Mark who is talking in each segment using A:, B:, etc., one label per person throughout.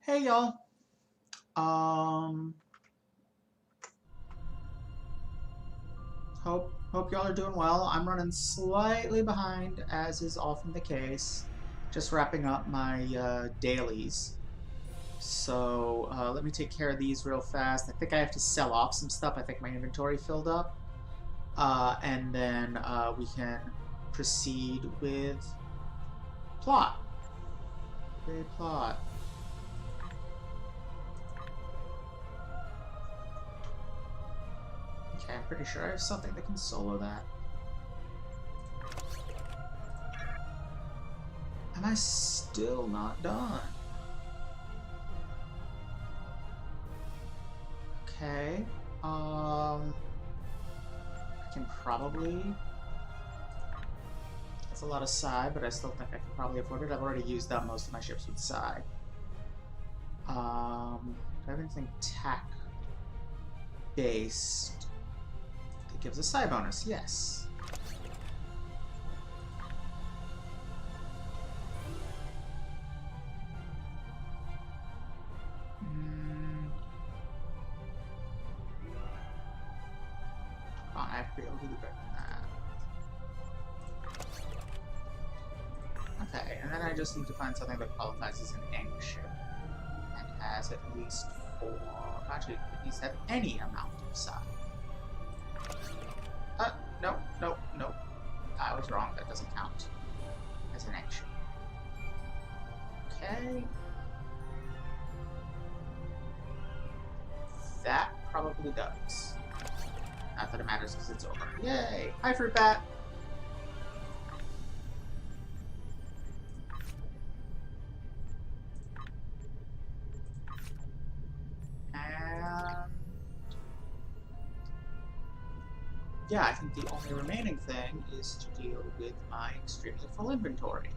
A: Hey y'all. Um hope y'all are doing well. I'm running slightly behind, as is often the case. Just wrapping up my dailies. So let me take care of these real fast. I think I have to sell off some stuff. I think my inventory filled up. And then we can proceed with plot. The plot. Okay, I'm pretty sure I have something that can solo that. Am I still not done? Okay. I can probably. That's a lot of psi, but I still think I can probably afford it. I've already used up most of my ships with psi. Do I have anything tech based that gives a psi bonus? Yes. I have to be able to do better than that. Okay, and then I just need to find something that qualifies as an eng ship and has at least 4. Actually, at least have any amount of psi. No. I was wrong. That doesn't count as an eng ship. Okay. That probably does. Not that it matters because it's over. Yay! Hi, Fruit Bat! And yeah, I think the only remaining thing is to deal with my extremely full inventory.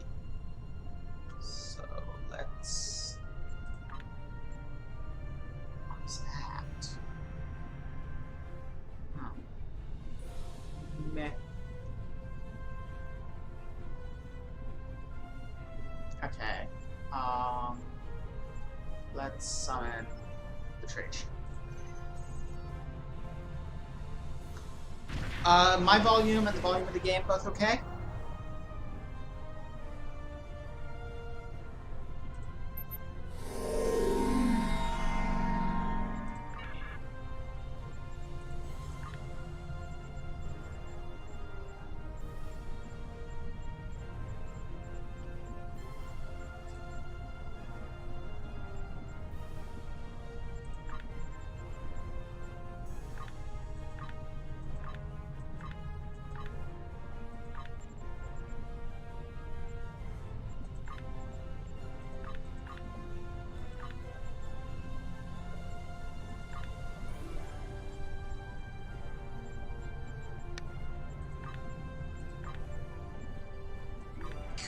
A: So let's. What's that? Meh. Okay. Let's summon the trade ship. My volume and the volume of the game both okay?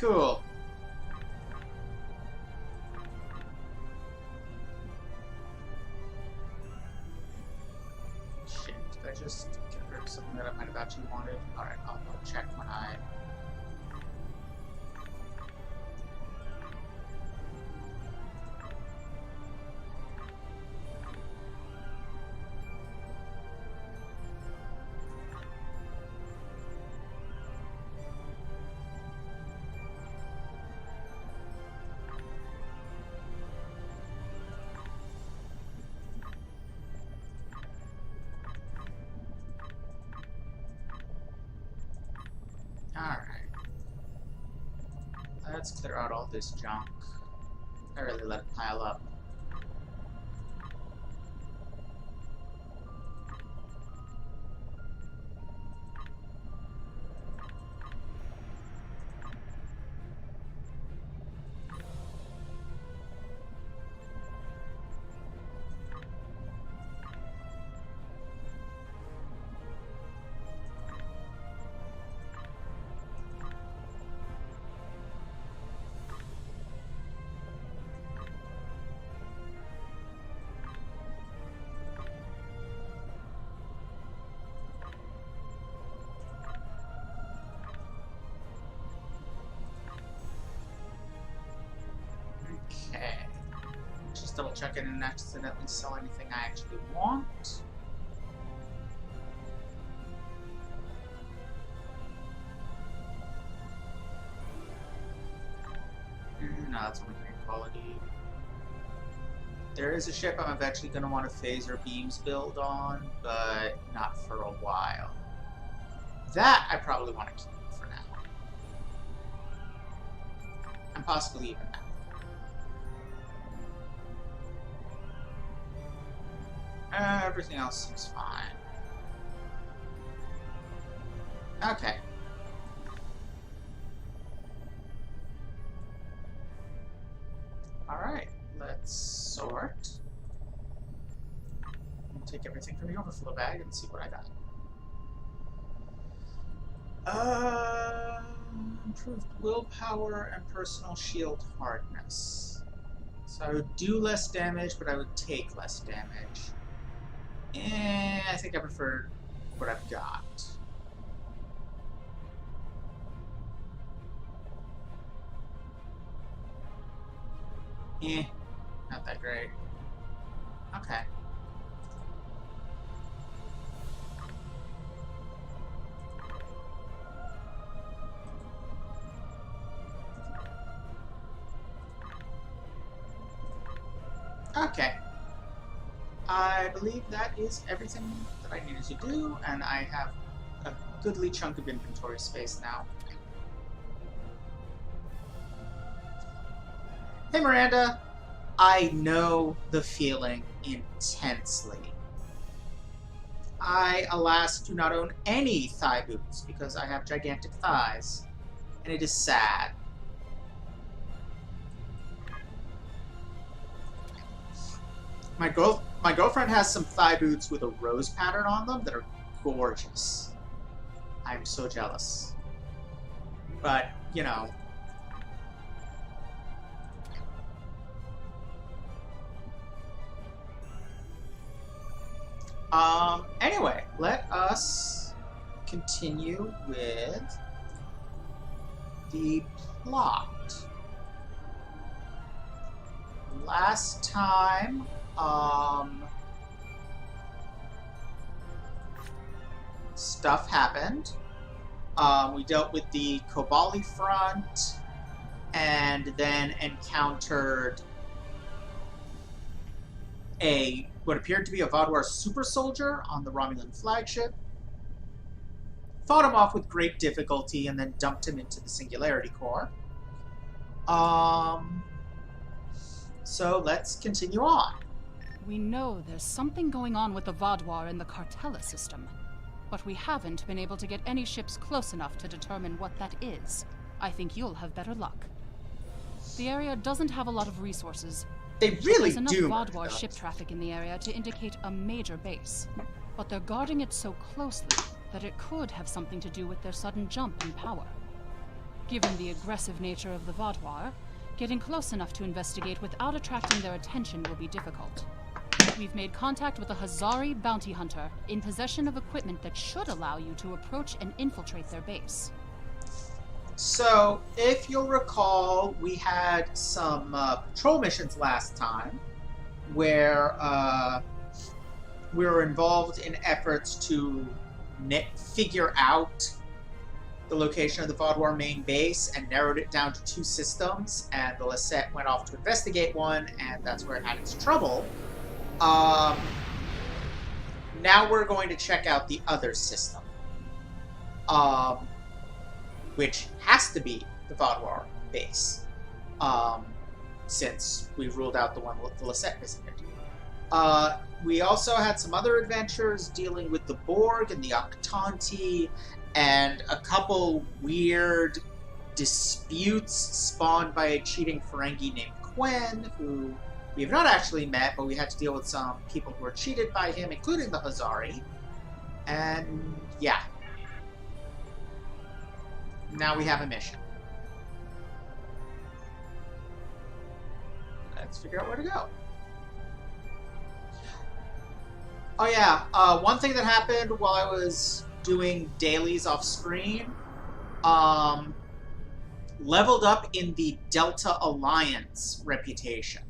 A: Cool. Shit, did I just get rid of something that I might have actually wanted? Alright, I'll check when I... Alright. Let's clear out all this junk. I really let it pile up. check in and accidentally sell anything I actually want. No, that's only green quality. There is a ship I'm eventually going to want to phaser beams build on, but not for a while. That I probably want to keep for now. And possibly even now. Everything else seems fine. Okay. Alright, let's sort. Take everything from the overflow bag and see what I got. Improved willpower and personal shield hardness. So I would do less damage, but I would take less damage. I think I prefer what I've got. Not that great. Okay. Okay. I believe that is everything that I needed to do, and I have a goodly chunk of inventory space now. Hey Miranda, I know the feeling intensely. I, alas, do not own any thigh boots because I have gigantic thighs, and it is sad. My girlfriend has some thigh boots with a rose pattern on them that are gorgeous. I'm so jealous. But, you know. Anyway, let us continue with the plot. Last time, stuff happened. We dealt with the Kobali front and then encountered what appeared to be a Vaadwaur supersoldier on the Romulan flagship. Fought him off with great difficulty and then dumped him into the Singularity Core. So let's continue on.
B: We know there's something going on with the Vaadwaur in the Cartella system, but we haven't been able to get any ships close enough to determine what that is. I think you'll have better luck. The area doesn't have a lot of resources.
A: They really
B: There's enough
A: do.
B: Vaadwaur ship traffic in the area to indicate a major base, but they're guarding it so closely that it could have something to do with their sudden jump in power. Given the aggressive nature of the Vaadwaur, getting close enough to investigate without attracting their attention will be difficult. We've made contact with a Hazari bounty hunter in possession of equipment that should allow you to approach and infiltrate their base.
A: So, if you'll recall, we had some patrol missions last time where we were involved in efforts to figure out the location of the Vaadwaur main base and narrowed it down to 2 systems, and the Lisette went off to investigate one, and that's where it had its trouble. Now we're going to check out the other system. Which has to be the Vaadwaur base, since we ruled out the one the Lisette visited. We also had some other adventures dealing with the Borg and the Octanti, and a couple weird disputes spawned by a cheating Ferengi named Quen, who we have not actually met, but we had to deal with some people who were cheated by him, including the Hazari. And yeah. Now we have a mission. Let's figure out where to go. Oh yeah, one thing that happened while I was doing dailies off screen, leveled up in the Delta Alliance reputation.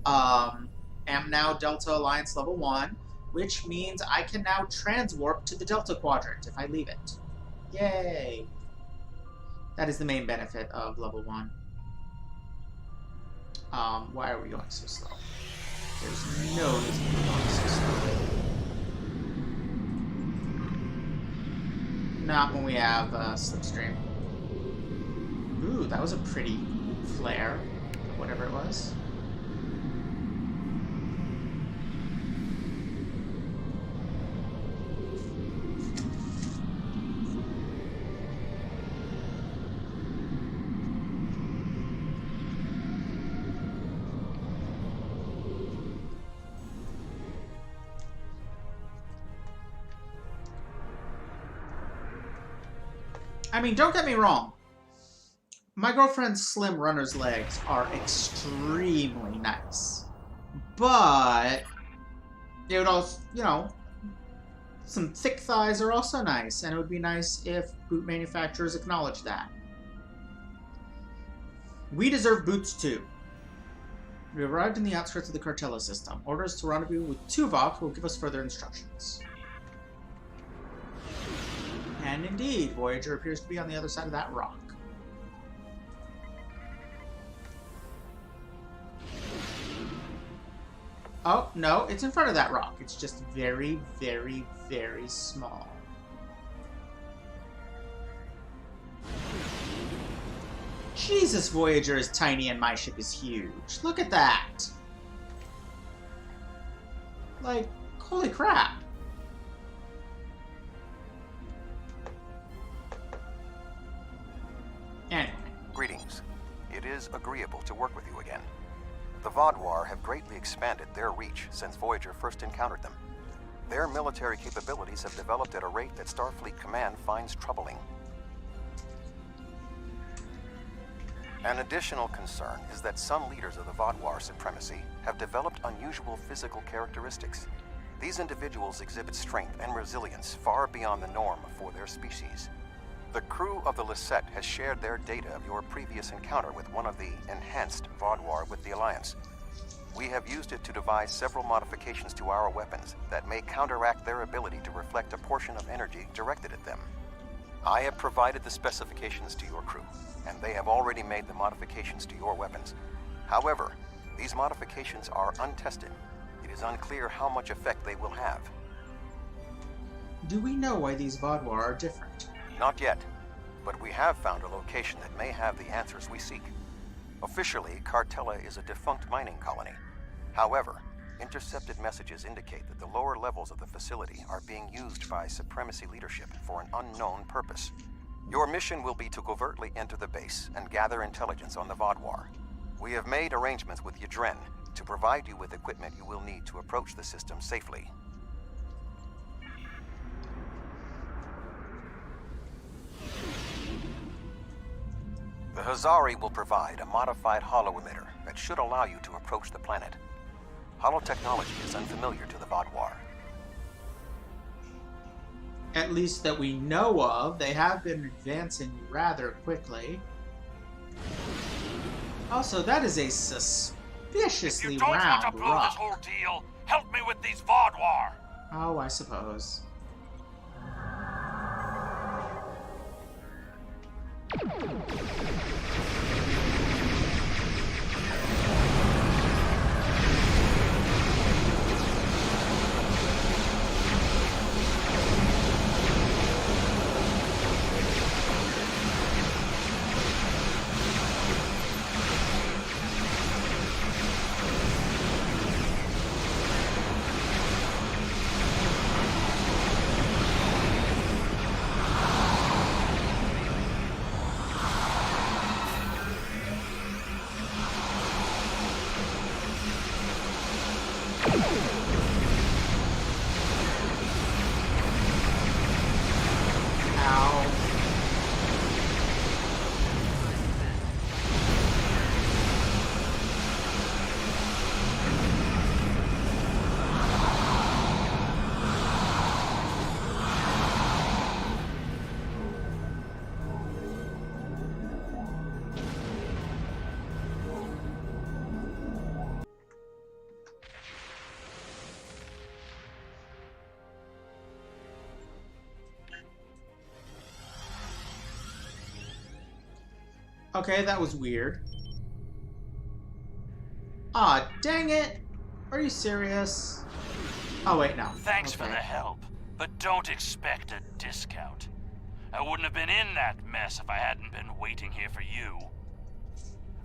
A: Um, am now Delta Alliance level 1, which means I can now transwarp to the Delta Quadrant if I leave it. Yay! That is the main benefit of level 1. Why are we going so slow? There's no reason to be going so slow. Not when we have Slipstream. Ooh, that was a pretty flare, whatever it was. I mean, don't get me wrong. My girlfriend's slim runner's legs are extremely nice. But it would also, you know, some thick thighs are also nice, and it would be nice if boot manufacturers acknowledge that. We deserve boots too. We arrived in the outskirts of the Cartella system. Orders to rendezvous with Tuvok will give us further instructions. And indeed, Voyager appears to be on the other side of that rock. Oh, no, it's in front of that rock. It's just very, very, very small. Jesus, Voyager is tiny and my ship is huge. Look at that! Like, holy crap. Anyway.
C: Greetings. It is agreeable to work with you again. The Vaadwaur have greatly expanded their reach since Voyager first encountered them. Their military capabilities have developed at a rate that Starfleet Command finds troubling. An additional concern is that some leaders of the Vaadwaur supremacy have developed unusual physical characteristics. These individuals exhibit strength and resilience far beyond the norm for their species. The crew of the Lisette has shared their data of your previous encounter with one of the enhanced Vaadwaur with the Alliance. We have used it to devise several modifications to our weapons that may counteract their ability to reflect a portion of energy directed at them. I have provided the specifications to your crew, and they have already made the modifications to your weapons. However, these modifications are untested. It is unclear how much effect they will have.
A: Do we know why these Vaadwaur are different?
C: Not yet, but we have found a location that may have the answers we seek. Officially, Cartella is a defunct mining colony. However, intercepted messages indicate that the lower levels of the facility are being used by Supremacy leadership for an unknown purpose. Your mission will be to covertly enter the base and gather intelligence on the Vaadwaur. We have made arrangements with Yadren to provide you with equipment you will need to approach the system safely. The Hazari will provide a modified holo-emitter that should allow you to approach the planet. Holotechnology is unfamiliar to the Vaadwaur.
A: At least that we know of. They have been advancing rather quickly. Also, that is a suspiciously round rock.
D: If you don't want to blow this whole deal, help me with these Vaadwaur.
A: Oh, I suppose. Okay, that was weird. Ah, dang it! Are you serious? Oh, wait, no.
D: Thanks for
A: Okay.
D: the help, but don't expect a discount. I wouldn't have been in that mess if I hadn't been waiting here for you.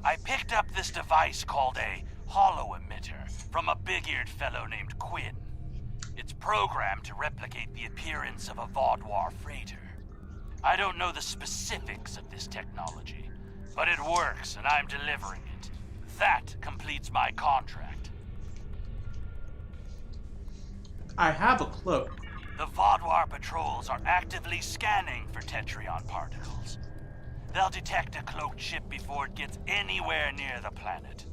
D: I picked up this device called a holo-emitter from a big-eared fellow named Quinn. It's programmed to replicate the appearance of a Vaadwaur freighter. I don't know the specifics of this technology, but it works and I'm delivering it. That completes my contract.
A: I have a cloak.
D: The Vaadwaur patrols are actively scanning for Tetrion particles. They'll detect a cloaked ship before it gets anywhere near the planet.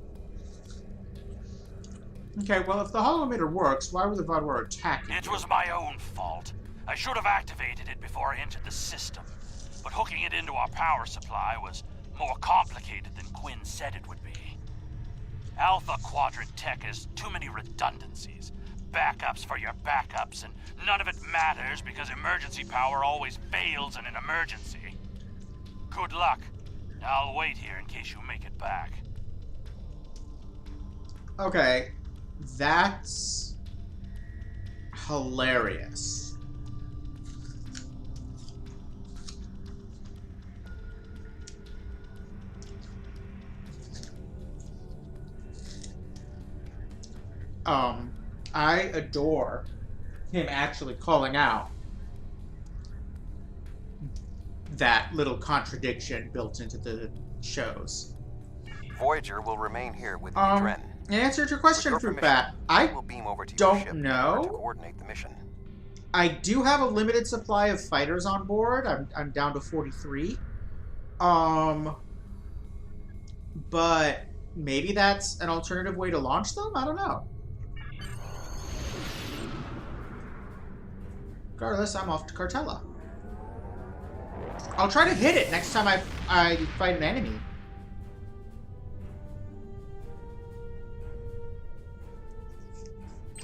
A: Okay, well, if the holo-emitter works, why would the Vaadwaur attack you?
D: It was my own fault. I should have activated it before I entered the system. But hooking it into our power supply was more complicated than Quinn said it would be. Alpha Quadrant tech has too many redundancies. Backups for your backups, and none of it matters because emergency power always fails in an emergency. Good luck. I'll wait here in case you make it back.
A: Okay, that's hilarious. I adore him actually calling out that little contradiction built into the shows.
C: Voyager will remain here with you, Dren.
A: In answer to your question,
C: With your
A: Fruit
C: permission,
A: Bat, I
C: will beam over to your
A: don't
C: ship in
A: know.
C: order to coordinate the mission.
A: I do have a limited supply of fighters on board. I'm down to 43. But maybe that's an alternative way to launch them? I don't know. Regardless, I'm off to Cartella. I'll try to hit it next time I fight an enemy.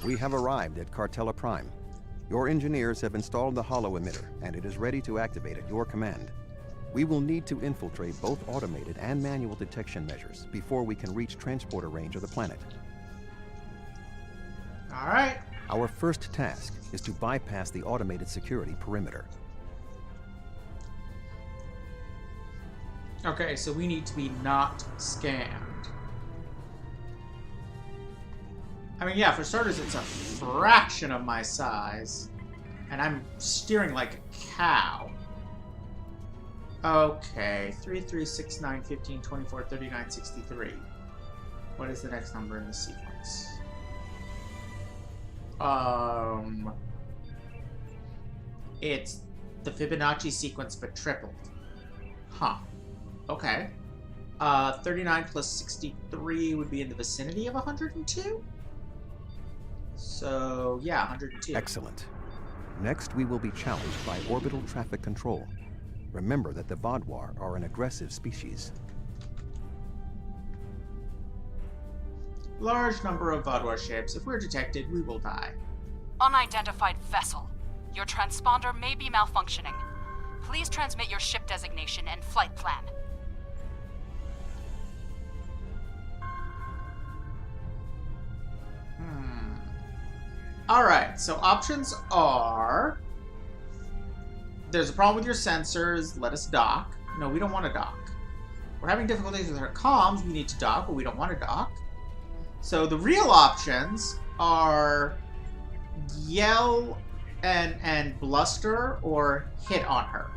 C: We have arrived at Cartella Prime. Your engineers have installed the holo-emitter, and it is ready to activate at your command. We will need to infiltrate both automated and manual detection measures before we can reach transporter range of the planet.
A: All right.
C: Our first task is to bypass the automated security perimeter.
A: Okay, so we need to be not scammed. I mean, yeah, for starters, it's a fraction of my size. And I'm steering like a cow. Okay, 3, 3, 6, 9, 15, 24, 39, 63. What is the next number in the sequence? It's the Fibonacci sequence, but tripled. Huh. Okay. 39 plus 63 would be in the vicinity of 102? So, yeah, 102.
C: Excellent. Next, we will be challenged by orbital traffic control. Remember that the Vaadwaur are an aggressive species.
A: Large number of Vaadwaur ships. If we're detected, we will die.
B: Unidentified vessel. Your transponder may be malfunctioning. Please transmit your ship designation and flight plan.
A: Alright, so options are... There's a problem with your sensors, let us dock. No, we don't want to dock. We're having difficulties with our comms, we need to dock, but we don't want to dock. So the real options are yell and bluster or hit on her.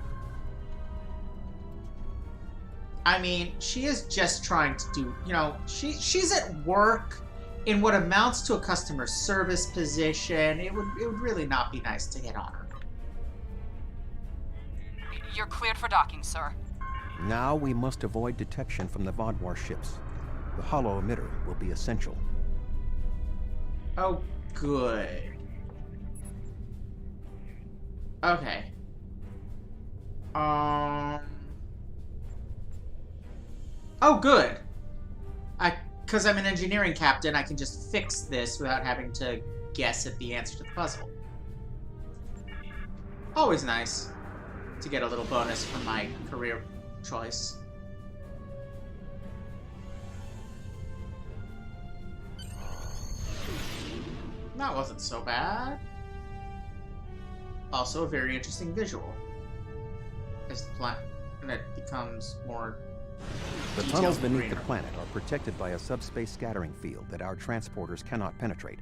A: I mean, she is just trying to do, you know, she's at work in what amounts to a customer service position. It would really not be nice to hit on her.
B: You're cleared for docking, sir.
C: Now we must avoid detection from the Vaadwaur ships. The holo-emitter will be essential.
A: Oh, good. Okay. Oh, good. Because I'm an engineering captain, I can just fix this without having to guess at the answer to the puzzle. Always nice to get a little bonus from my career choice. That wasn't so bad. Also a very interesting visual. As the planet becomes more
C: The
A: detailed
C: tunnels
A: and
C: beneath
A: greener.
C: the planet are protected by a subspace scattering field that our transporters cannot penetrate.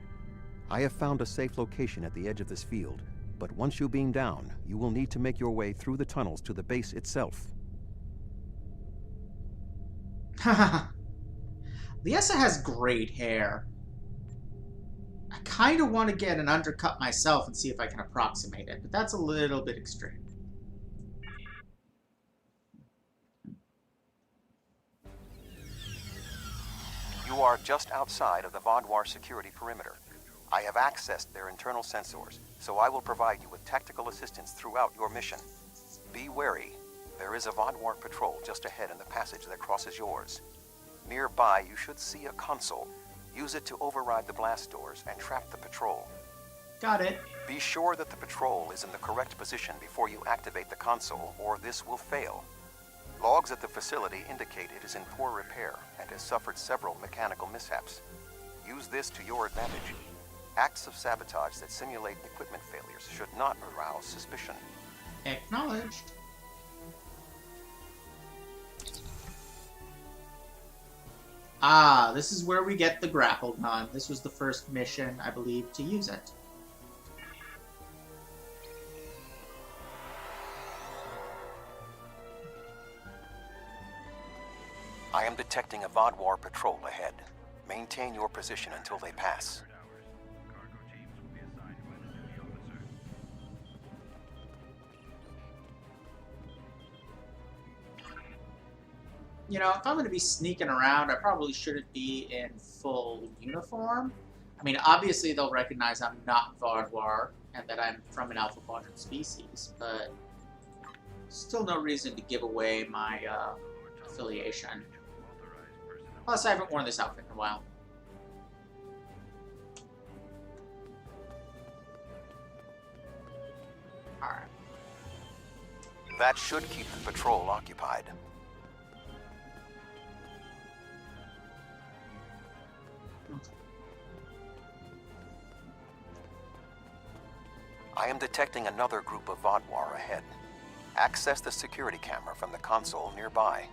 C: I have found a safe location at the edge of this field, but once you beam down, you will need to make your way through the tunnels to the base itself.
A: Liesa has great hair. I kind of want to get an undercut myself and see if I can approximate it, but that's a little bit extreme.
C: You are just outside of the Vaadwaur security perimeter. I have accessed their internal sensors, so I will provide you with tactical assistance throughout your mission. Be wary. There is a Vaadwaur patrol just ahead in the passage that crosses yours. Nearby, you should see a console. Use it to override the blast doors and trap the patrol.
A: Got it.
C: Be sure that the patrol is in the correct position before you activate the console, or this will fail. Logs at the facility indicate it is in poor repair and has suffered several mechanical mishaps. Use this to your advantage. Acts of sabotage that simulate equipment failures should not arouse suspicion.
A: Acknowledged. Ah, this is where we get the grapple gun. This was the first mission, I believe, to use it.
C: I am detecting a Vaadwaur patrol ahead. Maintain your position until they pass.
A: You know, if I'm going to be sneaking around, I probably shouldn't be in full uniform. I mean, obviously they'll recognize I'm not Vaadwaur and that I'm from an Alpha Quadrant species, but still no reason to give away my affiliation. Plus, I haven't worn this outfit in a while. Alright.
C: That should keep the patrol occupied. I am detecting another group of Vaadwaur ahead. Access the security camera from the console nearby.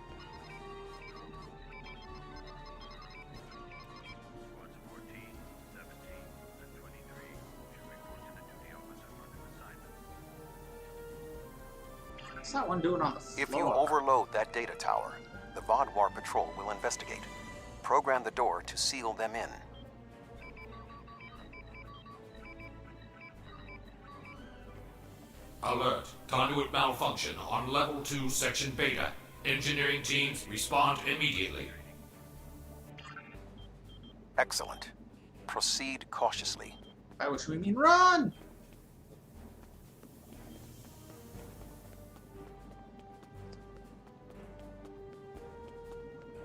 A: What's that one doing on the floor?
C: If you overload that data tower, the Vaadwaur patrol will investigate. Program the door to seal them in.
E: Alert. Conduit malfunction on level 2, section Beta. Engineering teams respond immediately.
C: Excellent. Proceed cautiously.
A: By which we mean run!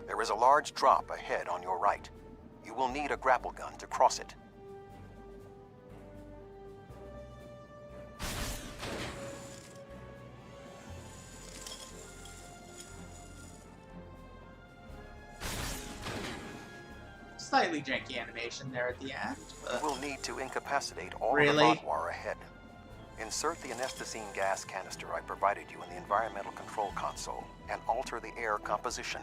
C: There is a large drop ahead on your right. You will need a grapple gun to cross it.
A: Slightly janky animation there at the end.
C: You will need to incapacitate all
A: Really?
C: of the Vaadwaur ahead. Insert the anesthetine gas canister I provided you in the environmental control console and alter the air composition.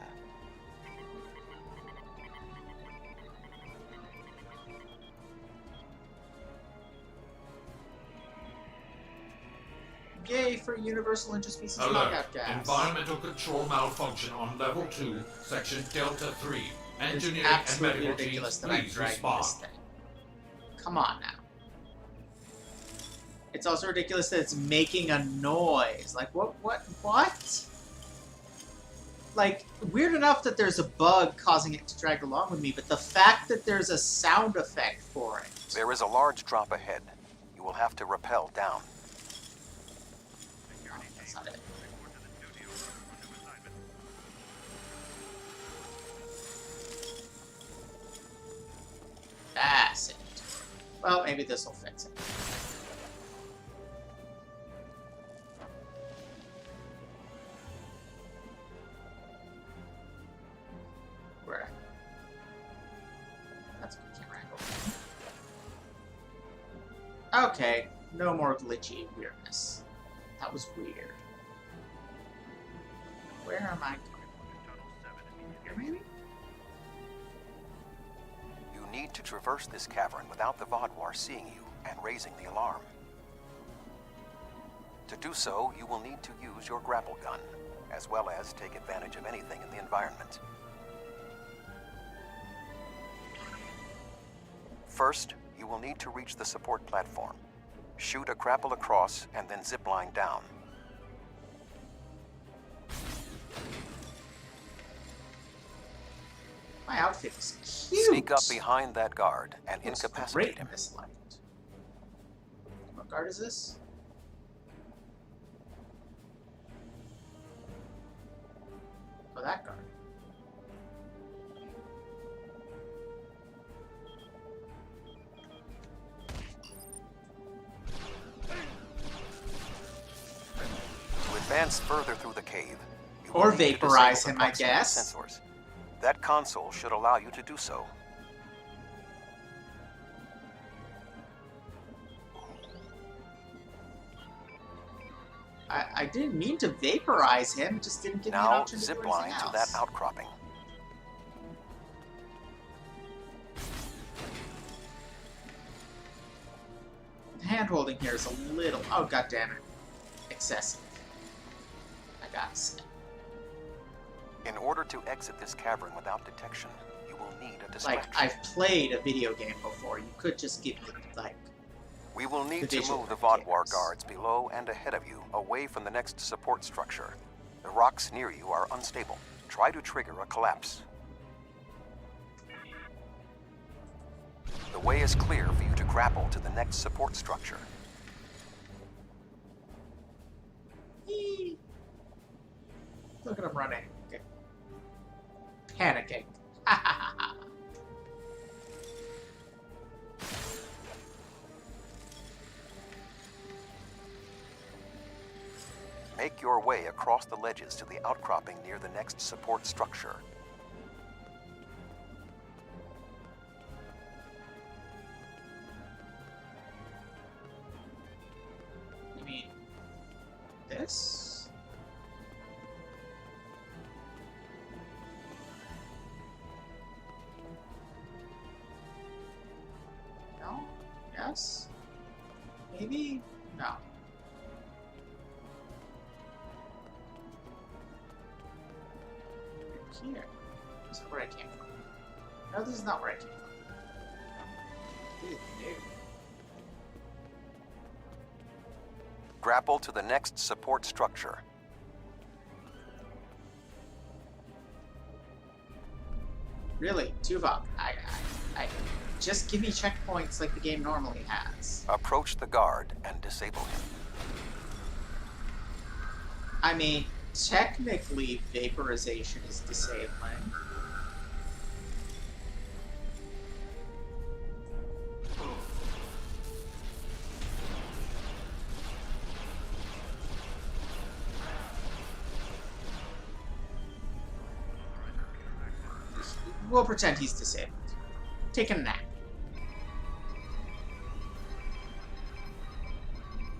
A: Yay for universal interspecies
E: Alert.
A: knockout gas.
E: Environmental control malfunction on level 2, section Delta 3.
A: It's
E: Engineering and
A: absolutely
E: medical
A: ridiculous
E: teams,
A: that I'm
E: please
A: dragging
E: respond.
A: this thing. Come on now. It's also ridiculous that it's making a noise. Like, what? Like, weird enough that there's a bug causing it to drag along with me, but the fact that there's a sound effect for it.
C: There is a large drop ahead. You will have to rappel down.
A: Oh, that's not it. That's it. Well, maybe this will fix it. Where? That's a good camera angle. Okay, no more glitchy weirdness. That was weird. Where am I going? Here, maybe?
C: You need to traverse this cavern without the Vaadwaur seeing you and raising the alarm. To do so, you will need to use your grapple gun, as well as take advantage of anything in the environment. First, you will need to reach the support platform. Shoot a grapple across and then zipline down.
A: My outfit is cute.
C: Sneak up behind that guard and
A: Looks
C: incapacitate
A: great
C: him.
A: in this light. What guard is this? Oh, that guard.
C: To advance further through the cave, you
A: Or
C: will need to
A: vaporize
C: disable
A: him,
C: the
A: I
C: proximity
A: guess.
C: sensors. That console should allow you to do so.
A: I didn't mean to vaporize him, it just didn't give me an
C: Now
A: option to do anything
C: zipline to that
A: else.
C: outcropping.
A: Hand holding here is a little, oh god damn it, excessive. I gotta say.
C: In order to exit this cavern without detection, you will need a distraction.
A: Like, I've played a video game before, you could just give me, like,
C: We will need
A: the
C: to
A: visual
C: move the Vaadwaur
A: indicators.
C: guards below and ahead of you, away from the next support structure. The rocks near you are unstable. Try to trigger a collapse. The way is clear for you to grapple to the next support structure.
A: Eee. Look at him running. Okay. Panicking.
C: Make your way across the ledges to the outcropping near the next support structure.
A: You mean this? No? Yes? Maybe? No. Here. This is where I came from. No, this is not where I came from. This is new.
C: Grapple to the next support structure.
A: Really, Tuvok, I just give me checkpoints like the game normally has.
C: Approach the guard and disable him.
A: I mean, technically, vaporization is disabling. We'll pretend he's disabled. Take a nap.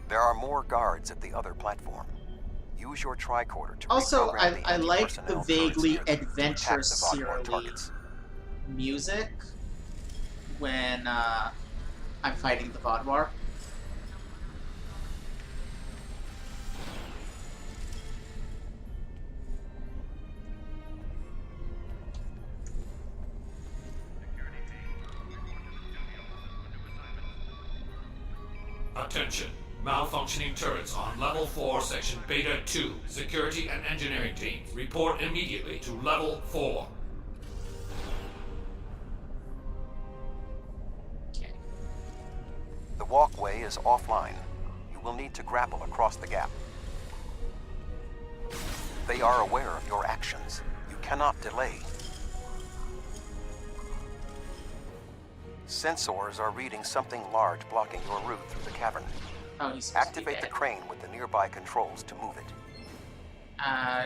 C: There are more guards at the other platform. Use your tricorder to
A: Also,
C: reprogram the
A: I
C: enemy
A: like
C: personnel
A: the vaguely
C: currents near them to attack the
A: adventurous
C: Vaadwaur
A: serially
C: targets.
A: music when I'm fighting the Vaadwaur.
E: Attention. Malfunctioning turrets on Level 4, Section Beta 2. Security and engineering teams, report immediately to Level 4.
A: Okay.
C: The walkway is offline. You will need to grapple across the gap. They are aware of your actions. You cannot delay. Sensors are reading something large blocking your route through the cavern.
A: Oh, he's supposed to be
C: Activate the
A: dead.
C: crane with the nearby controls to move it.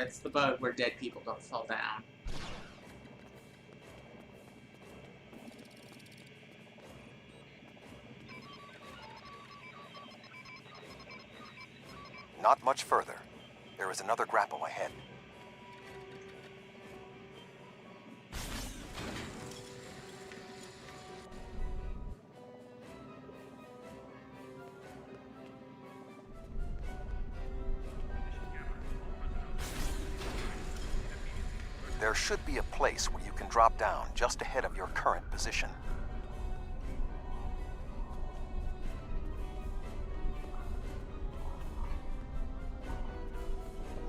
A: It's the bug where dead people don't fall down.
C: Not much further. There is another grapple ahead. There should be a place where you can drop down just ahead of your current position.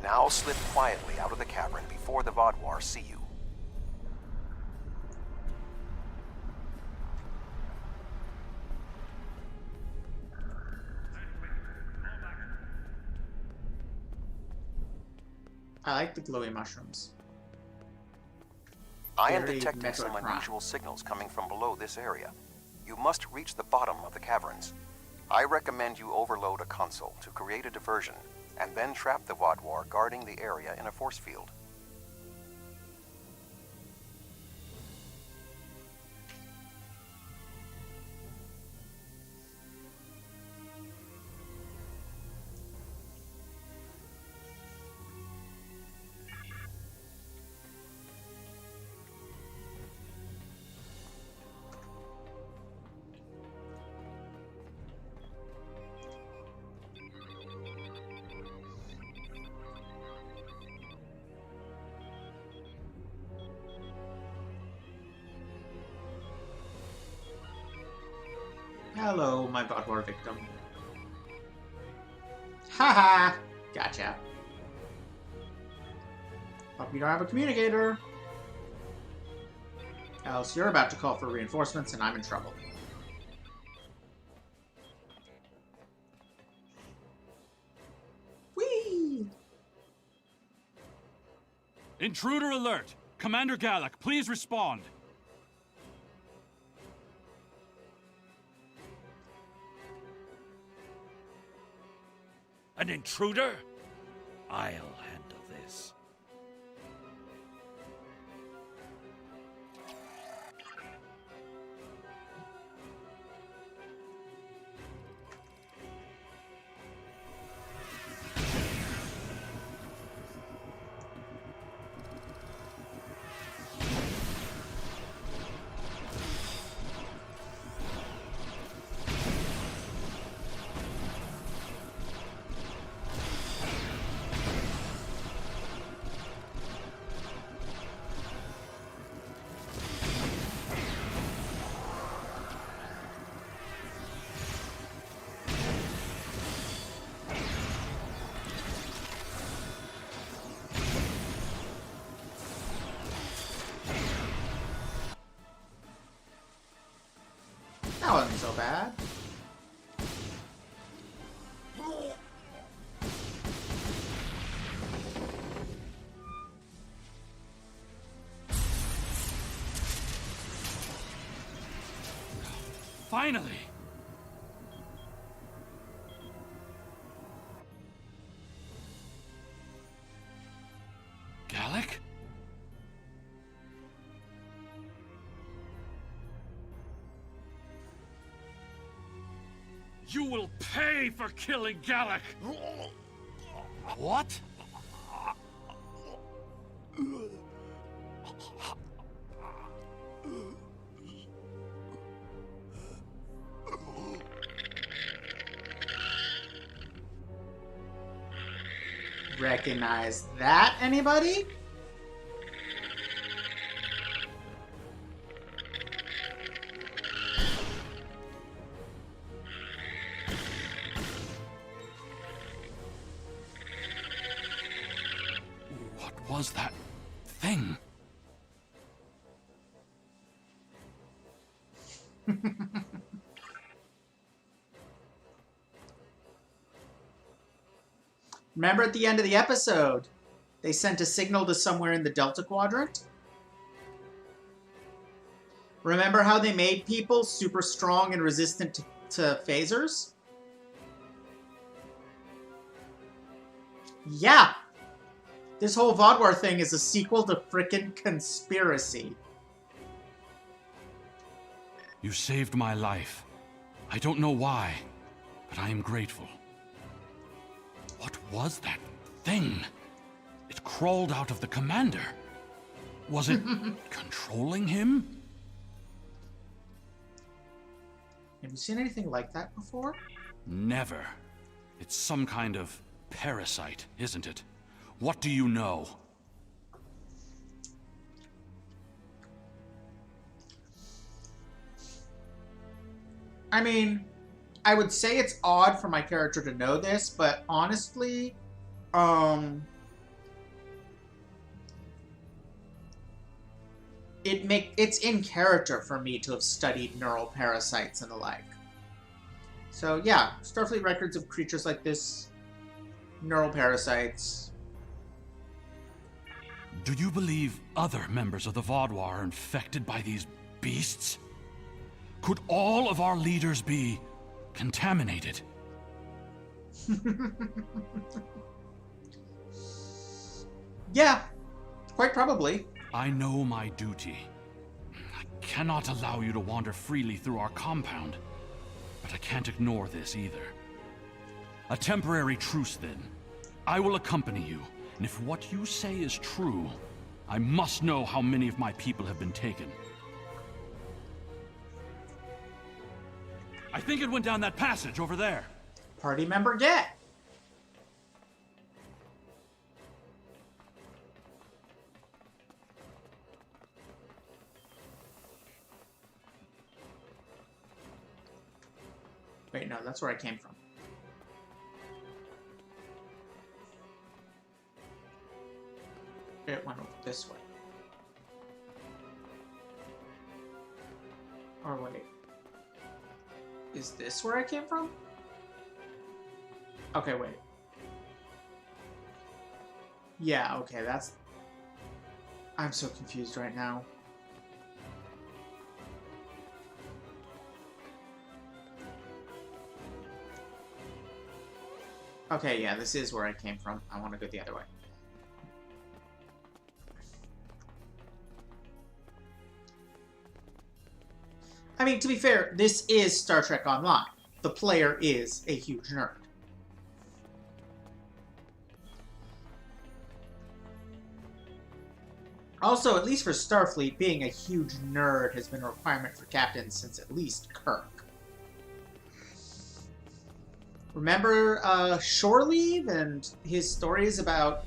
C: Now slip quietly out of the cavern before the Vaadwaur see you.
A: I like the glowy mushrooms.
C: I am
A: Very
C: detecting some
A: Metroid Prime.
C: unusual signals coming from below this area. You must reach the bottom of the caverns. I recommend you overload a console to create a diversion, and then trap the Vaadwaur guarding the area in a force field.
A: Hello, my Vaadwaur victim. Haha! Gotcha. Hope you don't have a communicator. Else you're about to call for reinforcements and I'm in trouble. Whee!
F: Intruder alert! Commander Gallic, please respond. An intruder? I'll handle this.
A: That wasn't so bad.
F: Finally! Gallic? You will pay for killing Gallic! What?
A: Recognize that, anybody?
F: What was that thing?
A: Remember at the end of the episode, they sent a signal to somewhere in the Delta Quadrant? Remember how they made people super strong and resistant to phasers? Yeah! This whole Vaadwaur thing is a sequel to frickin' Conspiracy.
F: You saved my life. I don't know why, but I am grateful. What was that thing? It crawled out of the commander. Was it controlling him?
A: Have you seen anything like that before?
F: Never. It's some kind of parasite, isn't it? What do you know?
A: I mean, I would say it's odd for my character to know this, but honestly, it's in character for me to have studied neural parasites and the like. So yeah, Starfleet records of creatures like this, neural parasites.
F: Do you believe other members of the Vaadwaur are infected by these beasts? Could all of our leaders be contaminated?
A: Yeah, quite probably.
F: I know my duty. I cannot allow you to wander freely through our compound, but I can't ignore this either. A temporary truce, then. I will accompany you, and if what you say is true, I must know how many of my people have been taken. I think it went down that passage over there.
A: Party member get. Wait, no, that's where I came from. It went over this way. Or wait. Is this where I came from? Okay, wait. Yeah, okay, that's... I'm so confused right now. Okay, yeah, this is where I came from. I want to go the other way. I mean, to be fair, this is Star Trek Online. The player is a huge nerd. Also, at least for Starfleet, being a huge nerd has been a requirement for captains since at least Kirk. Remember Shore Leave and his stories about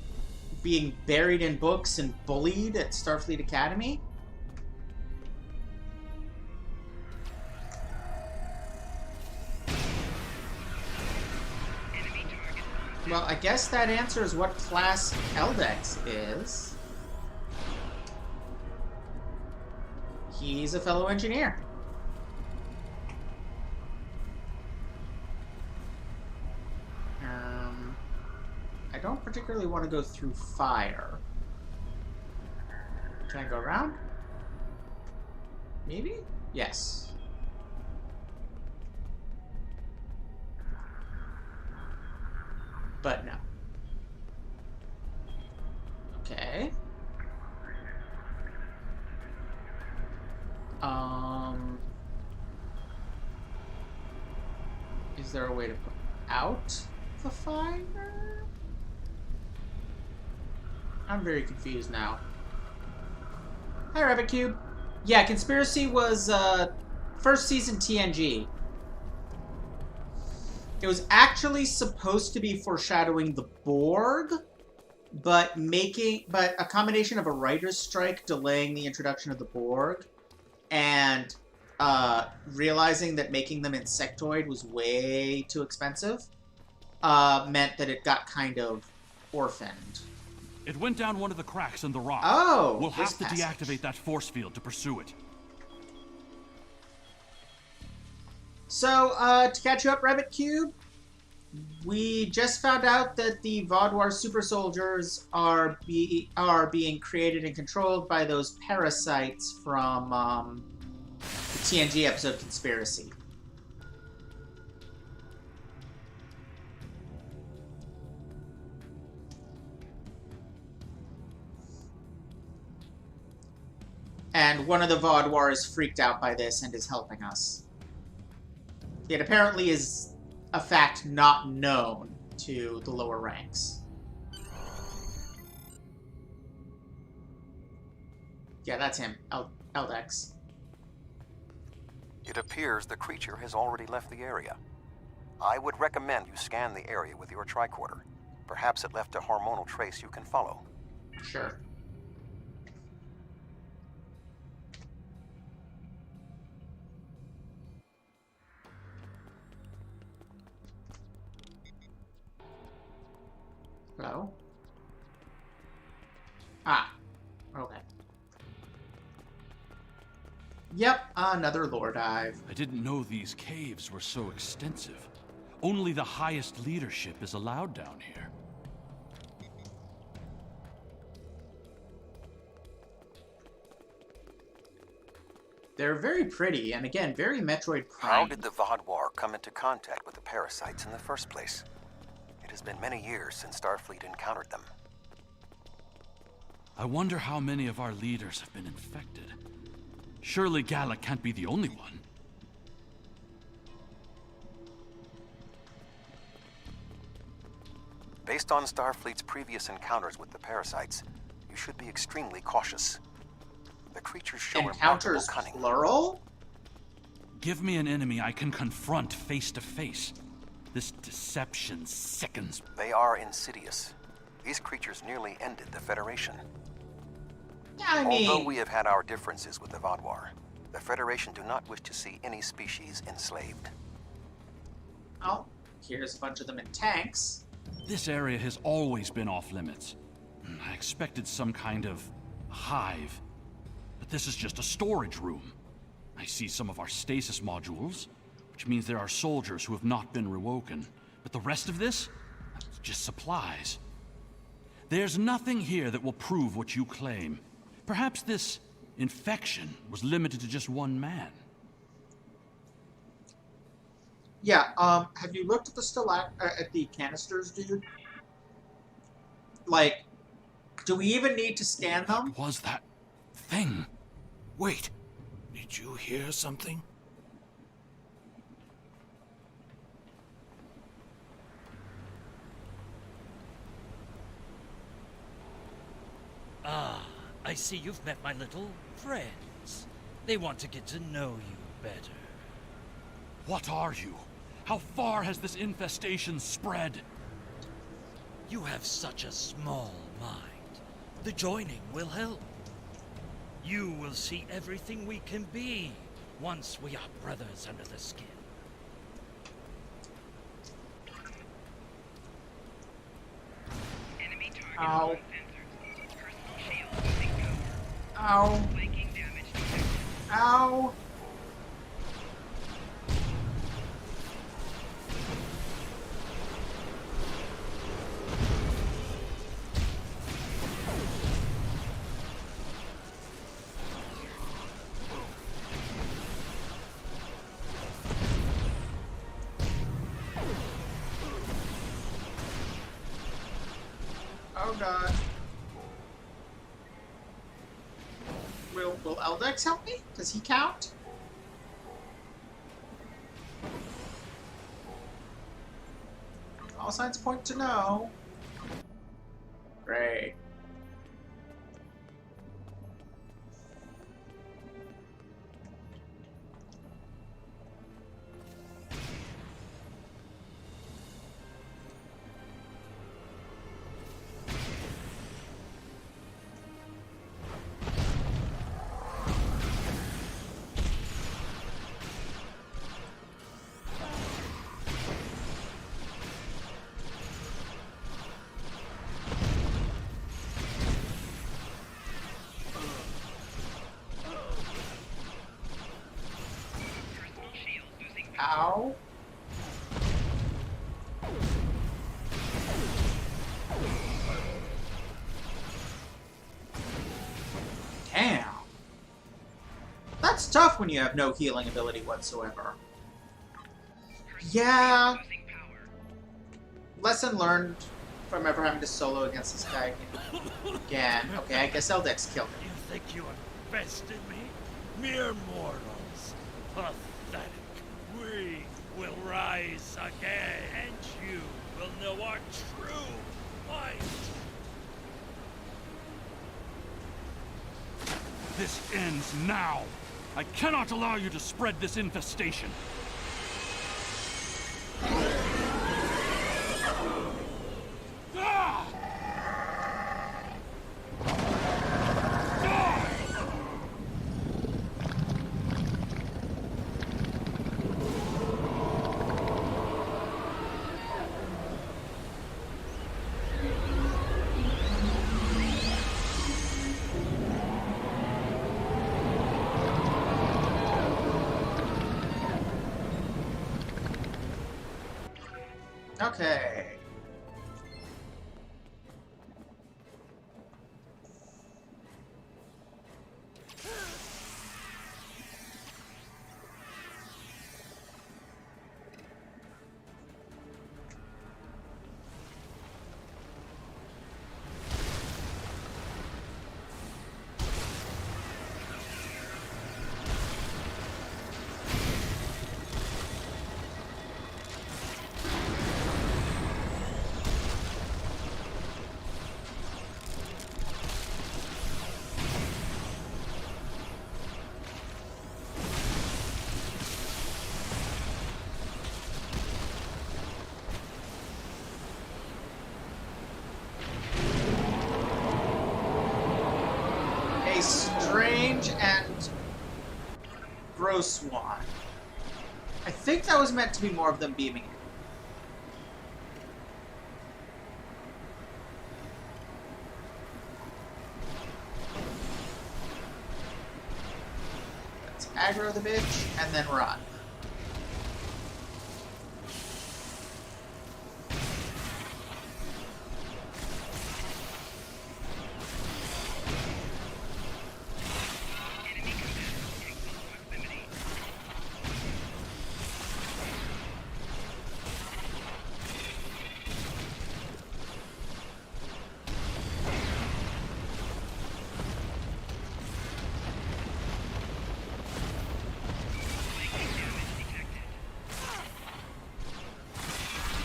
A: being buried in books and bullied at Starfleet Academy? Well, I guess that answers what class Eldex is. He's a fellow engineer. I don't particularly want to go through fire. Can I go around? Maybe? Yes. But no. Okay. Is there a way to put out the fire? I'm very confused now. Hi, Rabbit Cube. Yeah, Conspiracy was first season TNG. It was actually supposed to be foreshadowing the Borg, but a combination of a writer's strike delaying the introduction of the Borg, and realizing that making them insectoid was way too expensive, meant that it got kind of orphaned.
F: It went down one of the cracks in the rock.
A: Oh,
F: we'll have to
A: passage.
F: deactivate that force field to pursue it.
A: So, to catch you up, Rabbit Cube, we just found out that the Vaadwaur supersoldiers are being created and controlled by those parasites from the TNG episode Conspiracy. And one of the Vaadwaur is freaked out by this and is helping us. It apparently is a fact not known to the lower ranks. Yeah, that's him. Eldex.
C: It appears the creature has already left the area. I would recommend you scan the area with your tricorder. Perhaps it left a hormonal trace you can follow.
A: Sure. Hello? Ah. Okay. Yep, another lore dive.
F: I didn't know these caves were so extensive. Only the highest leadership is allowed down here.
A: They're very pretty, and again, very Metroid Prime.
C: How did the Vaadwaur come into contact with the parasites in the first place? It has been many years since Starfleet encountered them.
F: I wonder how many of our leaders have been infected. Surely Gallic can't be the only one.
C: Based on Starfleet's previous encounters with the parasites, you should be extremely cautious. The creatures show remarkable
A: Encounters
C: cunning.
A: plural?
F: Give me an enemy I can confront face to face. This deception sickens.
C: They are insidious. These creatures nearly ended the Federation.
A: Yeah, I mean...
C: Although we have had our differences with the Vaadwaur, the Federation do not wish to see any species enslaved.
A: Oh, here's a bunch of them in tanks.
F: This area has always been off limits. I expected some kind of hive, but this is just a storage room. I see some of our stasis modules, which means there are soldiers who have not been rewoken. But the rest of this? It's just supplies. There's nothing here that will prove what you claim. Perhaps this infection was limited to just one man.
A: Yeah, have you looked at the at the canisters, dude? Like, do we even need to scan them?
F: What was that thing?
G: Wait, did you hear something?
H: Ah, I see you've met my little friends. They want to get to know you better.
F: What are you? How far has this infestation spread?
H: You have such a small mind. The joining will help. You will see everything we can be once we are brothers under the skin.
A: Ow. Ow. Ow. Oh god. Will Eldex help me? Does he count? All signs point to no. Great. Ow. Damn. That's tough when you have no healing ability whatsoever. Yeah. Lesson learned from ever having to solo against this guy again. Okay, I guess Eldex killed him.
H: You think you have bested me? Mere mortals. Pathetic. We will rise again, and you will know our true might.
F: This ends now. I cannot allow you to spread this infestation. Ah!
A: Okay. A strange and gross one. I think that was meant to be more of them beaming in. Let's aggro the bitch and then run.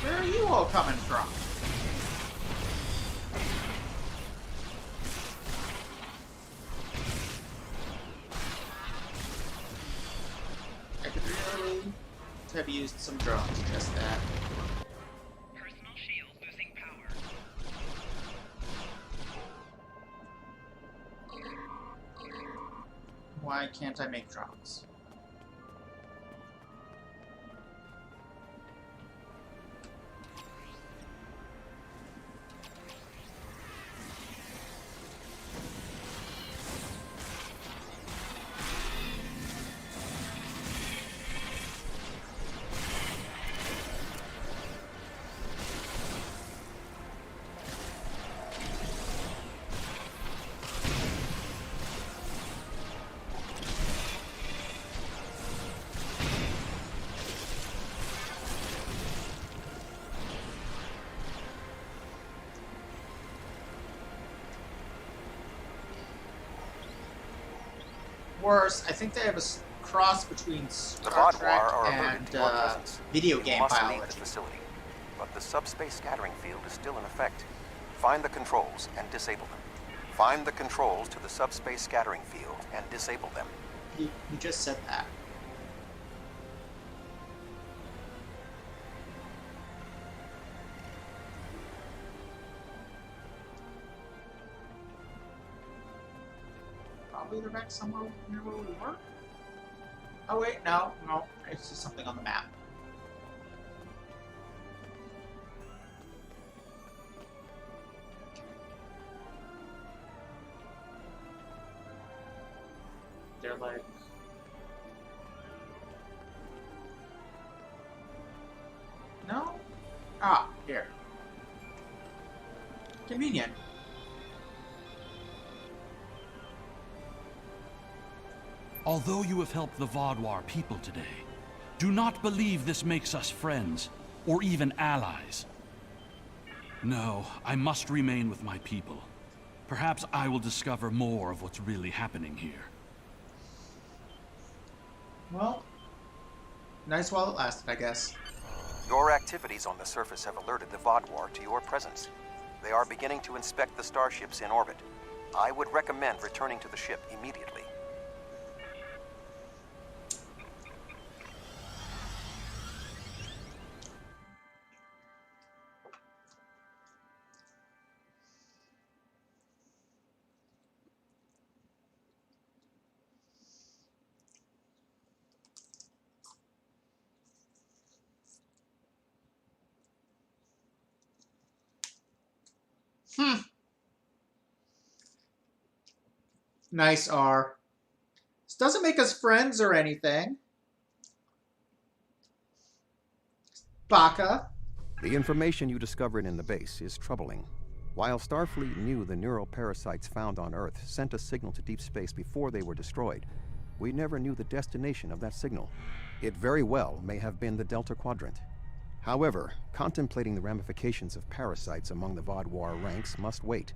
A: Where are you all coming from? I could really have used some drones, just that.
I: Personal shield losing power.
A: Why can't I make drones? Worse, I think they have a cross between Star
C: Vaadwaur
A: Trek
C: are
A: and
C: alerted to your presence.
A: video
C: You
A: game
C: must leave
A: biology.
C: the facility, but the subspace scattering field is still in effect. Find the controls and disable them. Find the controls to the subspace scattering field and disable them.
A: You just said that. Probably they're back somewhere near where we were. Oh wait, no, it's just something on the map. They're like... No? Ah, here. Convenient.
F: Although you have helped the Vaadwaur people today, do not believe this makes us friends, or even allies. No, I must remain with my people. Perhaps I will discover more of what's really happening here.
A: Well, nice while it lasted, I guess.
C: Your activities on the surface have alerted the Vaadwaur to your presence. They are beginning to inspect the starships in orbit. I would recommend returning to the ship immediately.
A: Nice R. This doesn't make us friends or anything. Baka.
C: The information you discovered in the base is troubling. While Starfleet knew the neural parasites found on Earth sent a signal to deep space before they were destroyed, we never knew the destination of that signal. It very well may have been the Delta Quadrant. However, contemplating the ramifications of parasites among the Vaadwaur ranks must wait.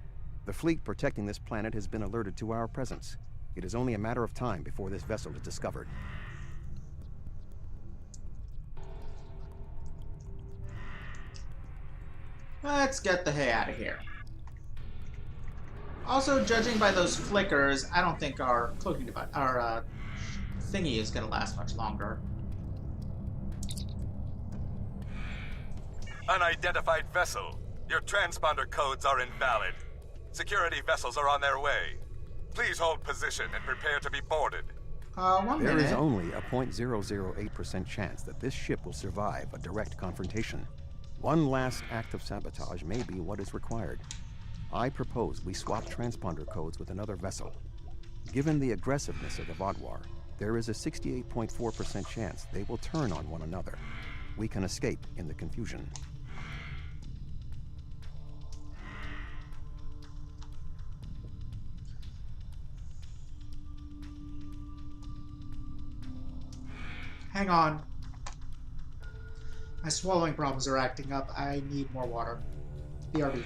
C: The fleet protecting this planet has been alerted to our presence. It is only a matter of time before this vessel is discovered.
A: Let's get the hay out of here. Also, judging by those flickers, I don't think our cloaking device, our thingy is going to last much longer.
J: Unidentified vessel. Your transponder codes are invalid. Security vessels are on their way. Please hold position and prepare to be boarded.
C: There is only a 0.008% chance that this ship will survive a direct confrontation. One last act of sabotage may be what is required. I propose we swap transponder codes with another vessel. Given the aggressiveness of the Vaadwaur, there is a 68.4% chance they will turn on one another. We can escape in the confusion.
A: Hang on. My swallowing problems are acting up. I need more water. BRB.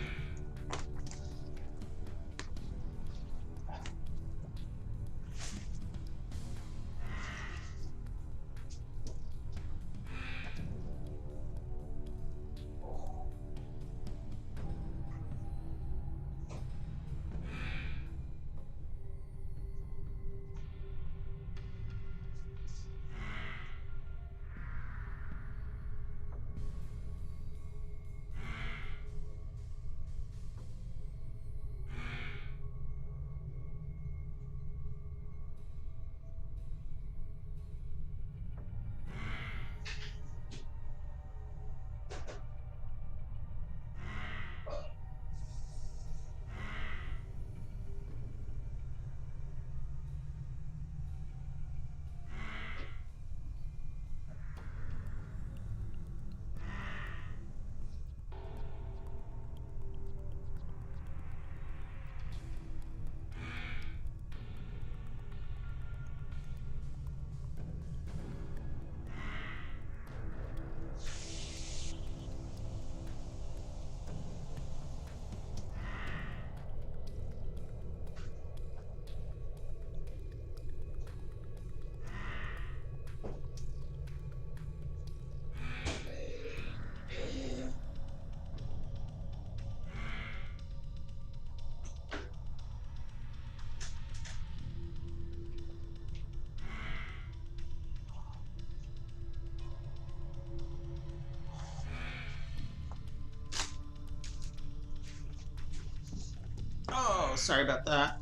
A: Oh, sorry about that.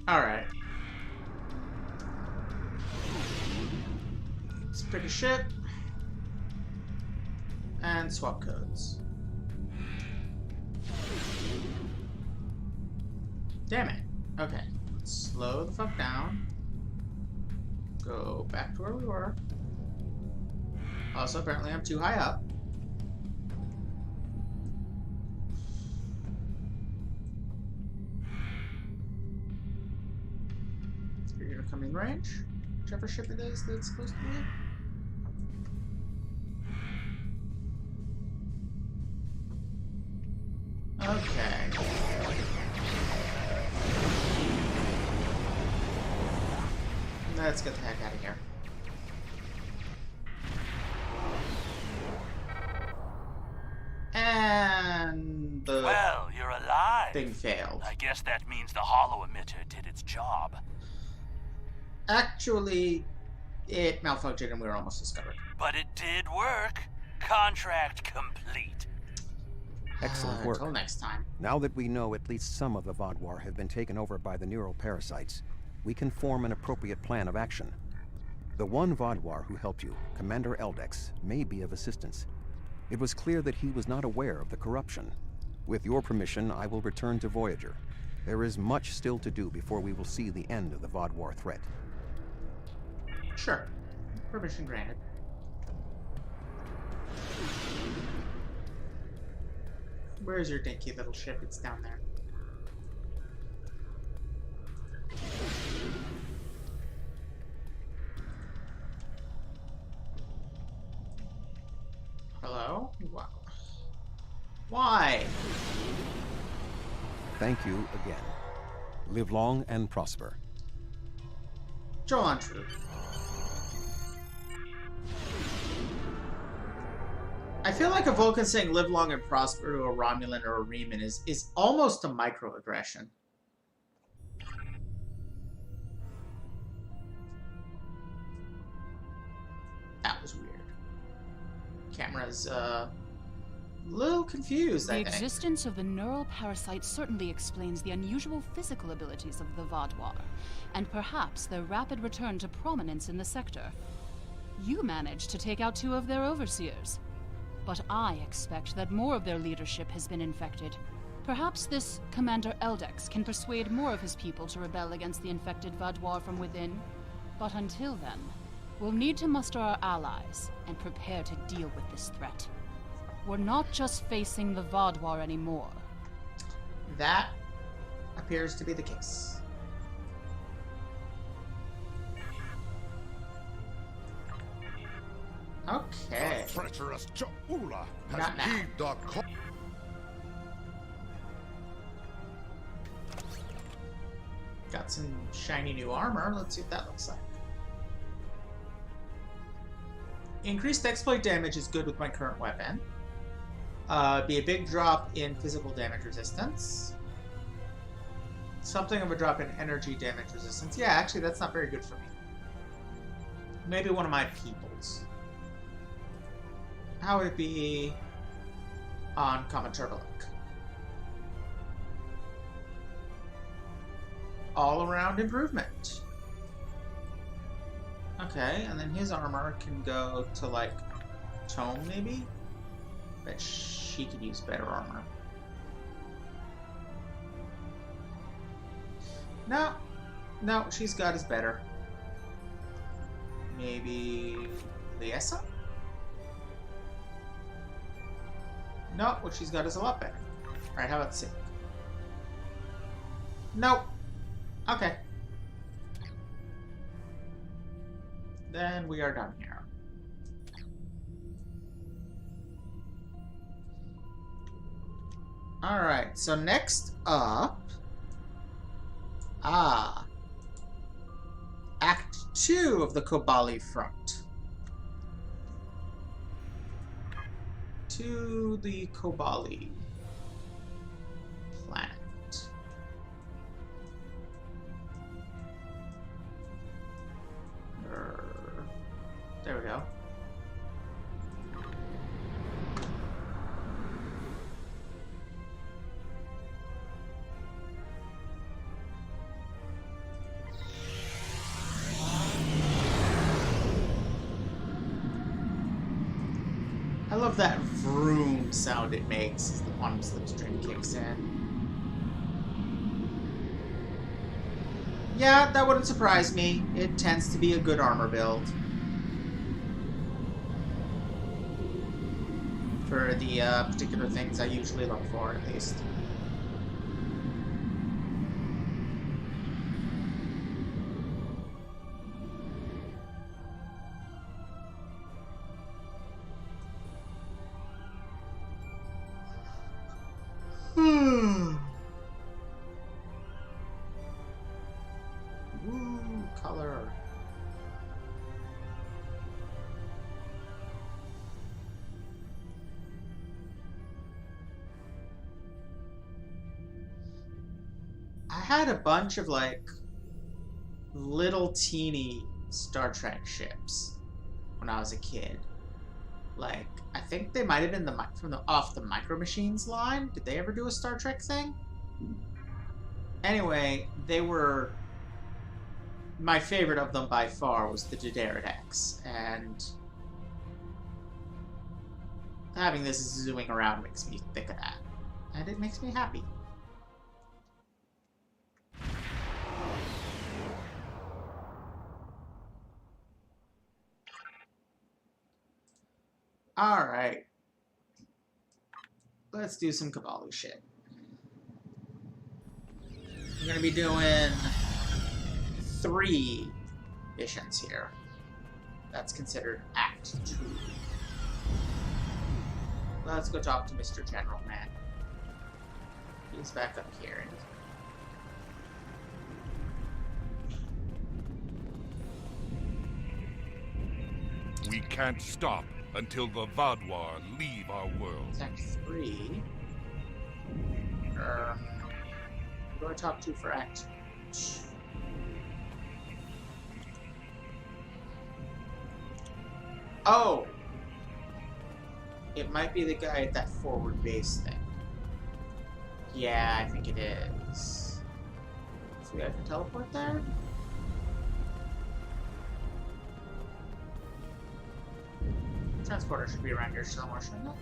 A: Alright. Let's pick a ship. And swap codes. Damn it. Okay. Let's slow the fuck down. Go back to where we were. Also, apparently I'm too high up. You're gonna come in range? Whichever ship it is that's supposed to be. Okay. Let's get the heck out of here. And the
D: Well, you're alive.
A: thing failed.
D: I guess that means the hollow emitter did its job.
A: Actually, it malfunctioned and we were almost discovered.
D: But it did work. Contract complete.
C: Excellent work.
A: Until next time.
C: Now that we know at least some of the Vaadwaur have been taken over by the neuroparasites, we can form an appropriate plan of action. The one Vaadwaur who helped you, Commander Eldex, may be of assistance. It was clear that he was not aware of the corruption. With your permission, I will return to Voyager. There is much still to do before we will see the end of the Vaadwaur threat.
A: Sure. Permission granted. Where's your dinky little ship? It's down there. Hello? Wow. Why?
C: Thank you again. Live long and prosper.
A: Joel on true. I feel like a Vulcan saying live long and prosper to a Romulan or a Reman is almost a microaggression. That was weird. Camera's a little confused, I
B: The
A: think.
B: existence of the neural parasite certainly explains the unusual physical abilities of the Vaadwaur, and perhaps their rapid return to prominence in the sector. You managed to take out 2 of their overseers. But I expect that more of their leadership has been infected. Perhaps this Commander Eldex can persuade more of his people to rebel against the infected Vaadwaur from within. But until then, we'll need to muster our allies and prepare to deal with this threat. We're not just facing the Vaadwaur anymore.
A: That appears to be the case. Okay.
K: The treacherous Cha'ula has
A: Not now.
K: heaved our
A: Got some shiny new armor. Let's see what that looks like. Increased exploit damage is good with my current weapon. Be a big drop in physical damage resistance. Something of a drop in energy damage resistance. Yeah, actually, that's not very good for me. Maybe one of my peoples. How would it be on Common Turbolic? All-around improvement. Okay, and then his armor can go to, like, Tome, maybe? Bet she could use better armor. No. No, she's got is better. Maybe Liesa? No, what she's got is a lot better. Alright, how about Sig? Nope. Okay. Then we are done here. Alright, so next up... Act 2 of the Kobali front. To the Kobali planet. There we go. I love that vroom sound it makes as the quantum slipstream kicks in. Yeah, that wouldn't surprise me. It tends to be a good armor build. For the particular things I usually look for, at least. Ooh, color. I had a bunch of like little teeny Star Trek ships when I was a kid. Like, I think they might have been off the Micro Machines line. Did they ever do a Star Trek thing? Anyway, they were... My favorite of them by far was the Diderodex, and having this zooming around makes me think of that. And it makes me happy. Alright. Let's do some Kobali shit. I'm gonna be doing 3 missions here. That's considered Act 2. Let's go talk to Mr. General Man. He's back up here.
K: We can't stop until the Vaadwaur leave our world.
A: Act 3. Who do I talk to for Act 2? Oh! It might be the guy at that forward base thing. Yeah, I think it is. See, I can teleport there? Transporter should be around here somewhere, shouldn't it?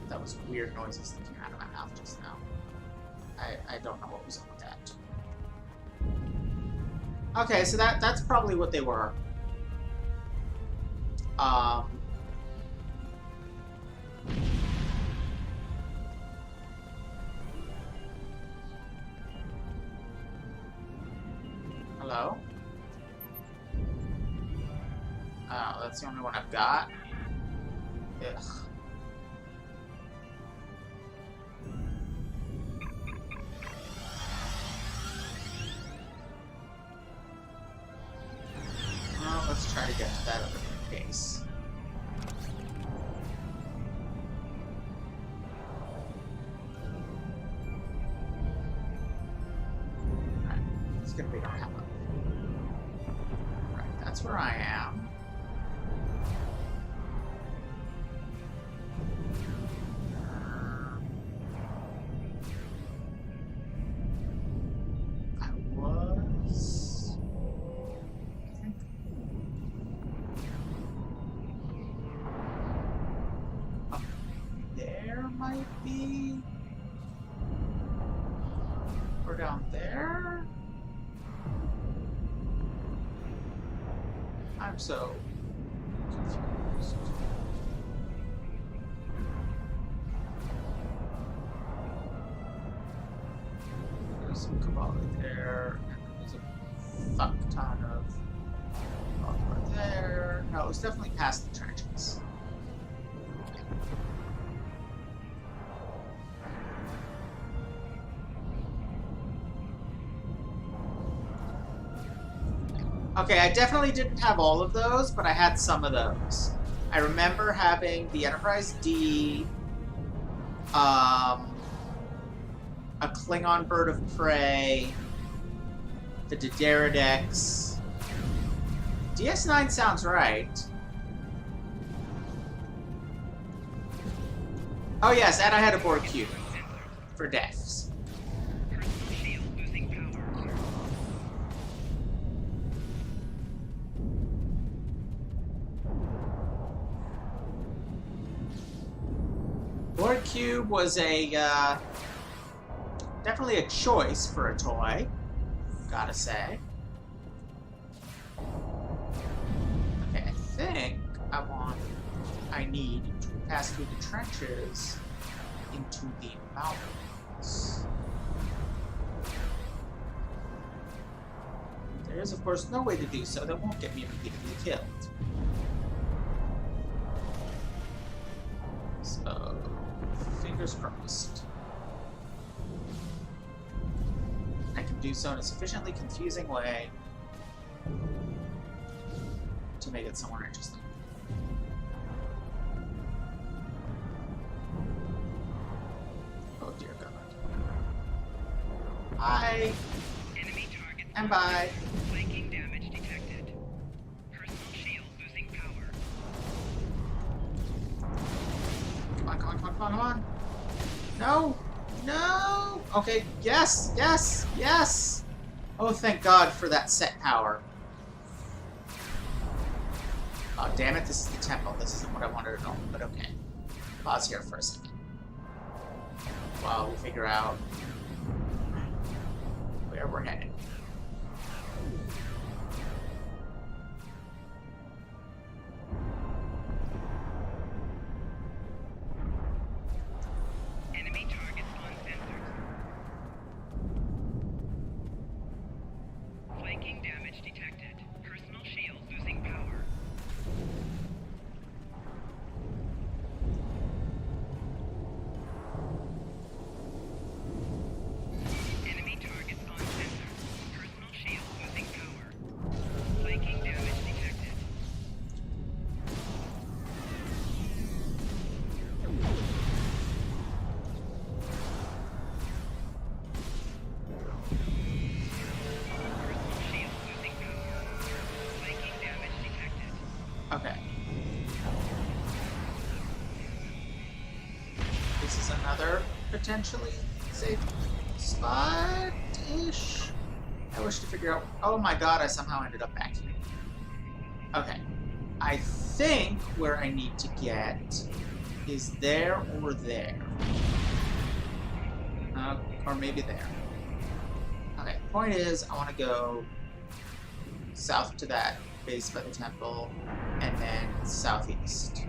A: That was weird noises that came out of my mouth just now. I don't know what was up with that. Okay, so that's probably what they were. Hello? Oh, that's the only one I've got. Ugh. Well, let's try to get to that other base. Right, it's gonna be our help. Right, that's where I am. Down there? I'm so confused. There's some Kobali there, and there's a fuck ton of Vaadwaur there. No, it was definitely past the trenches. Okay, I definitely didn't have all of those, but I had some of those. I remember having the Enterprise D, a Klingon Bird of Prey, the Diderodex. DS9 sounds right. Oh yes, and I had a Borg Cube for deaths. Borg Cube was a definitely a choice for a toy, gotta say. Okay, I think I need to pass through the trenches into the mountains. There is, of course, no way to do so that won't get me immediately killed. So, fingers crossed. I can do so in a sufficiently confusing way to make it somewhere interesting. Oh dear. Hi.
I: Enemy target
A: And bye.
I: flanking damage detected. Personal shield losing power.
A: Come on, come on, come on, come on, come on. No! No! Okay, yes! Yes! Yes! Oh, thank God for that set power. Oh, damn it, this is the temple. This isn't what I wanted at all, but okay. Pause here for a second. While we figure out where we're headed.
I: Enemy targets on sensors. Flanking damage detected. Personal shield losing power. Enemy targets on sensors. Personal shield losing power. Flanking damage detected. Personal shield losing power. Flanking damage detected.
A: Okay. This is another potentially safe spot-ish. I wish to figure out... Oh my god, I somehow ended up back here. Okay. I think where I need to get is there or there. Or maybe there. Okay, point is, I want to go south to that base by the temple, and then southeast.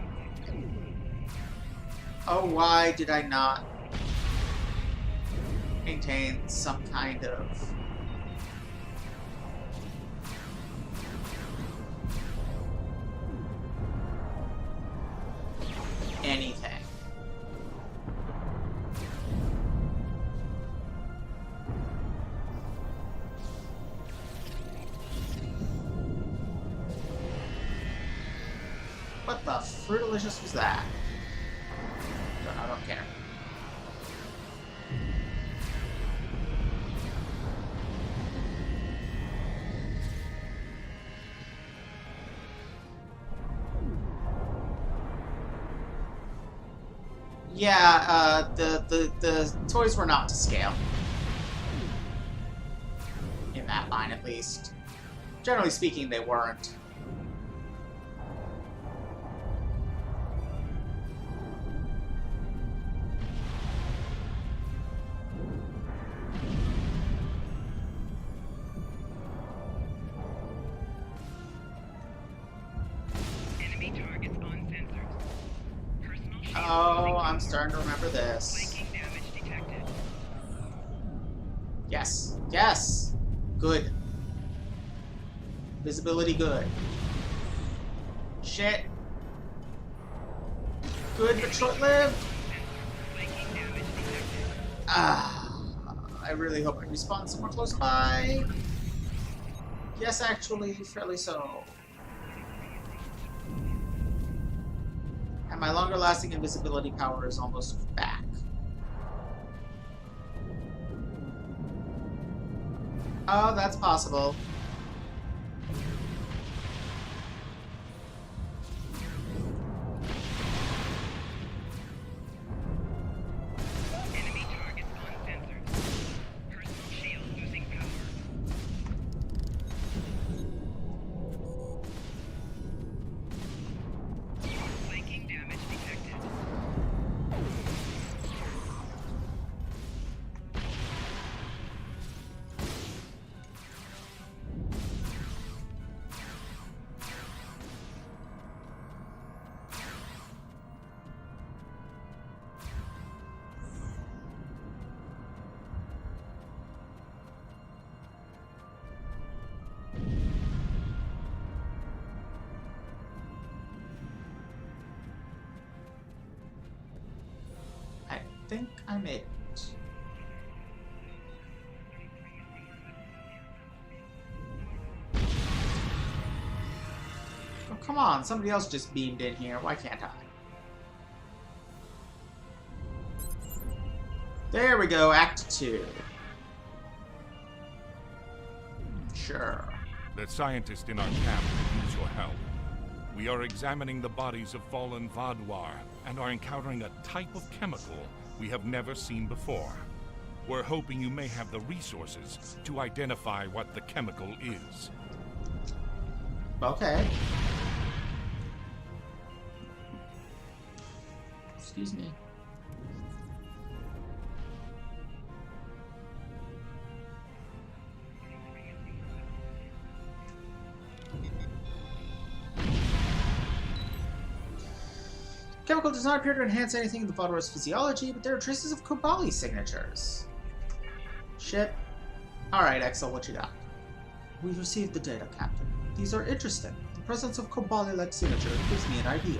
A: Oh, why did I not maintain some kind of... anything? What the fruitalicious was that? I don't care. Yeah, the toys were not to scale. In that line, at least. Generally speaking, they weren't.
I: Enemy targets on sensors. Personal shield
A: Oh,
I: losing
A: I'm
I: power.
A: starting to remember this.
I: Flanking damage detected.
A: Yes. Yes! Good. Visibility good. Shit. Good, but short-lived.
I: Flanking damage detected.
A: Ah, I really hope I respawn somewhere close by. Yes, actually, fairly so. And my longer-lasting invisibility power is almost back. Oh, that's possible.
I: Enemy targets on sensors. Personal shield losing power. Flanking damage detected.
A: I think I made it. Oh, come on. Somebody else just beamed in here. Why can't I? There we go. Act 2. Sure.
K: The scientist in our camp could use your help. We are examining the bodies of fallen Vaadwaur and are encountering a type of chemical we have never seen before. We're hoping you may have the resources to identify what the chemical is.
A: Okay. Excuse me. Chemical does not appear to enhance anything in the Vaadwaur's physiology, but there are traces of Kobali signatures. Shit. Alright, Axel, what you got? We've received the data, Captain. These are interesting. The presence of Kobali-like signature gives me an idea.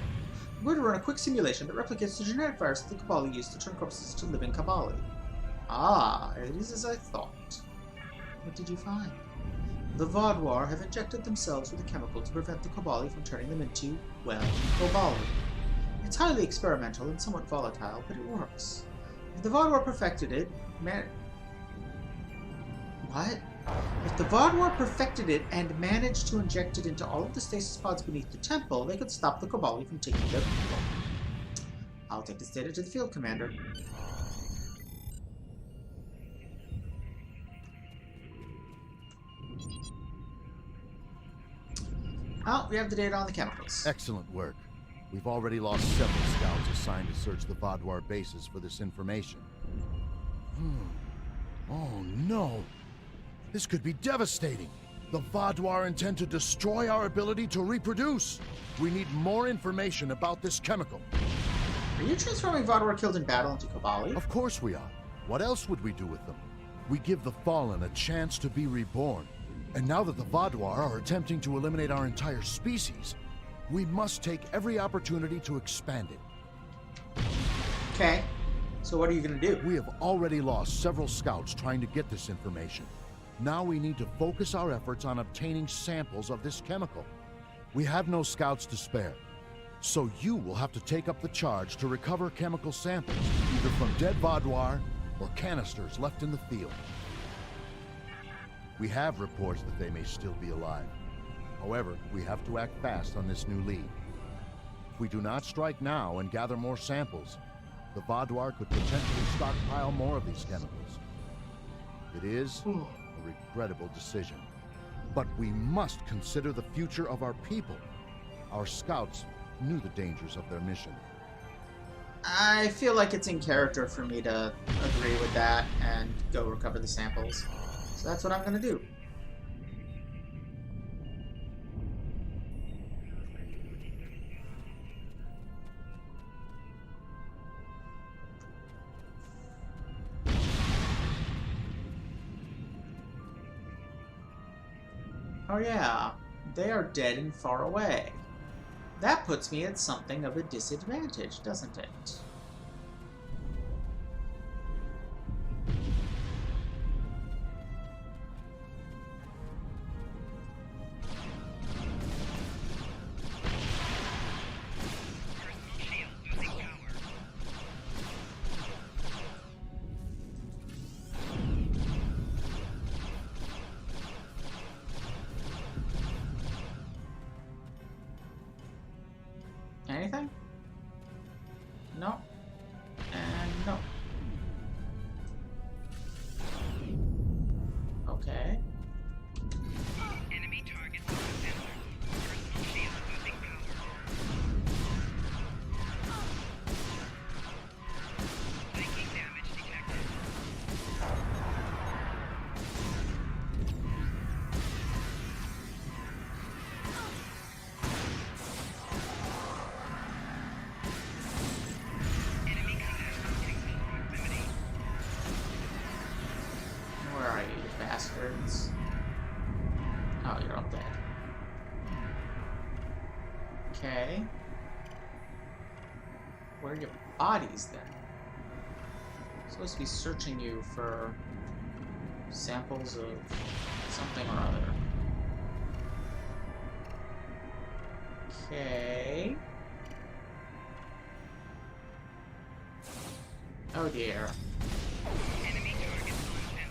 A: I'm going to run a quick simulation that replicates the genetic virus that the Kobali used to turn corpses to living Kobali. Ah, it is as I thought. What did you find? The Vaadwaur have injected themselves with a chemical to prevent the Kobali from turning them into, well, Kobali. It's highly experimental and somewhat volatile, but it works. If the Vaadwaur perfected it, If the Vaadwaur perfected it and managed to inject it into all of the stasis pods beneath the temple, they could stop the Kobali from taking their people. I'll take this data to the field commander. Oh, we have the data on the chemicals.
L: Excellent work. We've already lost several scouts assigned to search the Vaadwaur bases for this information. Oh no! This could be devastating! The Vaadwaur intend to destroy our ability to reproduce! We need more information about this chemical.
A: Are you transforming Vaadwaur killed in battle into Kobali?
L: Of course we are. What else would we do with them? We give the Fallen a chance to be reborn. And now that the Vaadwaur are attempting to eliminate our entire species, we must take every opportunity to expand it.
A: Okay. So what are you going to do?
L: We have already lost several scouts trying to get this information. Now we need to focus our efforts on obtaining samples of this chemical. We have no scouts to spare. So you will have to take up the charge to recover chemical samples, either from dead Vaadwaur or canisters left in the field. We have reports that they may still be alive. However, we have to act fast on this new lead. If we do not strike now and gather more samples, the Vaadwaur could potentially stockpile more of these chemicals. It is a regrettable decision, but we must consider the future of our people. Our scouts knew the dangers of their mission.
A: I feel like it's in character for me to agree with that and go recover the samples. So that's what I'm going to do. Oh yeah, they are dead and far away. That puts me at something of a disadvantage, doesn't it? Anything? No. And no. Okay.
I: Enemy targets on the center. Personal shield losing power. Taking damage detected. Enemy command signal proximity.
A: Where are you, you bastards? Oh, you're all dead. Okay. Where are your bodies then? I'm supposed to be searching you for samples of something or other. Okay. Oh dear.
I: Enemy targets on center.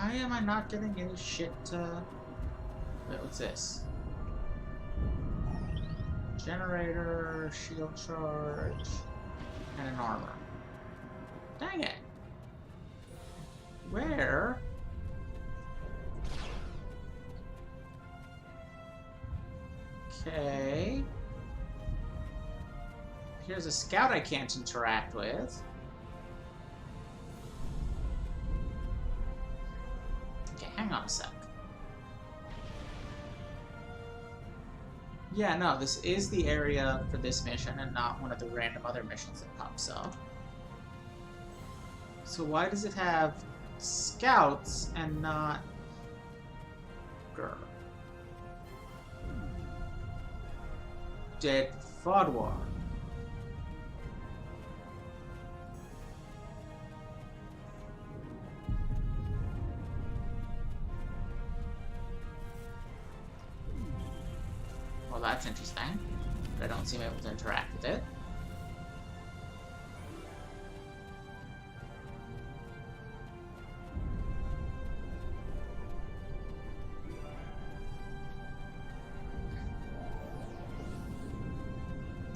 A: Why am I not getting any shit? Wait, what's this? Generator, shield charge, and an armor. Dang it! Where? Okay. Here's a scout I can't interact with. Okay, hang on a sec. Yeah, no, this is the area for this mission and not one of the random other missions that pops up. So why does it have scouts and not... Grr. Dead Vaadwaur. Well, that's interesting, but I don't seem able to interact with it.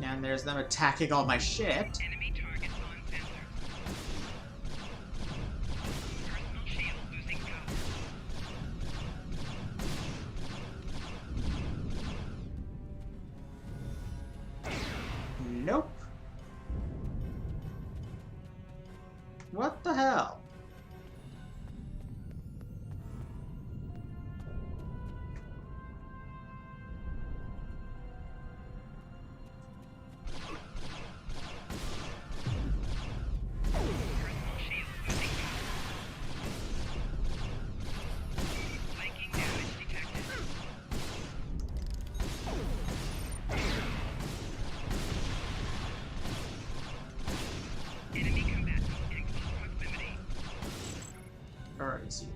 A: And there's them attacking all my shit.
I: Enemy targets on sensor. Personal shield losing power.
A: Nope. What the hell? Or is he?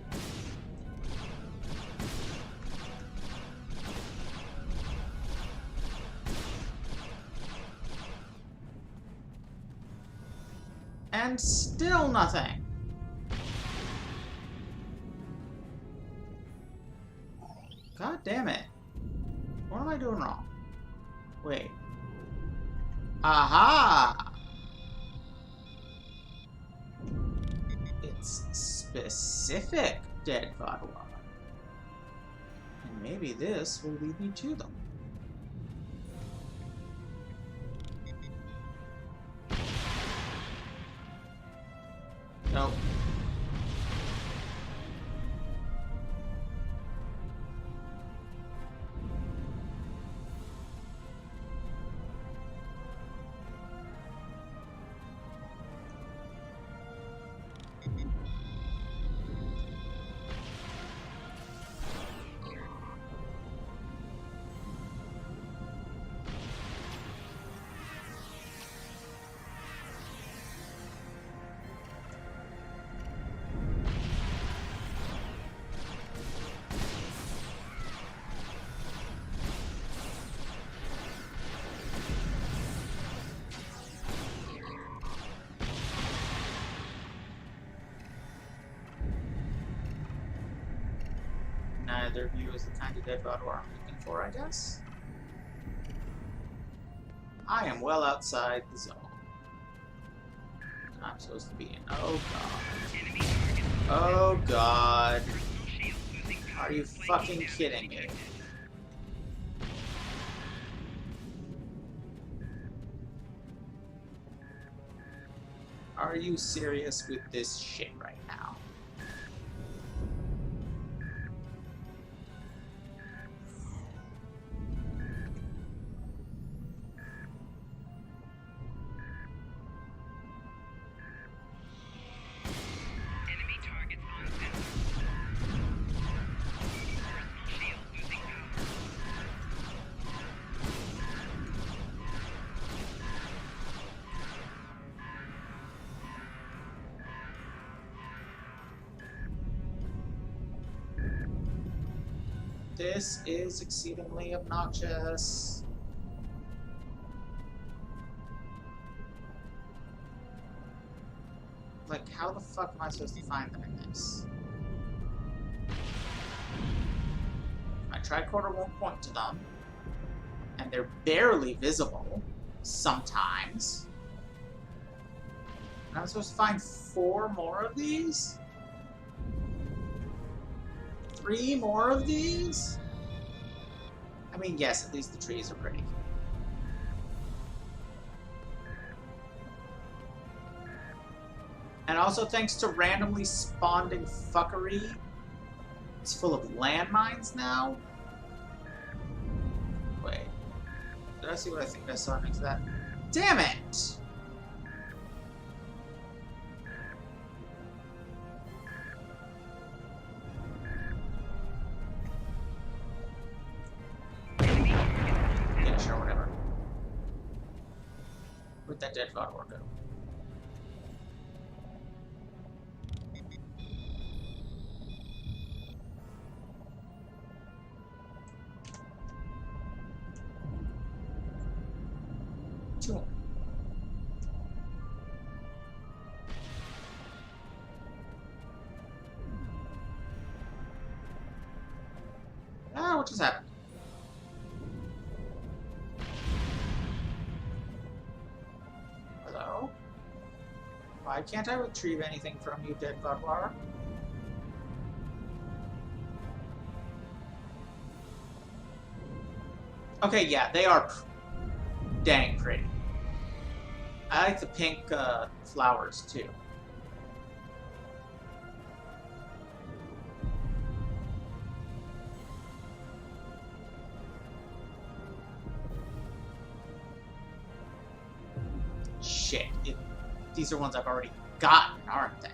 A: And still nothing. God damn it. What am I doing wrong? Wait. Aha! It's specific Dead Vaadwaur. And maybe this will lead me to them. Nope. Neither of you is the kind of Dead Vaadwaur I'm looking for, I guess. I am well outside the zone. I'm supposed to be in. Oh god. Oh god. Are you fucking kidding me? Are you serious with this shit right now?
I: Enemy targets on sensor. Personal shield losing power.
A: This is exceedingly obnoxious. Like, how the fuck am I supposed to find them in this? tricorder won't point to them. And they're barely visible sometimes. And I'm supposed to find 4 more of these? 3 more of these? I mean, yes, at least the trees are pretty. And also, thanks to randomly spawning fuckery, it's full of landmines now? Wait. Did I see what I think I saw next to that? Damn it! Yeah, sure, whatever. Where'd that dead Vaadwaur go? Two. Ah, what just happened? Hello? Why can't I retrieve anything from you, dead Vaadwaur? Okay, yeah, they are dang pretty. I like the pink flowers, too. Shit. These are ones I've already gotten, aren't they?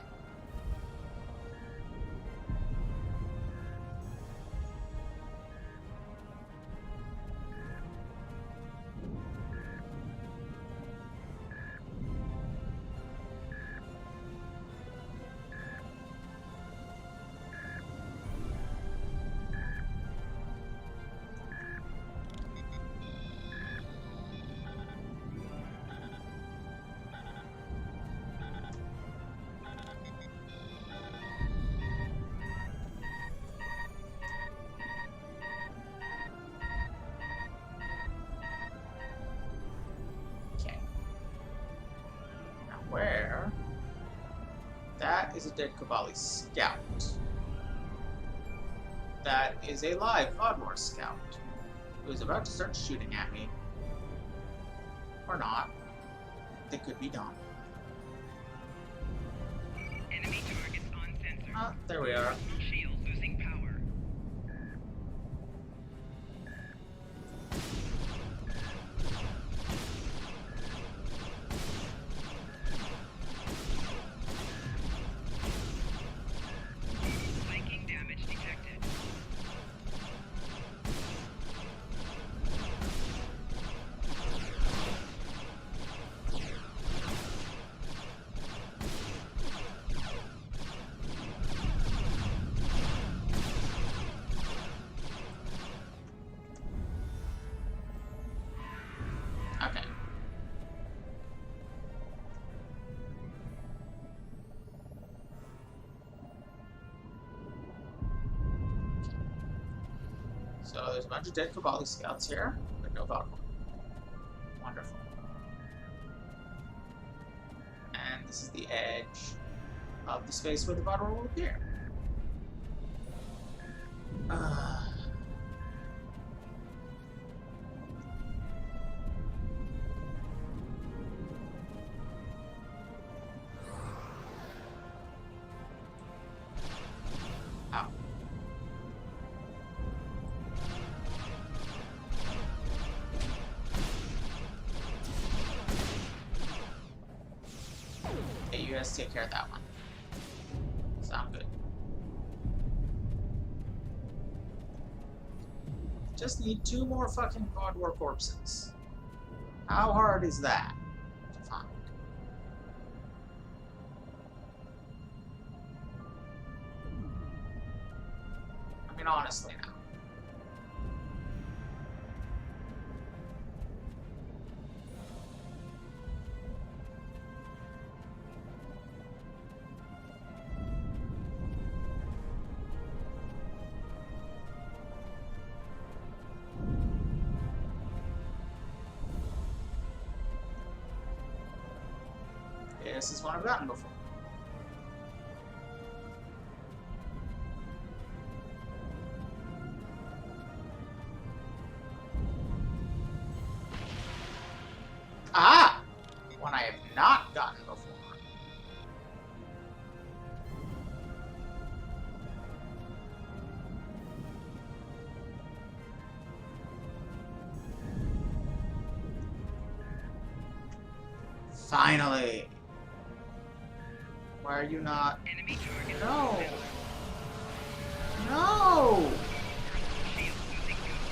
A: Where? That is a dead Kobali scout. That is a live Vaadwaur scout who is about to start shooting at me. Or not. That could be done.
I: Enemy targets on sensor.
A: Ah, there we are.
I: Personal shield losing power. Flanking damage detected.
A: Okay. So there's a bunch of dead Kobali scouts here, but no Vaadwaur. Wonderful. And this is the edge of the space where the Vaadwaur will appear. Ow. Hey, you guys take care of that one. Sound good. Just need 2 more fucking Vaadwaur corpses. How hard is that to find? I mean, honestly now. this is one I've gotten before. Ah! One I have not gotten before. Finally! Why are you not?
I: Enemy target.
A: No! No!
I: Shield losing cover.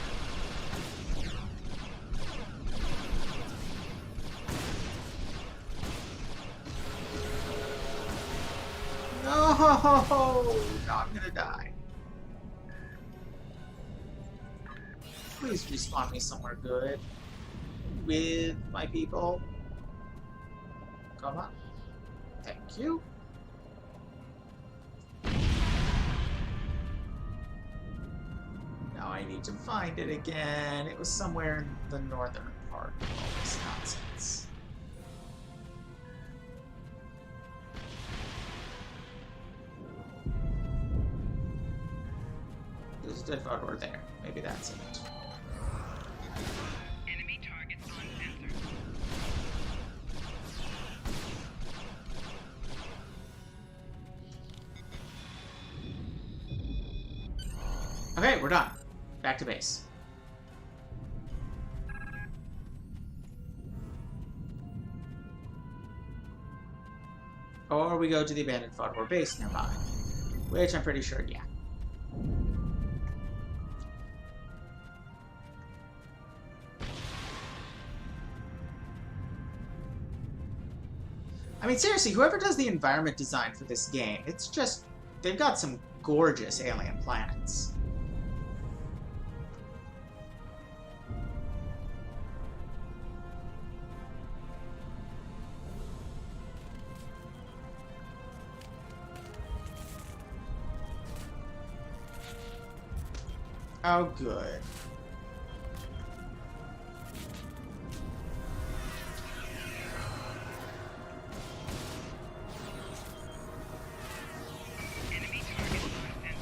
A: No! Now I'm gonna die. Please respawn me somewhere good. With my people. Come on. Thank you. Now I need to find it again. It was somewhere in the northern part of all this nonsense. There's a dead Vaadwaur there. Maybe that's it.
I: Enemy targets uncensored.
A: Okay, we're done. Back to base. Or we go to the abandoned Vaadwaur base nearby. Which I'm pretty sure, yeah. I mean, seriously, whoever does the environment design for this game, it's just... they've got some gorgeous alien planets. Oh, good.
I: Enemy target uncensored.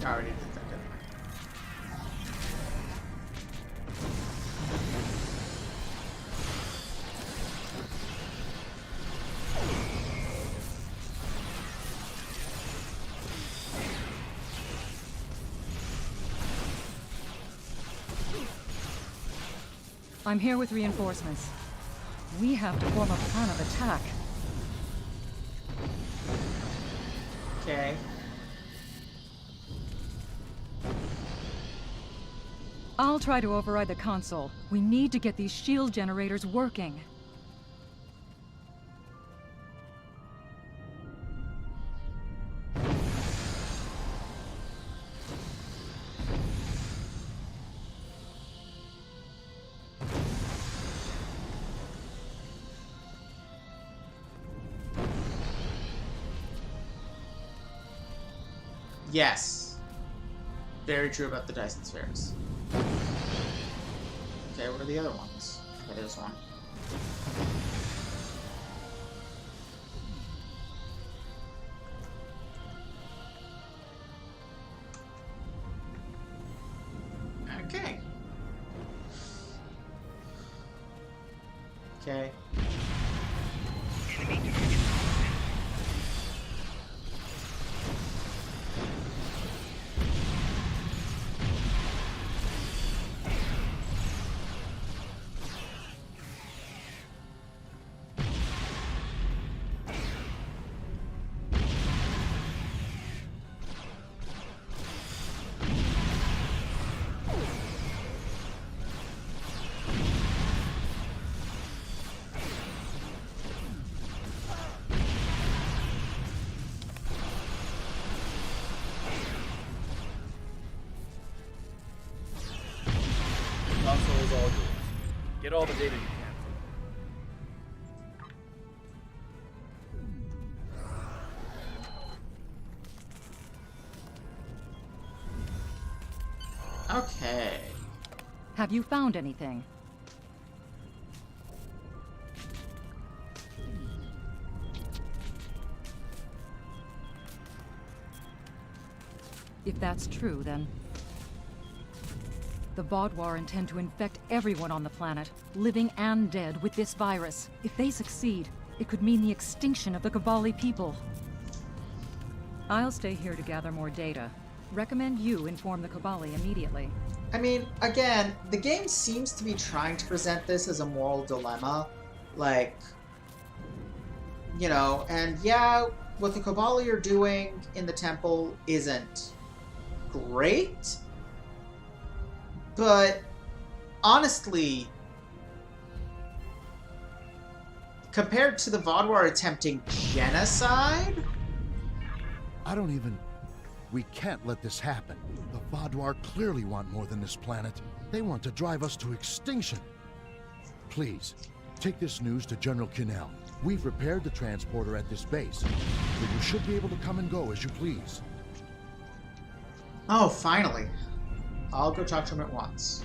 A: I already did that, didn't I?
M: I'm here with reinforcements. We have to form a plan of attack.
A: Okay.
M: I'll try to override the console. We need to get these shield generators working.
A: Yes. Very true about the Dyson spheres. Okay, what are the other ones? Okay, there's one. Okay. Okay.
I: Enemy target uncensored.
N: Get all the data you can.
A: Okay.
M: Have you found anything? If that's true, then the Vaadwaur intend to infect everyone on the planet, living and dead, with this virus. If they succeed, it could mean the extinction of the Kobali people. I'll stay here to gather more data. Recommend you inform the Kobali immediately.
A: I mean, again, the game seems to be trying to present this as a moral dilemma. Like, you know, and yeah, what the Kobali are doing in the temple isn't great, but honestly, compared to the Vaadwaur attempting genocide,
L: We can't let this happen. The Vaadwaur clearly want more than this planet. They want to drive us to extinction. Please, take this news to General Kinnell. We've repaired the transporter at this base, so you should be able to come and go as you please.
A: oh, finally. I'll go talk to him at once.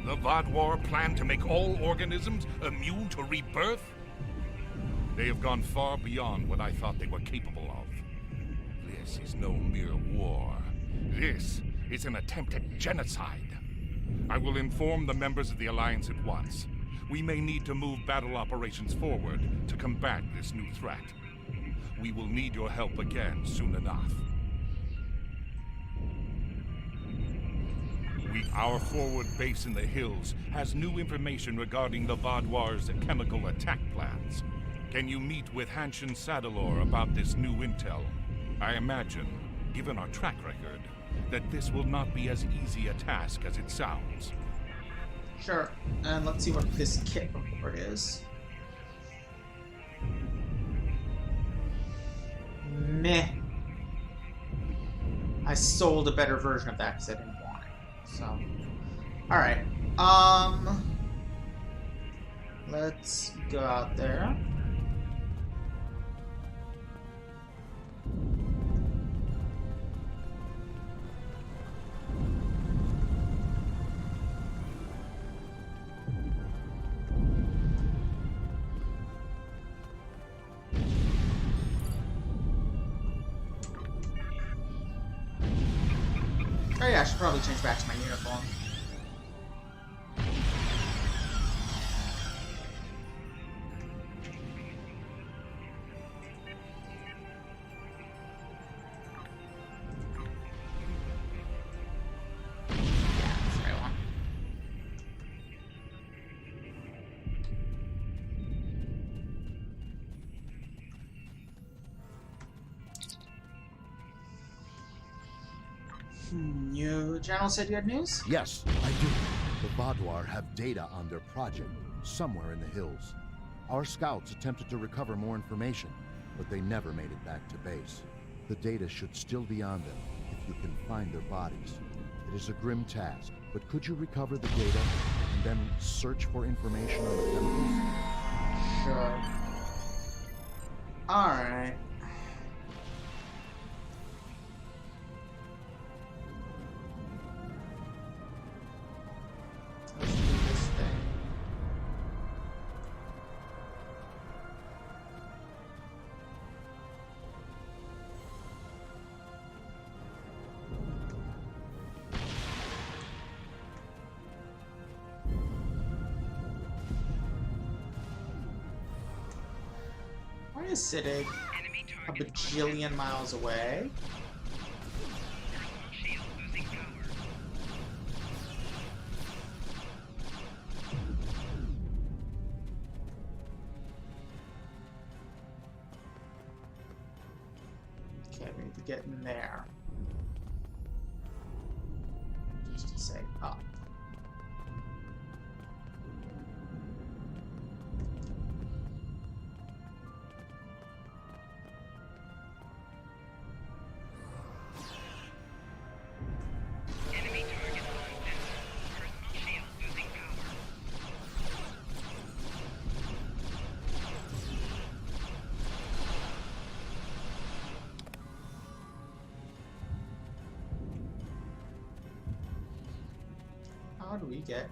K: The Vaadwaur plan to make all organisms immune to rebirth? They have gone far beyond what I thought they were capable of. This is no mere war. This is an attempt at genocide. I will inform the members of the Alliance at once. We may need to move battle operations forward to combat this new threat. We will need your help again soon enough. Our forward base in the hills has new information regarding the Vaadwaur's chemical attack plans. Can you meet with Hanshin Sadalor about this new intel? I imagine, given our track record, that this will not be as easy a task as it sounds.
A: Sure, and let's see what this kit report is. Meh. I sold a better version of that because I didn't want it. So, alright. Let's go out there. Oh yeah, I should probably change back to my uniform. Yeah, that's the right one. You, General, said you had news?
L: Yes, I do. The Vaadwaur have data on their project, somewhere in the hills. Our scouts attempted to recover more information, but they never made it back to base. The data should still be on them, if you can find their bodies. It is a grim task, but could you recover the data, and then search for information on the chemicals?
A: Sure. Alright. Let's do this thing. Why is sitting a bajillion miles away? get in there? Just to say up.
I: Enemy target on center. Personal shield losing power.
A: How do we get?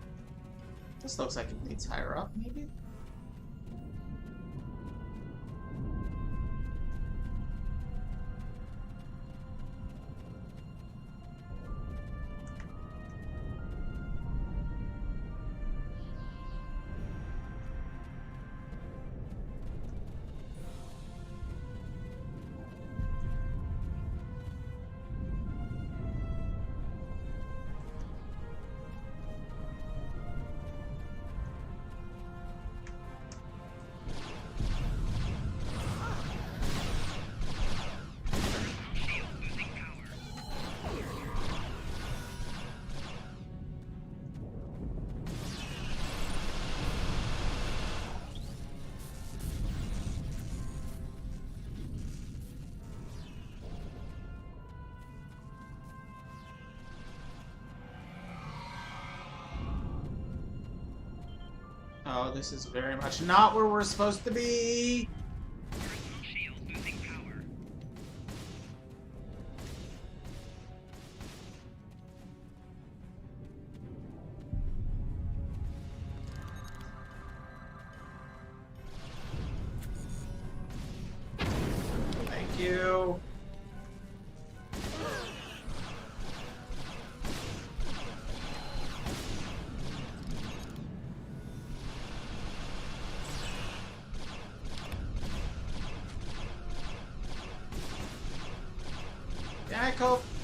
A: This looks like it leads higher up, maybe?
I: Shield losing power.
A: Oh, this is very much not where we're supposed to be.
I: Personal shield losing power.
A: Thank you.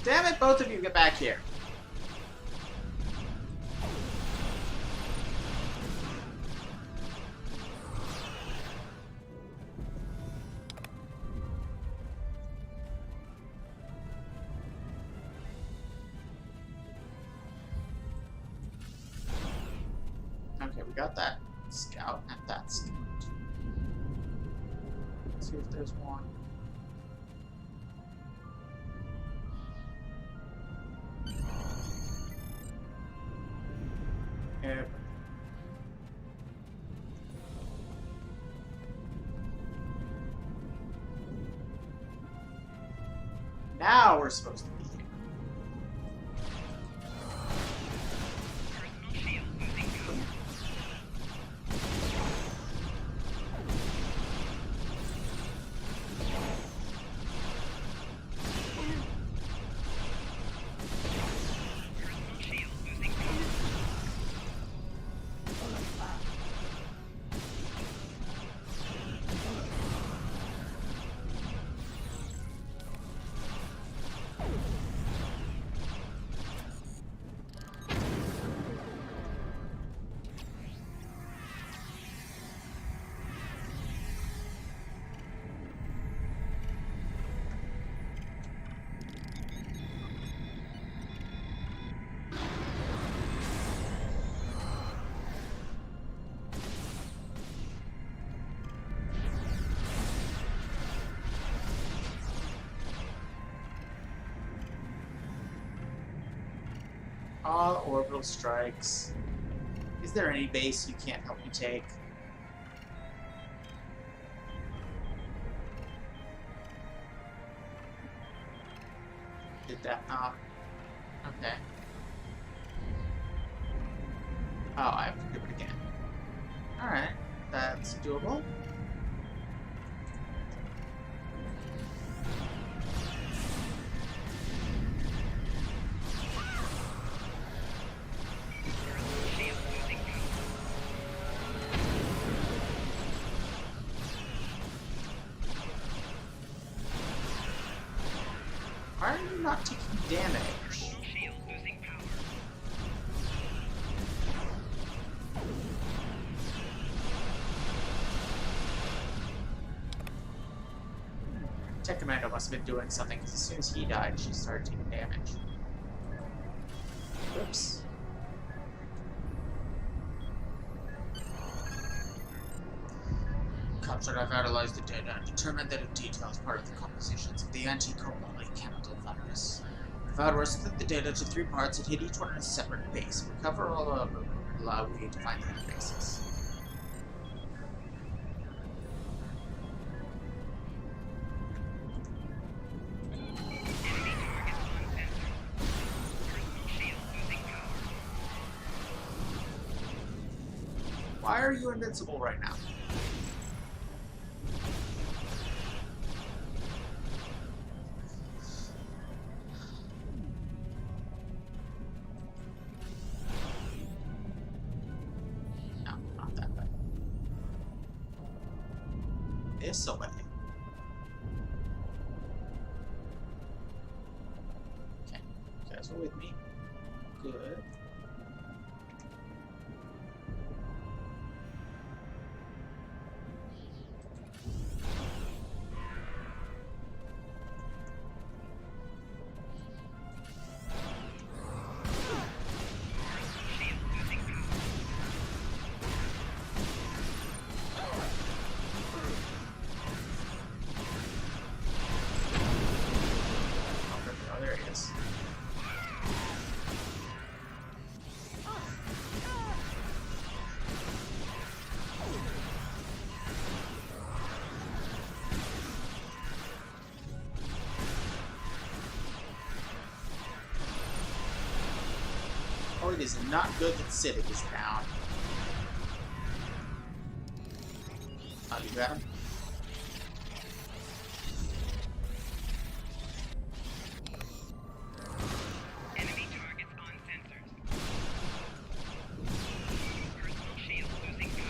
A: Damn it, both of you get back here. Okay, we got that scout and that scout. Let's see if there's one. Yep. Now we're supposed to be here.
I: Personal shield losing power. Personal shield losing power.
A: All orbital strikes. Is there any base you can't help me take? Did that not? Okay. Oh, I have to do it again. Alright, that's doable.
I: Shield losing power.
A: Why are you not taking damage?
I: Personal shield losing power.
A: Tech Commando must have been doing something, because as soon as he died, she started taking damage. Whoops. Captured, I've analyzed the data and determined that it details part of the compositions of the anti-Kobali chemical virus. The Vaadwaur split the data to 3 parts and hid each one in a separate base. Recover all of them will allow me to find the other bases. Why are you invincible right now? No, not that way. This way. Okay, you guys are with me. Good. Oh, there he is. Oh, it is not good that Civic is down. Oh, you got him?
I: Enemy targets on sensors. Personal shield losing power.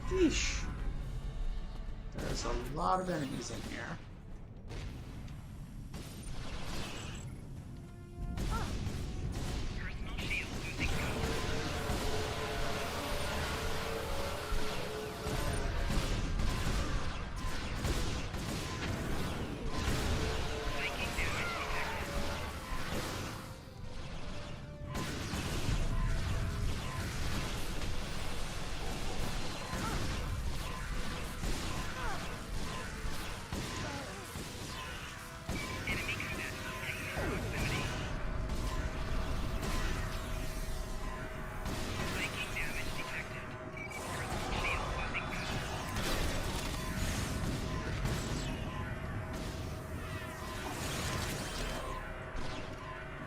A: Yeesh. There's a lot of enemies in here.
I: Personal shield losing power. Flanking damage detected. Enemy combatants in proximity. Flanking damage detected. Personal shield losing power.
A: Okay.
I: Enemy targets on sensor. Enemy combatants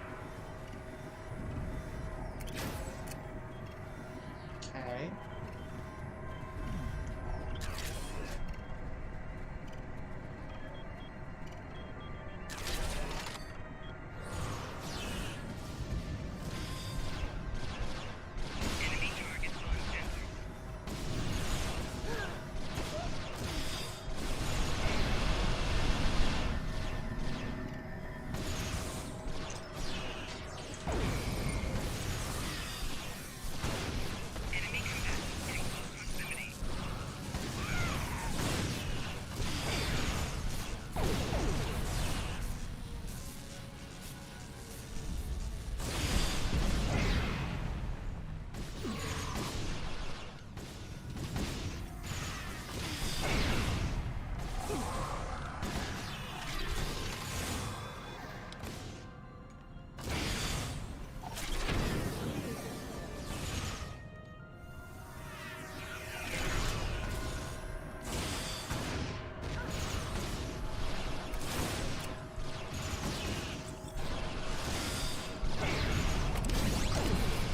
I: in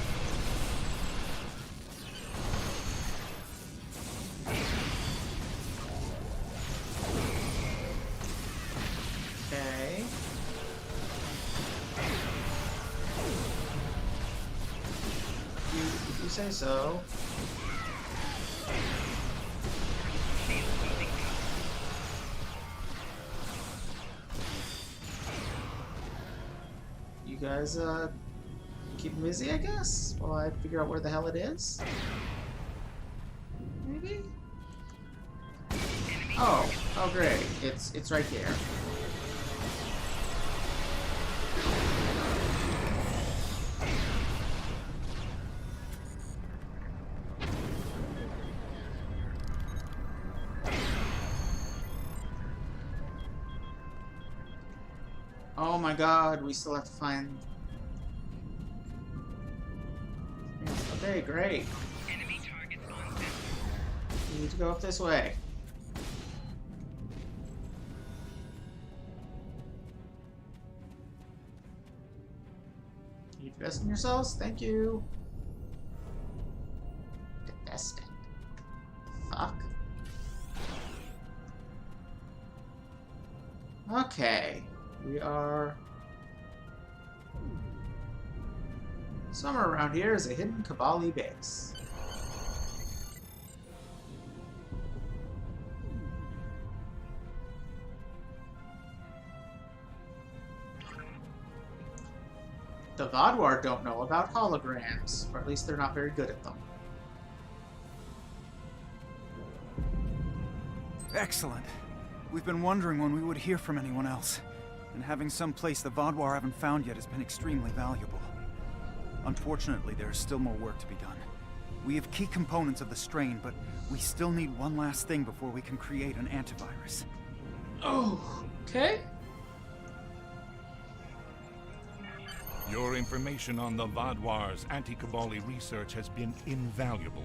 I: close proximity.
A: Okay. If you say so.
I: Shield losing power.
A: You guys, keep busy, I guess, while I figure out where the hell it is. Maybe? Oh, great. It's right here. Oh my god, we still have to find... Yes, okay, great.
I: Enemy targets on sensor.
A: We need to go up this way. Keep investing yourselves, thank you. Investing. Fuck. Okay. We are... Somewhere around here is a hidden Kobali base. The Vaadwaur don't know about holograms, or at least they're not very good at them.
N: Excellent. We've been wondering when we would hear from anyone else, and having some place the Vaadwaur haven't found yet has been extremely valuable. Unfortunately, there is still more work to be done. We have key components of the strain, but we still need one last thing before we can create an antivirus.
A: Oh, okay.
K: Your information on the Vaadwaur's anti-Kobali research has been invaluable.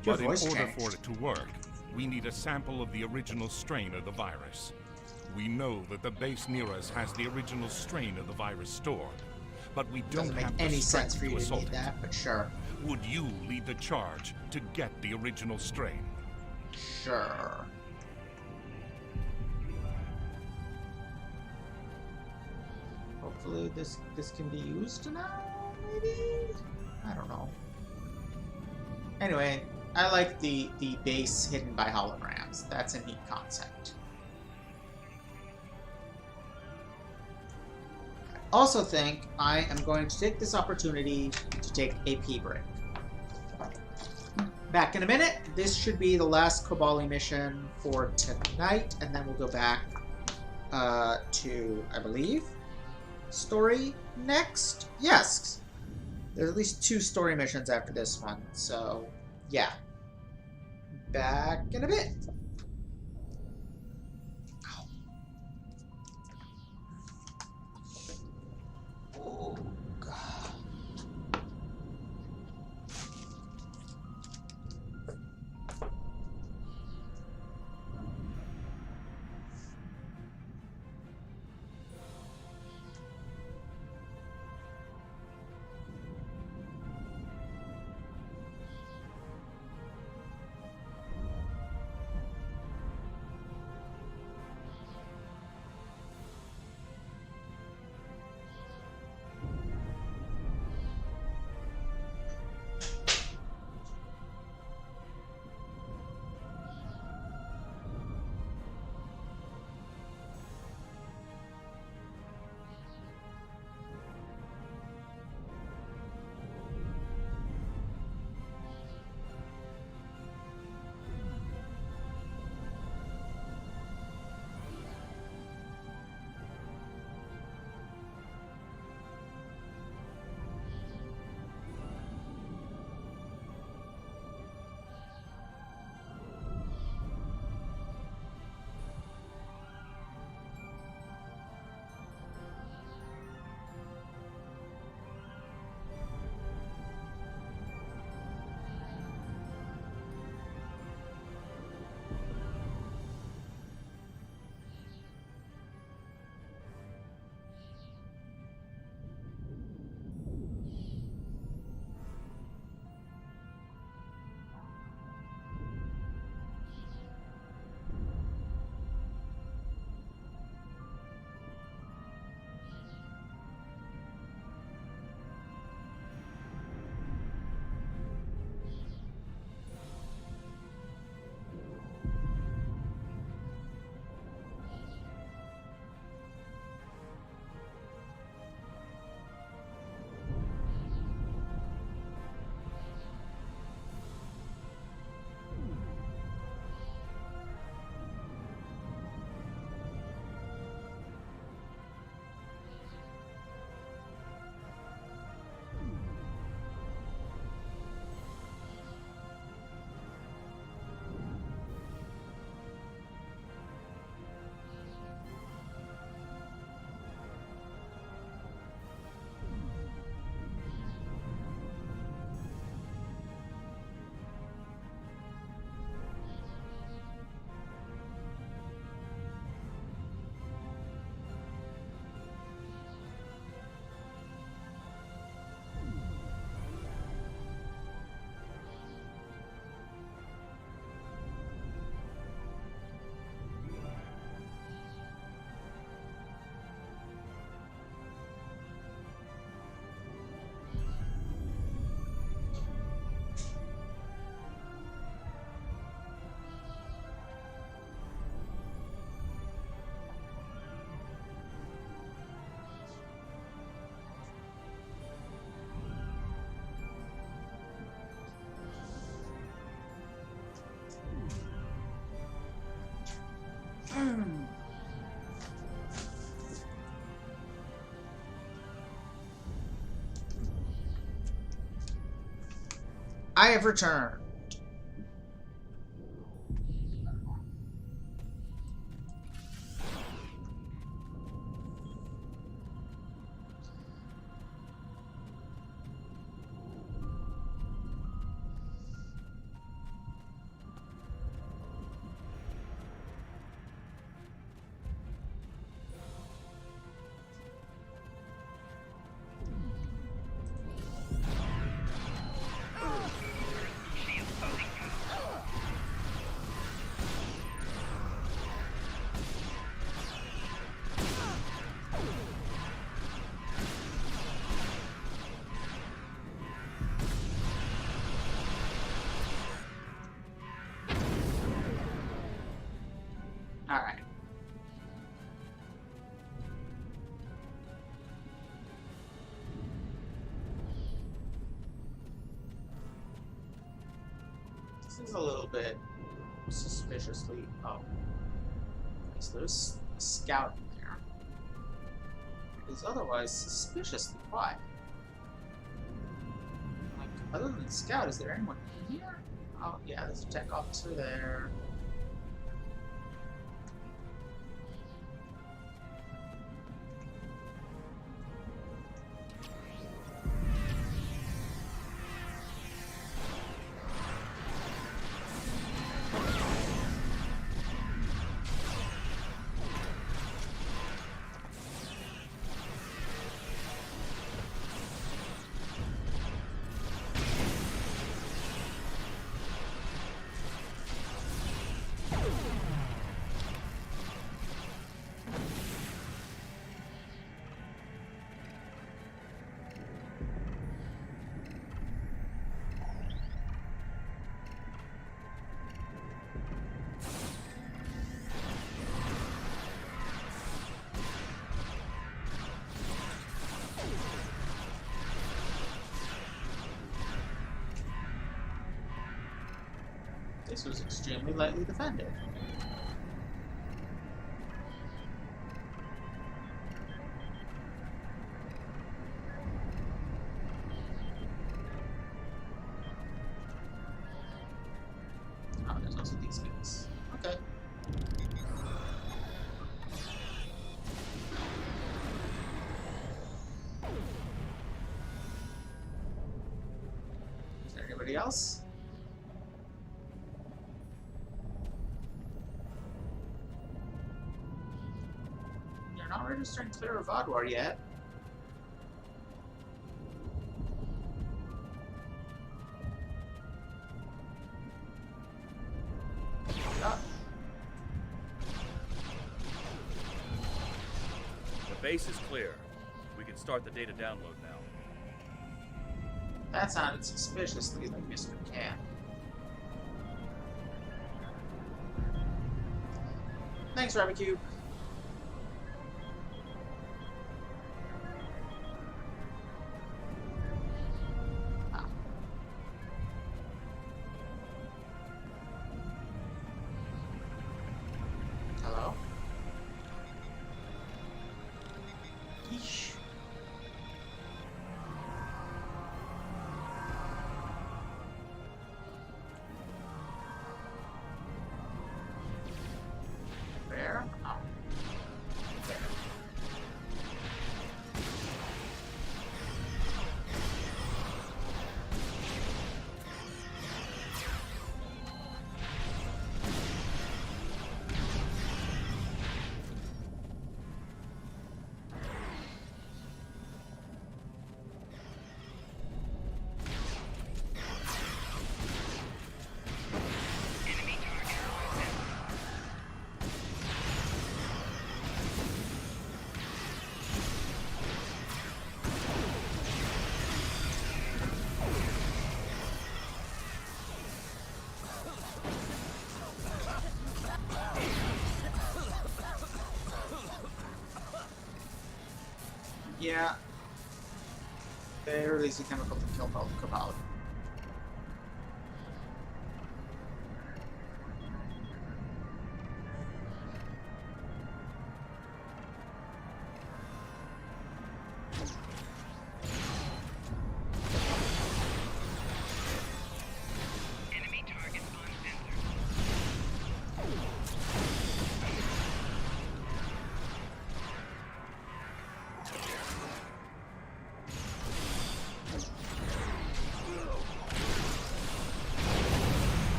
A: Your
K: But in
A: voice
K: order
A: changed.
K: for it to work, we need a sample of the original strain of the virus. We know that the base near us has the original strain of the virus stored, but we don't
A: Doesn't make
K: have
A: any
K: the
A: sense
K: strength
A: for you
K: to
A: to
K: assault
A: need
K: it.
A: that, but sure.
K: Would you lead the charge to get the original strain?
A: Sure. Hopefully this can be used now, maybe? I don't know. Anyway, I like the base hidden by holograms. That's a neat concept. I also think I am going to take this opportunity to take a pee break. Back in a minute. This should be the last Kobali mission for tonight, and then we'll go back to, I believe, story next? Yes. There's at least 2 story missions after this one, so yeah. Back in a bit. Ow. Oh, God. I have returned. This is a little bit suspiciously. Oh. Okay, so there's a scout in there. It is otherwise suspiciously quiet. Like, other than the scout, is there anyone in here? Oh, yeah, there's a tech officer there. This was extremely lightly defended. Oh, there's also these guys. Okay. Is there anybody else? Not registering clear of Vaadwaur yet. Oh.
O: The base is clear. We can start the data download now.
A: That sounded suspiciously like Mr. Cat. Thanks, Rabbit Cube. Hello? Yeesh. Where? Oh. There.
I: Enemy target on sensor.
A: Yeah. They released a chemical to kill all the Kobali.
I: Enemy target on sensor.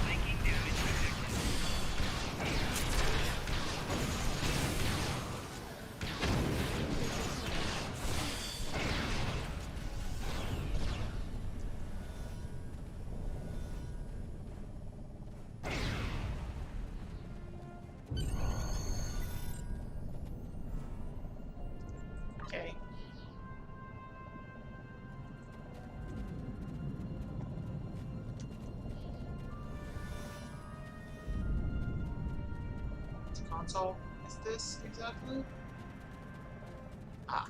I: Taking damage detected.
A: Okay. Which console is this exactly? Ah.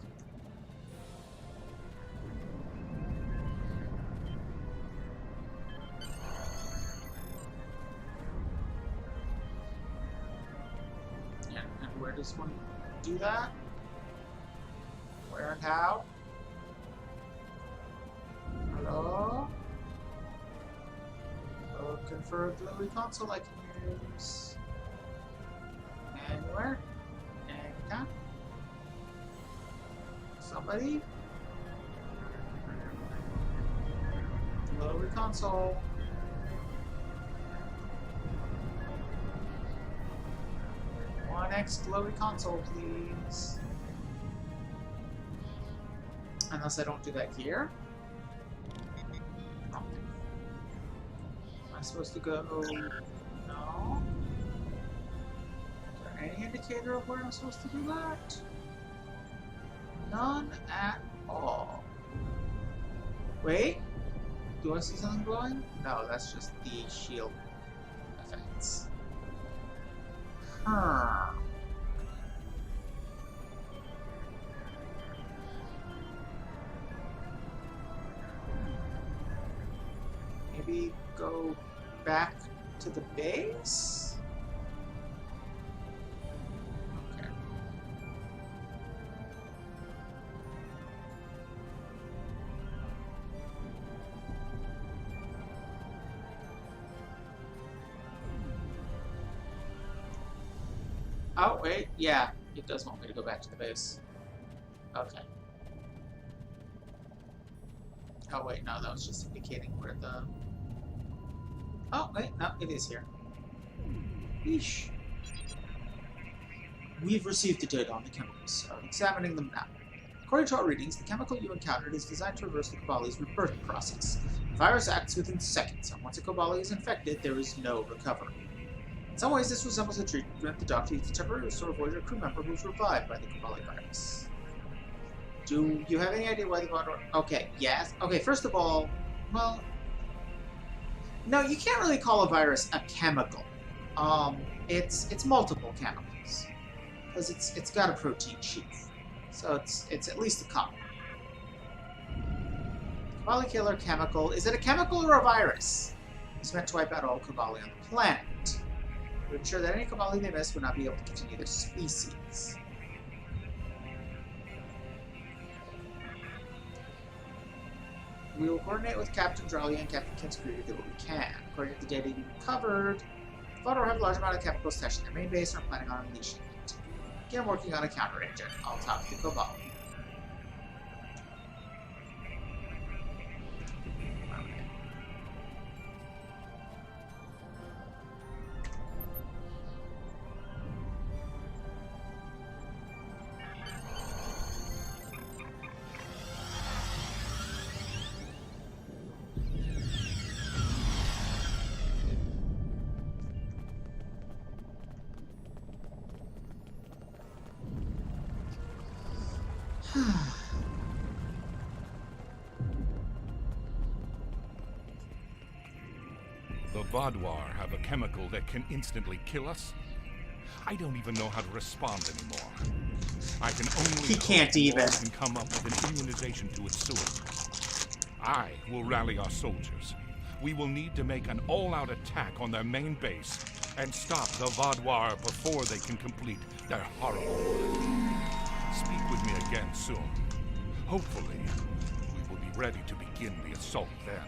A: does one do that? Where and how? Hello? Looking for a glowy console I can use. Anywhere? Anytime? Somebody? Glowy console. One X glowy console, please. Unless I don't do that here. Am I supposed to go? No. Is there any indicator of where I'm supposed to do that? None at all. Wait. Do I see something glowing? No, that's just the shield effects. Huh. Maybe go back to the base? Okay. Oh, wait, yeah, it does want me to go back to the base. Okay. Oh, wait, no, that was just indicating where the... Oh, wait, no, it is here. Yeesh. We've received the data on the chemicals, so examining them now. According to our readings, the chemical you encountered is designed to reverse the Kobali's rebirth process. The virus acts within seconds, and once a Kobali is infected, there is no recovery. In some ways, this resembles a treatment the doctor used to temporarily restore a Voyager crew member who was revived by the Kobali virus. Do you have any idea why the Vaadwaur... Okay, yes. Okay, first of all, well... No, you can't really call a virus a chemical. It's multiple chemicals. Because it's got a protein sheath. So it's at least a couple. Kobali killer chemical. Is it a chemical or a virus? It's meant to wipe out all Kobali on the planet. To ensure that any Kobali they miss would not be able to continue their species. We will coordinate with Captain Drolly and Captain Kinscrew to do what we can. According to the data you covered, the Vaadwaur have a large amount of chemicals stashed in their main base and are planning on unleashing it. Again, I'm working on a counter engine. I'll talk to Kobali.
K: The Vaadwaur have a chemical that can instantly kill us? I don't even know how to respond anymore. I can only
A: He can't even
K: can come up with an immunization to it soon. I will rally our soldiers. We will need to make an all-out attack on their main base and stop the Vaadwaur before they can complete their horrible work. Speak with me again soon. Hopefully, we will be ready to begin the assault then.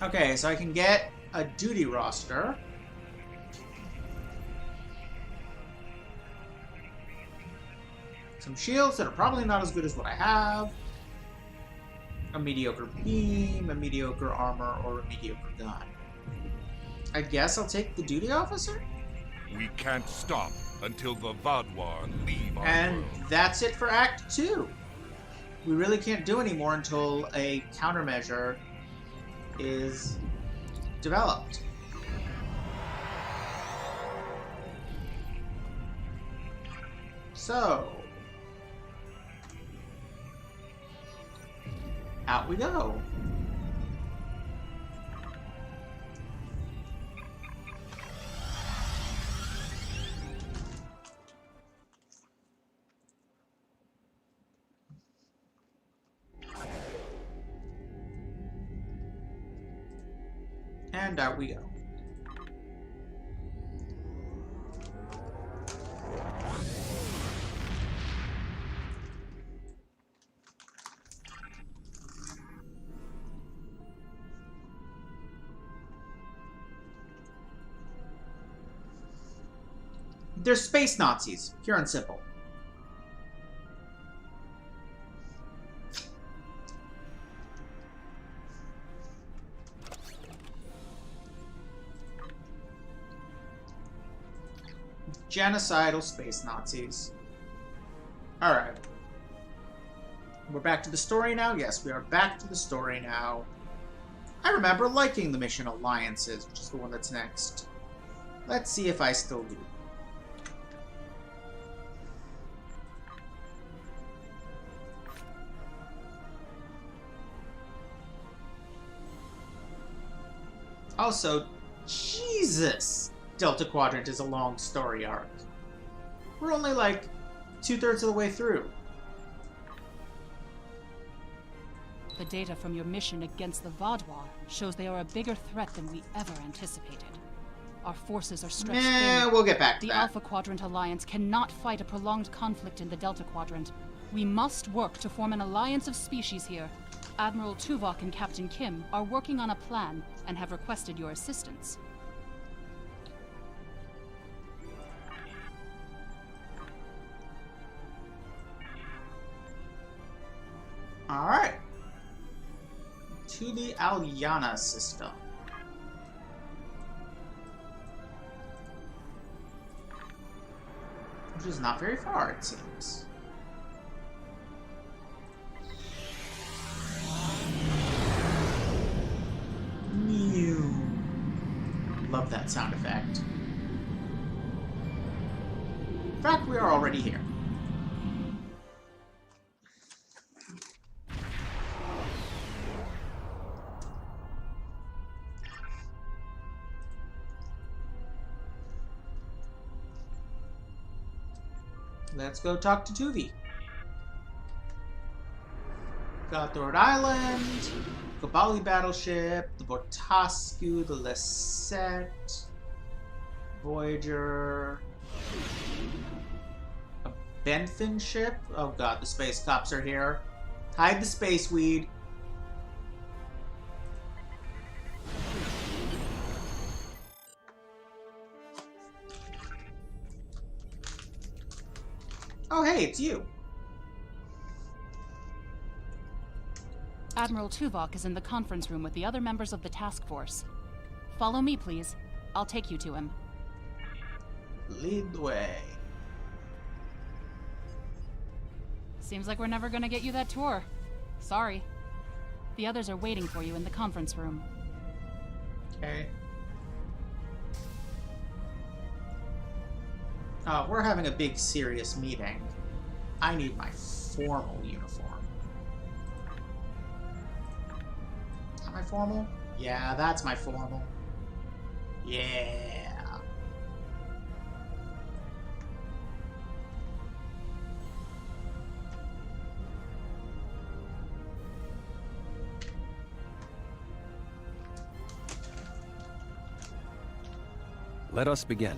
A: Okay, so I can get a duty roster. Some shields that are probably not as good as what I have. A mediocre beam, a mediocre armor, or a mediocre gun. I guess I'll take the duty officer?
K: We can't stop until the Vaadwaur leave our
A: And
K: world.
A: that's it for Act 2. We really can't do any more until a countermeasure is developed. So, out we go. And out we go. They're space Nazis, pure and simple. Genocidal space Nazis. Alright. We're back to the story now? Yes, we are back to the story now. I remember liking the mission Alliances, which is the one that's next. Let's see if I still do. Also, Jesus! Delta Quadrant is a long story arc. We're only like 2/3 of the way through.
B: The data from your mission against the Vaadwaur shows they are a bigger threat than we ever anticipated. Our forces are stretched thin.
A: We'll get back to
B: the
A: that.
B: Alpha Quadrant Alliance cannot fight a prolonged conflict in the Delta Quadrant. We must work to form an alliance of species here. Admiral Tuvok and Captain Kim are working on a plan and have requested your assistance.
A: Alright. To the Aliana system. Which is not very far, it seems. Mew. Love that sound effect. In fact, we are already here. Let's go talk to Tuvi. Got the Rhode Island, Kobali battleship, the Bortascu, the Lesset, Voyager, a Benfin ship. Oh god, the space cops are here. Hide the space weed. Oh hey, it's you.
B: Admiral Tuvok is in the conference room with the other members of the task force. Follow me, please. I'll take you to him.
A: Lead the way.
B: Seems like we're never gonna get you that tour. Sorry. The others are waiting for you in the conference room.
A: Okay. We're having a big, serious meeting. I need my formal uniform. Is that my formal? Yeah, that's my formal. Yeah.
C: Let us begin.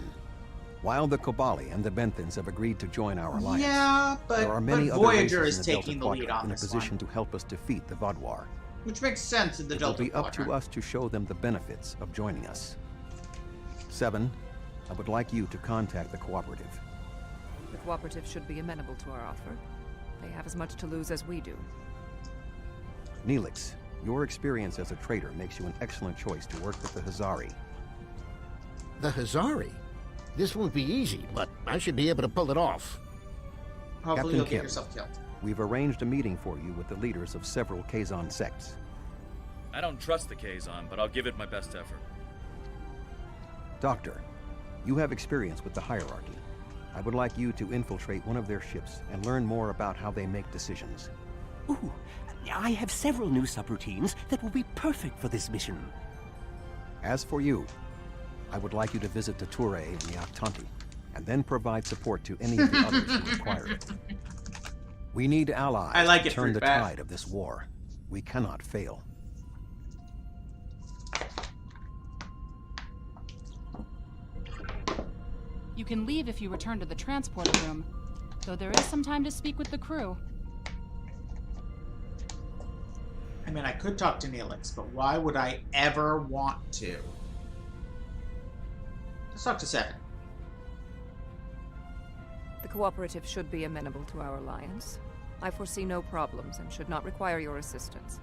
C: While the Kobali and the Benthans have agreed to join our alliance,
A: Yeah,
C: there are many
A: but
C: other
A: Voyager
C: races
A: is
C: in the Delta
A: taking the lead
C: Quadrant
A: on
C: in a
A: this
C: position
A: one.
C: to help us defeat the Vaadwaur.
A: Which makes sense in the
C: It will
A: Delta
C: be up
A: Quadrant.
C: to us to show them the benefits of joining us. 7, I would like you to contact the Cooperative.
P: The Cooperative should be amenable to our offer. They have as much to lose as we do.
C: Neelix, your experience as a trader makes you an excellent choice to work with the Hazari.
Q: The Hazari? This won't be easy, but I should be able to pull it off.
A: Hopefully
C: Captain
A: you'll
C: Kim,
A: get yourself killed.
C: We've arranged a meeting for you with the leaders of several Kazon sects.
O: I don't trust the Kazon, but I'll give it my best effort.
C: Doctor, you have experience with the hierarchy. I would like you to infiltrate one of their ships and learn more about how they make decisions.
R: Ooh, I have several new subroutines that will be perfect for this mission.
C: As for you, I would like you to visit the Toure and the Aktanti, and then provide support to any of the others who require it. We need allies
A: I like
C: to
A: it,
C: turn the
A: Fruitbat.
C: tide of this war. We cannot fail.
B: You can leave if you return to the transporter room, though there is some time to speak with the crew.
A: I mean, I could talk to Neelix, but why would I ever want to? Let's talk to Seven.
P: The Cooperative should be amenable to our alliance. I foresee no problems and should not require your assistance.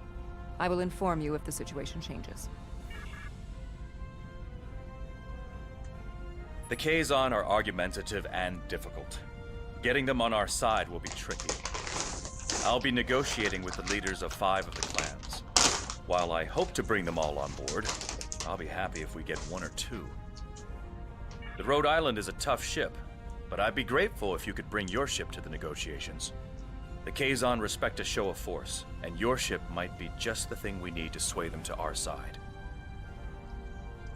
P: I will inform you if the situation changes.
O: The Kazon are argumentative and difficult. Getting them on our side will be tricky. I'll be negotiating with the leaders of 5 of the clans. While I hope to bring them all on board, I'll be happy if we get 1 or 2. The Rhode Island is a tough ship, but I'd be grateful if you could bring your ship to the negotiations. The Kazon respect a show of force, and your ship might be just the thing we need to sway them to our side.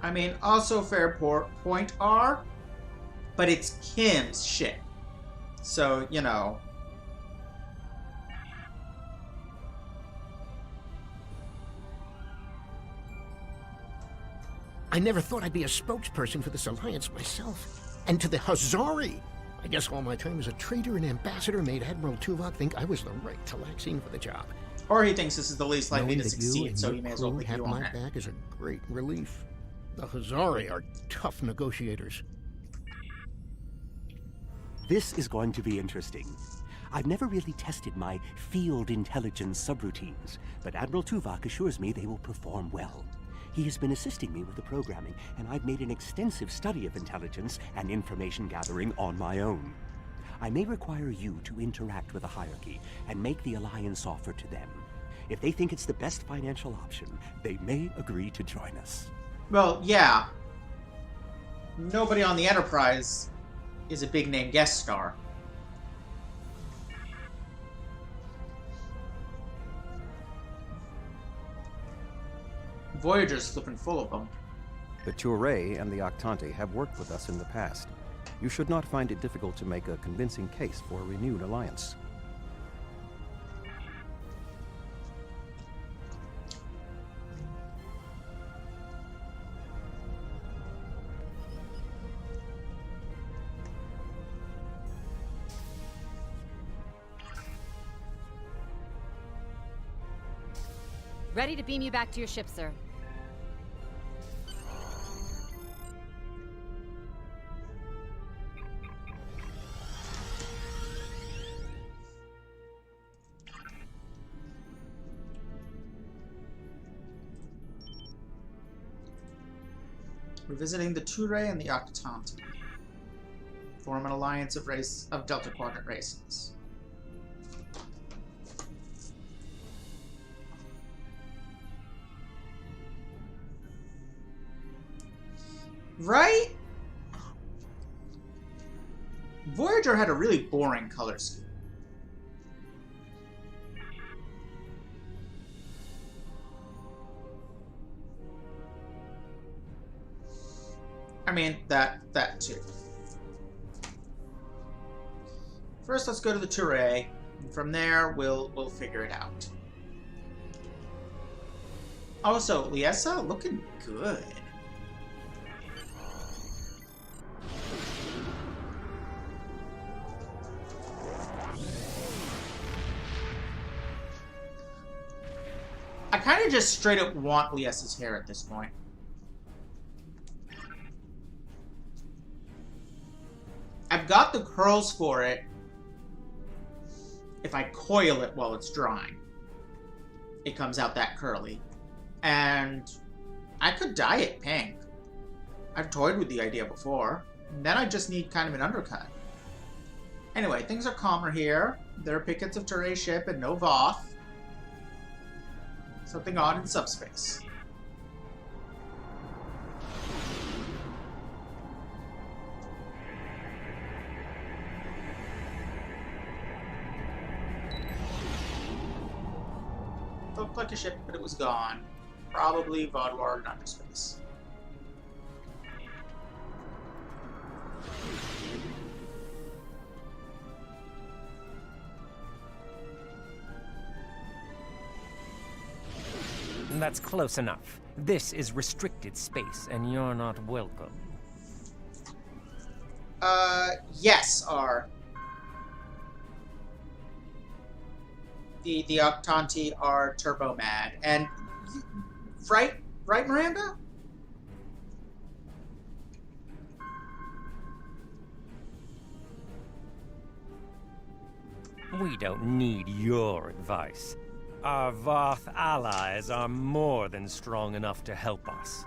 A: I mean, also fair point, R, but it's Kim's ship. So, you know.
Q: I never thought I'd be a spokesperson for this alliance myself. And to the Hazari! I guess all my time as a trader and ambassador made Admiral Tuvok think I was the right Talaxian for the job.
A: Or he thinks this is the least likely
Q: Knowing
A: to
Q: that you
A: succeed,
Q: and
A: so
Q: your
A: he may as well
Q: crew
A: put
Q: have
A: you
Q: my
A: on it.
Q: back is a great relief. The Hazari are tough negotiators.
R: This is going to be interesting. I've never really tested my field intelligence subroutines, but Admiral Tuvok assures me they will perform well. He has been assisting me with the programming, and I've made an extensive study of intelligence and information gathering on my own. I may require you to interact with the hierarchy and make the alliance offer to them. If they think it's the best financial option, they may agree to join us.
A: Well, yeah. Nobody on the Enterprise is a big name guest star. Voyager's flipping full of them.
C: The Touré and the Octante have worked with us in the past. You should not find it difficult to make a convincing case for a renewed alliance.
S: Ready to beam you back to your ship, sir.
A: We're visiting the Touré and the Octante. Form an alliance of Delta Quadrant races. Right? Voyager had a really boring color scheme. I mean, that too. First, let's go to the Touré, and from there, we'll figure it out. Also, Liesa looking good. I kind of just straight up want Liesa's hair at this point. I've got the curls for it if I coil it while it's drying. It comes out that curly. And I could dye it pink. I've toyed with the idea before. And then I just need kind of an undercut. Anyway, things are calmer here. There are pickets of Touré's ship and no Voth. Something odd in subspace. Looked like a ship, but it was gone. Probably Vaadwaur in underspace.
T: That's close enough. This is restricted space, and you're not welcome.
A: Yes, R. The Octanti are turbo mad. And right, Miranda?
T: We don't need your advice. Our Voth allies are more than strong enough to help us.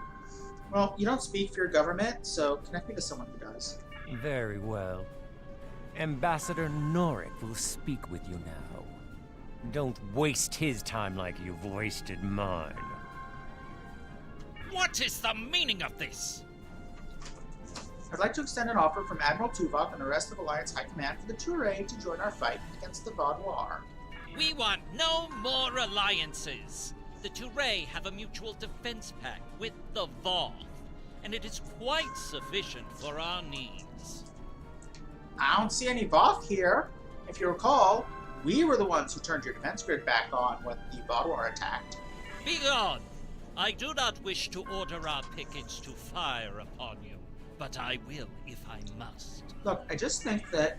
A: Well, you don't speak for your government, so connect me to someone who does.
T: Very well. Ambassador Norik will speak with you now. Don't waste his time like you've wasted mine.
H: What is the meaning of this?
A: I'd like to extend an offer from Admiral Tuvok and the rest of Alliance High Command for the Touré to join our fight against the Vaadwaur.
H: We want no more alliances. The Touré have a mutual defense pact with the Voth, and it is quite sufficient for our needs.
A: I don't see any Voth here. If you recall, we were the ones who turned your defense grid back on when the Vaadwaur attacked.
H: Begone! I do not wish to order our pickets to fire upon you, but I will if I must.
A: Look, I just think that...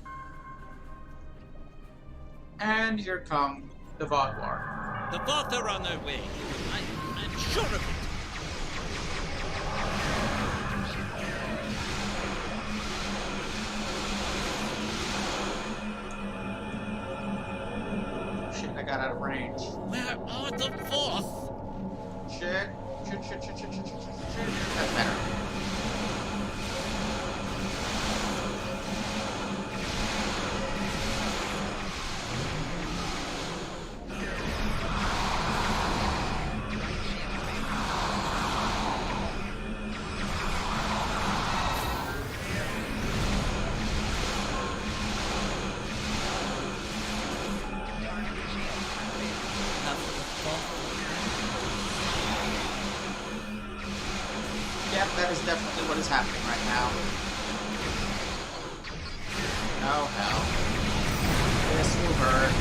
A: And here come the Vaadwaur.
H: The Voth are on their way. I'm sure of it.
A: Shit, I got out of range.
H: Where are the Voth?
A: Shit. That's better. Yep, that is definitely what is happening right now. Oh, hell. This will hurt.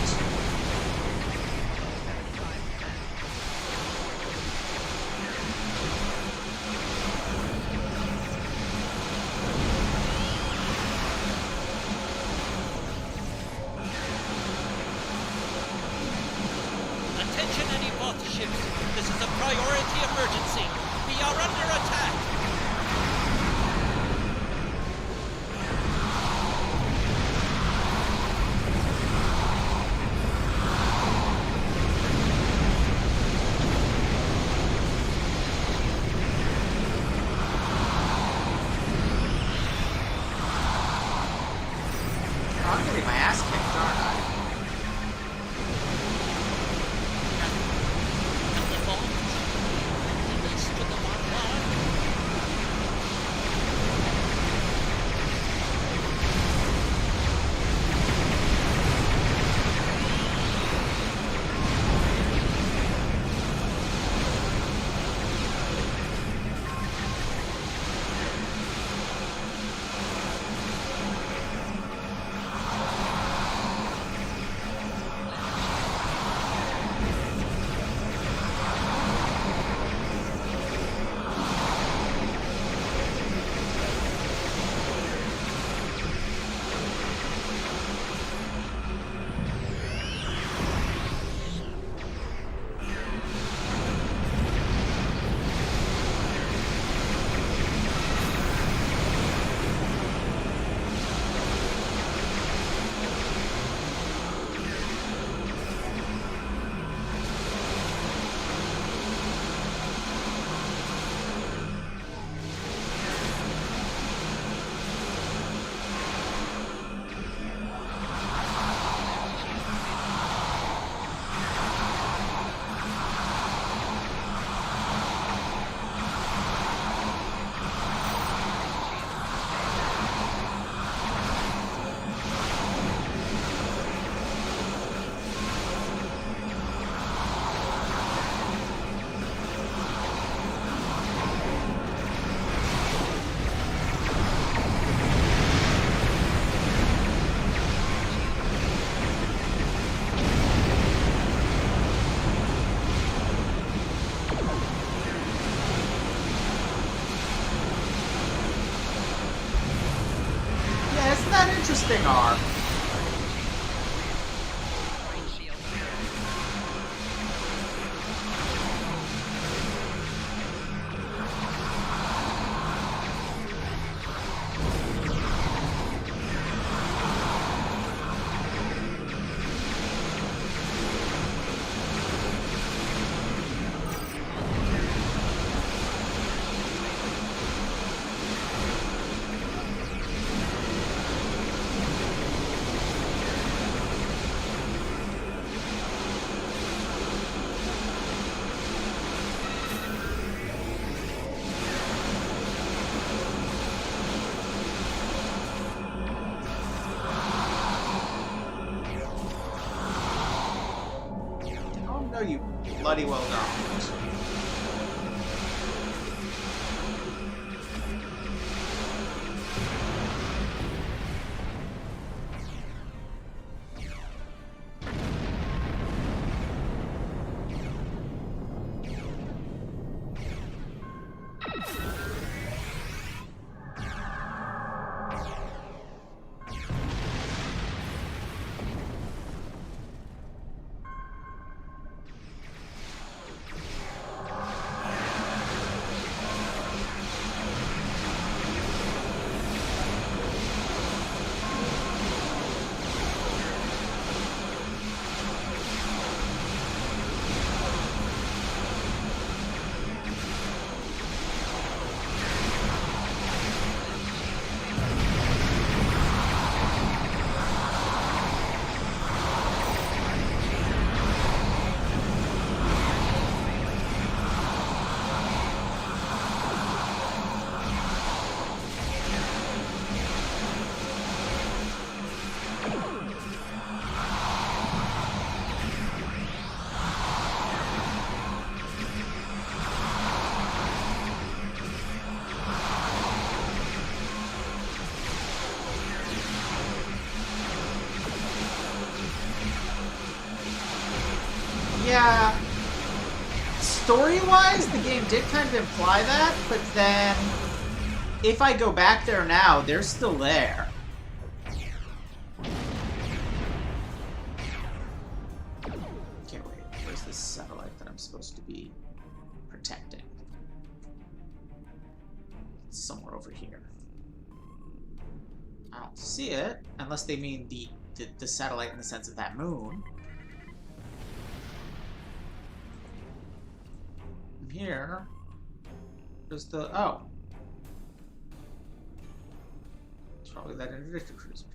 H: Attention any Voth ships. This is a priority emergency. We are under attack.
A: I'm getting my ass kicked, aren't I?
H: The Voth, the least of the Vaadwaur,
A: interesting, R. Oh, you bloody well don't. Yeah, story-wise, the game did kind of imply that, but then if I go back there now, they're still there. Okay, wait, where's this satellite that I'm supposed to be protecting? It's somewhere over here. I don't see it, unless they mean the satellite in the sense of that moon. Here, there's the, oh. It's probably that interdictor cruiser.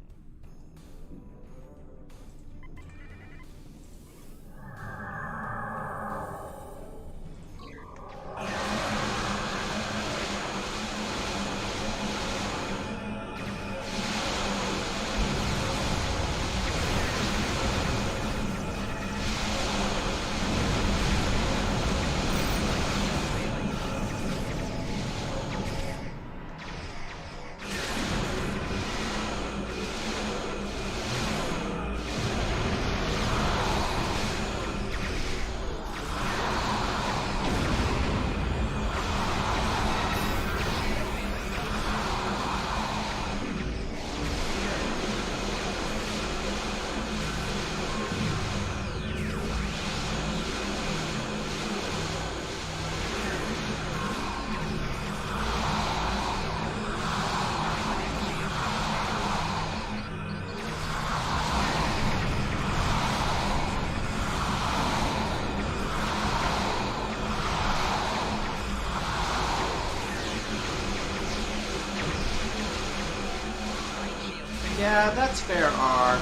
A: Yeah, that's fair, R.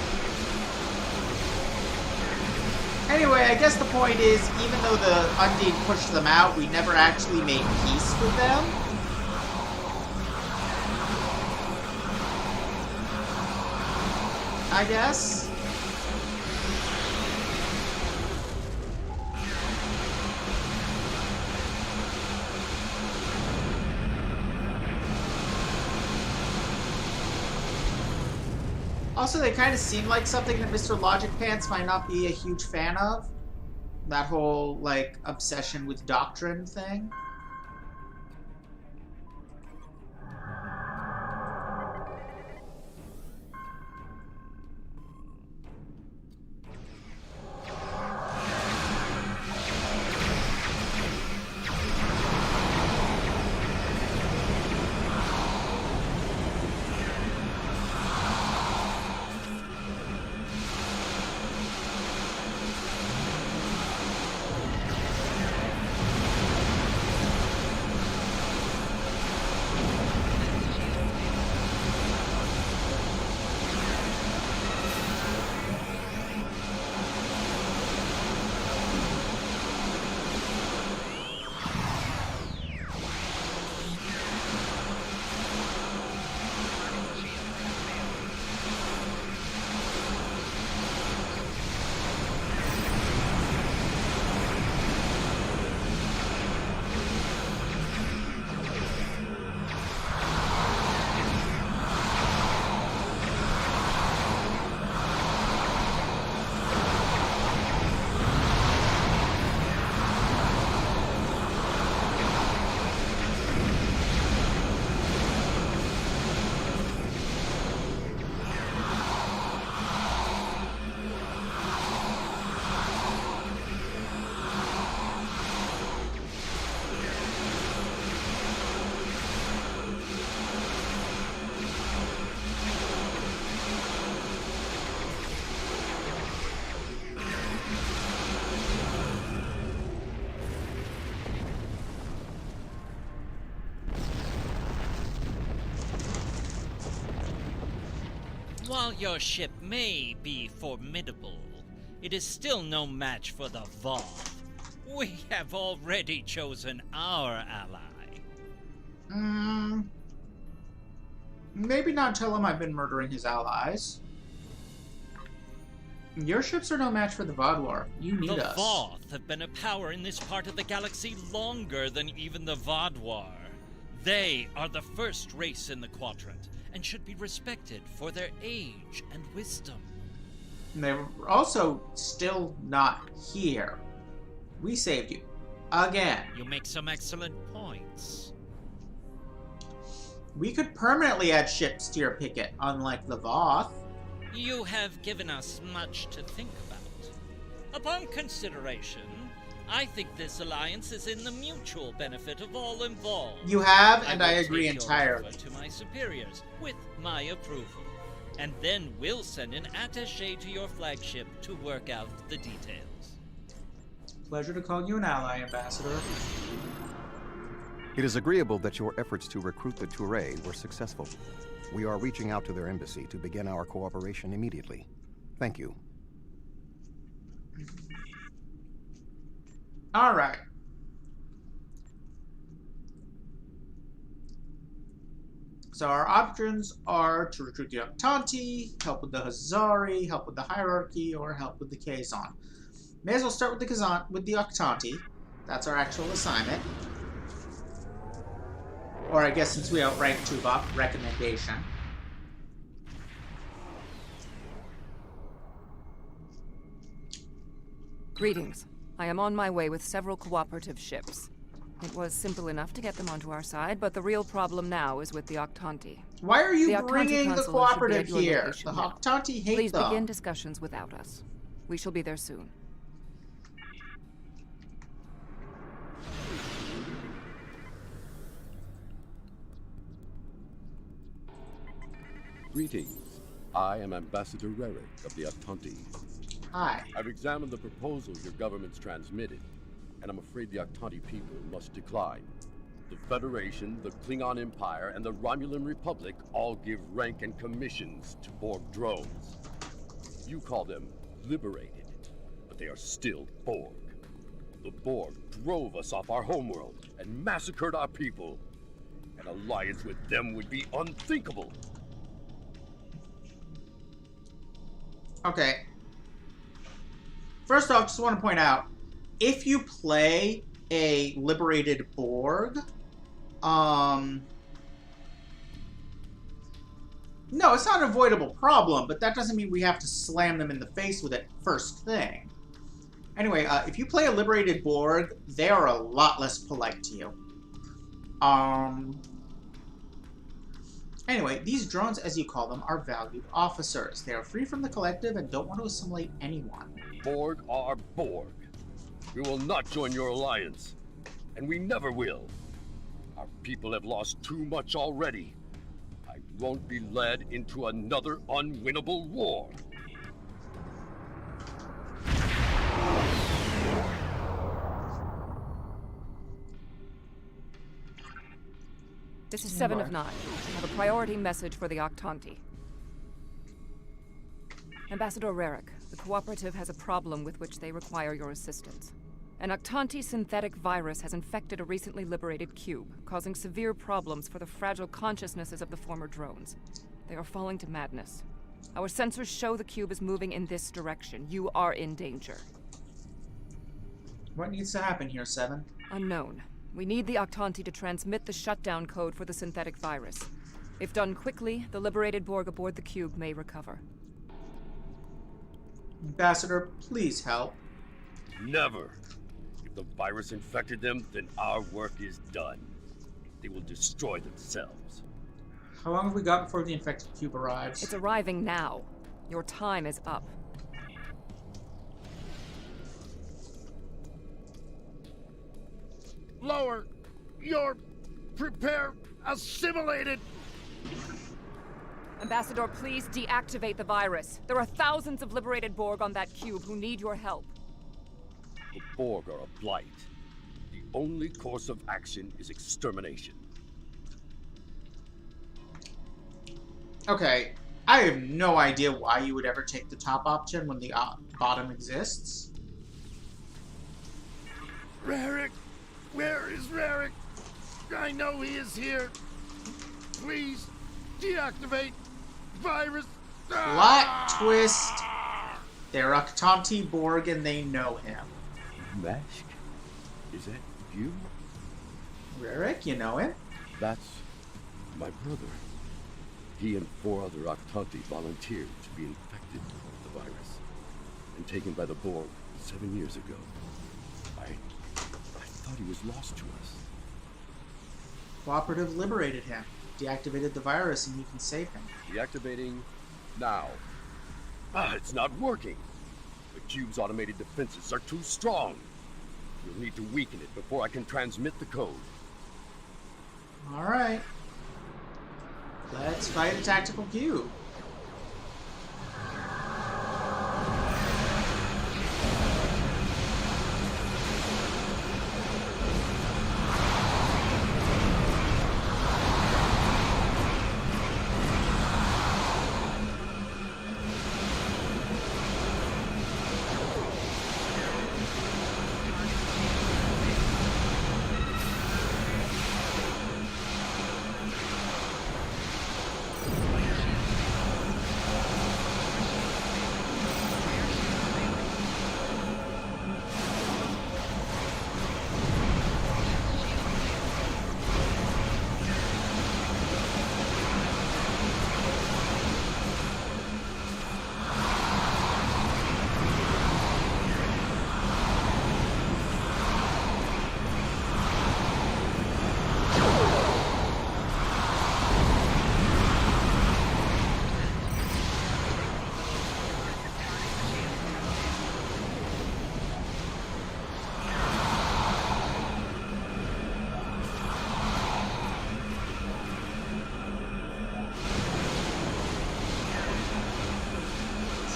A: Anyway, I guess the point is, even though the Undead pushed them out, we never actually made peace with them. I guess. Also, they kind of seem like something that Mr. Logic Pants might not be a huge fan of. That whole, like, obsession with doctrine thing.
H: While your ship may be formidable, it is still no match for the Voth. We have already chosen our ally.
A: Maybe not tell him I've been murdering his allies. Your ships are no match for the Vaadwaur. You need us.
H: The Voth have been a power in this part of the galaxy longer than even the Vaadwaur. They are the first race in the quadrant, and should be respected for their age and wisdom.
A: And they're also still not here. We saved you. Again.
H: You make some excellent points.
A: We could permanently add ships to your picket, unlike the Voth.
H: You have given us much to think about. Upon consideration, I think this alliance is in the mutual benefit of all involved.
A: You have, and I
H: will
A: agree
H: take your
A: entirely.
H: offer to my superiors with my approval, and then we'll send an attaché to your flagship to work out the details.
A: Pleasure to call you an ally, Ambassador.
C: It is agreeable that your efforts to recruit the Touré were successful. We are reaching out to their embassy to begin our cooperation immediately. Thank you.
A: All right. So our options are to recruit the Octanti, help with the Hazari, help with the Hierarchy, or help with the Kazon. May as well start with the Octanti. That's our actual assignment. Or I guess since we outranked Tuvok, recommendation.
P: Greetings. I am on my way with several cooperative ships. It was simple enough to get them onto our side, but the real problem now is with the Octanti.
A: Why are you
P: The Octanti
A: bringing the
P: Consulate should be
A: cooperative
P: at your
A: here?
P: location
A: The
P: now.
A: Octanti hate
P: Please
A: them.
P: begin discussions without us. We shall be there soon.
U: Greetings. I am Ambassador Rerick of the Octanti.
A: Hi.
U: I've examined the proposal your government's transmitted, and I'm afraid the Octanti people must decline. The Federation, the Klingon Empire, and the Romulan Republic all give rank and commissions to Borg drones. You call them liberated, but they are still Borg. The Borg drove us off our homeworld and massacred our people. An alliance with them would be unthinkable.
A: Okay. First off, just want to point out, if you play a liberated Borg, no, it's not an avoidable problem, but that doesn't mean we have to slam them in the face with it first thing. Anyway, if you play a liberated Borg, they are a lot less polite to you. Anyway, these drones, as you call them, are valued officers. They are free from the collective and don't want to assimilate anyone.
U: Borg are Borg. We will not join your alliance, and we never will. Our people have lost too much already. I won't be led into another unwinnable war.
P: This is 7 of 9. I have a priority message for the Octanti. Ambassador Rerick, the Cooperative has a problem with which they require your assistance. An Octanti synthetic virus has infected a recently liberated cube, causing severe problems for the fragile consciousnesses of the former drones. They are falling to madness. Our sensors show the cube is moving in this direction. You are in danger.
A: What needs to happen here, 7?
P: Unknown. We need the Octanti to transmit the shutdown code for the synthetic virus. If done quickly, the liberated Borg aboard the cube may recover.
A: Ambassador, please help.
U: Never. If the virus infected them, then our work is done. They will destroy themselves.
A: How long have we got before the infected cube arrives?
P: It's arriving now. Your time is up.
Q: Lower! You're assimilated!
P: Ambassador, please deactivate the virus. There are thousands of liberated Borg on that cube who need your help.
U: The Borg are a blight. The only course of action is extermination.
A: Okay, I have no idea why you would ever take the top option when the bottom exists.
Q: Rarick! Where is Rarick? I know he is here. Please, deactivate virus.
A: Plot twist. They're Aktanti Borg and they know him.
U: Mask? Is that you?
A: Rarick, you know him?
U: That's my brother. He and 4 other Aktanti volunteered to be infected with the virus and taken by the Borg 7 years ago. I thought he was lost to us.
A: Cooperative liberated him, deactivated the virus, and you can save him.
U: Deactivating now. It's not working. The cube's automated defenses are too strong. You'll need to weaken it before I can transmit the code.
A: Alright. Let's fight a tactical cube.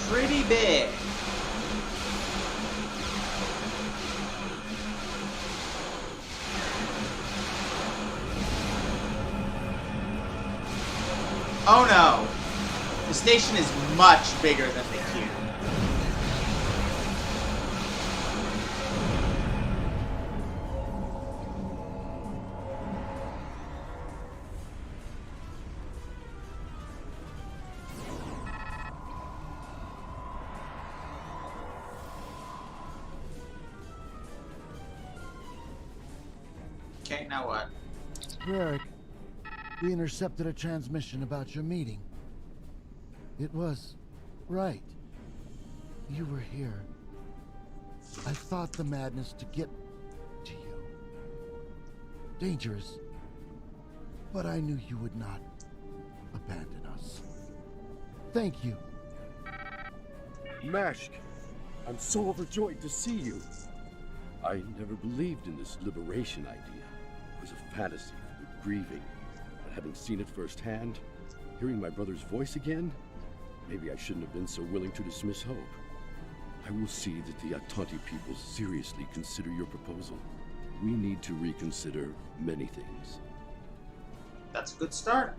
A: Pretty big. Oh no! The station is much bigger than the cube. Okay, now what?
L: Rarick, we intercepted a transmission about your meeting. It was right. You were here. I fought the madness to get to you. Dangerous. But I knew you would not abandon us. Thank you.
U: Mashk, I'm so overjoyed to see you. I never believed in this liberation idea. It was a fantasy for the grieving. But having seen it firsthand, hearing my brother's voice again, maybe I shouldn't have been so willing to dismiss hope. I will see that the Aktanti people seriously consider your proposal. We need to reconsider many things.
A: That's a good start.